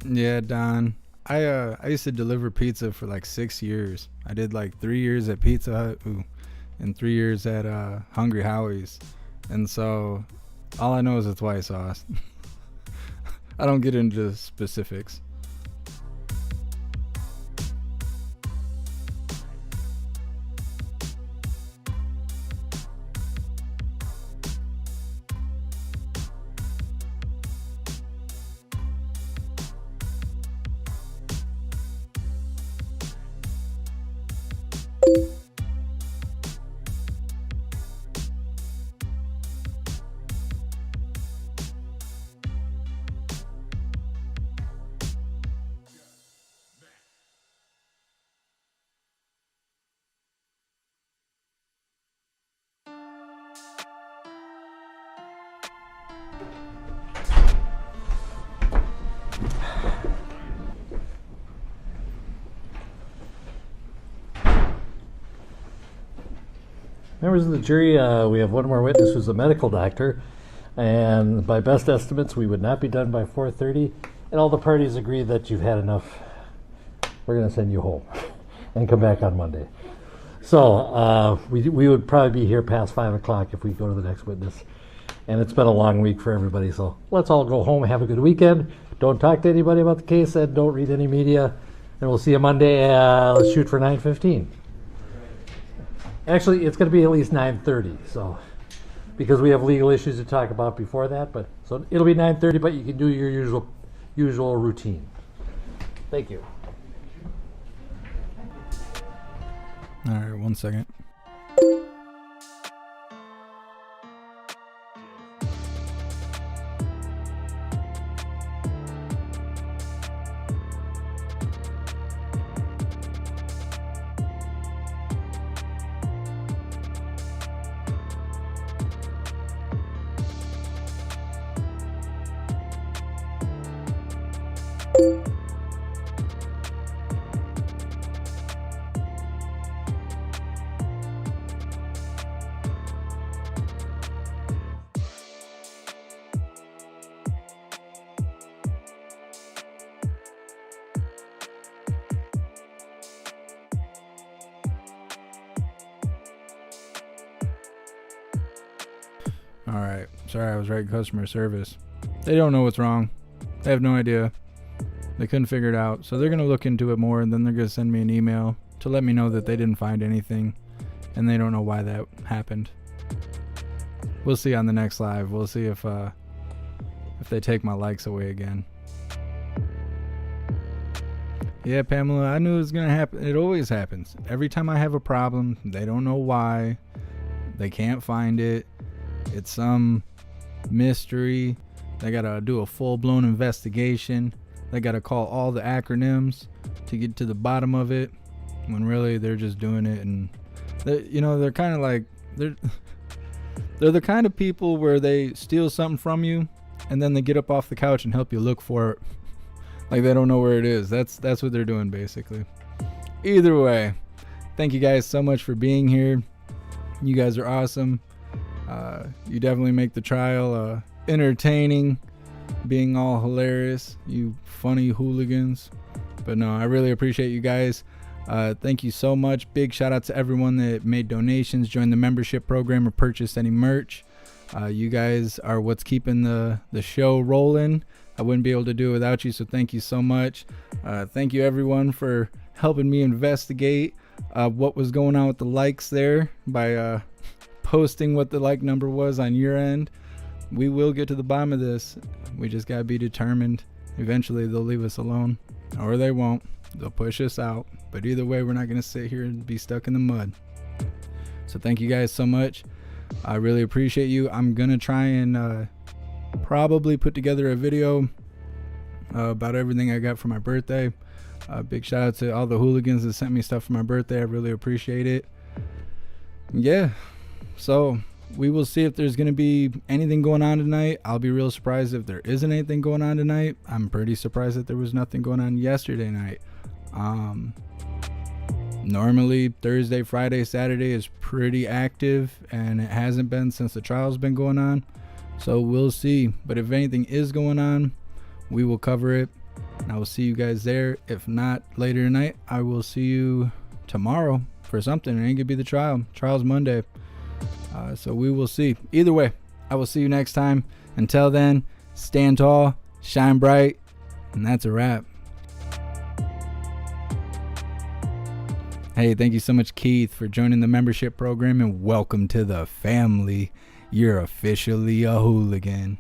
Yeah, Don. I used to deliver pizza for like 6 years. I did like 3 years at Pizza Hut, and 3 years at Hungry Howie's. And so all I know is it's white sauce. I don't get into specifics. Members of the jury, we have one more witness who's a medical doctor, and by best estimates, we would not be done by 4:30, and all the parties agree that you've had enough. We're going to send you home and come back on Monday. So we would probably be here past 5 o'clock if we go to the next witness, and it's been a long week for everybody, so let's all go home, have a good weekend, don't talk to anybody about the case, and don't read any media, and we'll see you Monday. Let's shoot for 9:15. Actually, it's going to be at least 9:30, so because we have legal issues to talk about before that. But so it'll be 9:30, but you can do your usual routine. Thank you. All right, 1 second. All right. Sorry, I was right. Customer service. They don't know what's wrong. They have no idea. They couldn't figure it out. So they're going to look into it more, and then they're going to send me an email to let me know that they didn't find anything, and they don't know why that happened. We'll see on the next live. We'll see if they take my likes away again. Yeah, Pamela, I knew it was going to happen. It always happens. Every time I have a problem, they don't know why. They can't find it. It's some mystery. They got to do a full-blown investigation. They got to call all the acronyms to get to the bottom of it, when really they're just doing it. And they're kind of like, they're the kind of people where they steal something from you and then they get up off the couch and help you look for it. Like they don't know where it is. That's what they're doing basically. Either way, thank you guys so much for being here. You guys are awesome. You definitely make the trial entertaining, being all hilarious, you funny hooligans. But no, I really appreciate you guys. Thank you so much. Big shout out to everyone that made donations, joined the membership program, or purchased any merch. You guys are what's keeping the show rolling. I wouldn't be able to do it without you, so thank you so much. Thank you everyone for helping me investigate what was going on with the likes there by posting what the like number was on your end. We will get to the bottom of this. We just gotta be determined. Eventually they'll leave us alone, or they won't. They'll push us out. But either way, we're not gonna sit here and be stuck in the mud. So thank you guys so much. I really appreciate you. I'm gonna try and probably put together a video about everything I got for my birthday. Big shout out to all the hooligans that sent me stuff for my birthday. I really appreciate it. Yeah, so we will see if there's gonna be anything going on tonight. I'll be real surprised if there isn't anything going on tonight. I'm pretty surprised that there was nothing going on yesterday night. Normally Thursday, Friday, Saturday is pretty active, and it hasn't been since the trial's been going on. So we'll see. But if anything is going on, we will cover it. And I will see you guys there. If not later tonight, I will see you tomorrow for something. It ain't gonna be the trial. Trial's Monday. So we will see. Either way, I will see you next time. Until then, stand tall, shine bright, and that's a wrap. Hey, thank you so much, Keith, for joining the membership program, and welcome to the family. You're officially a hooligan.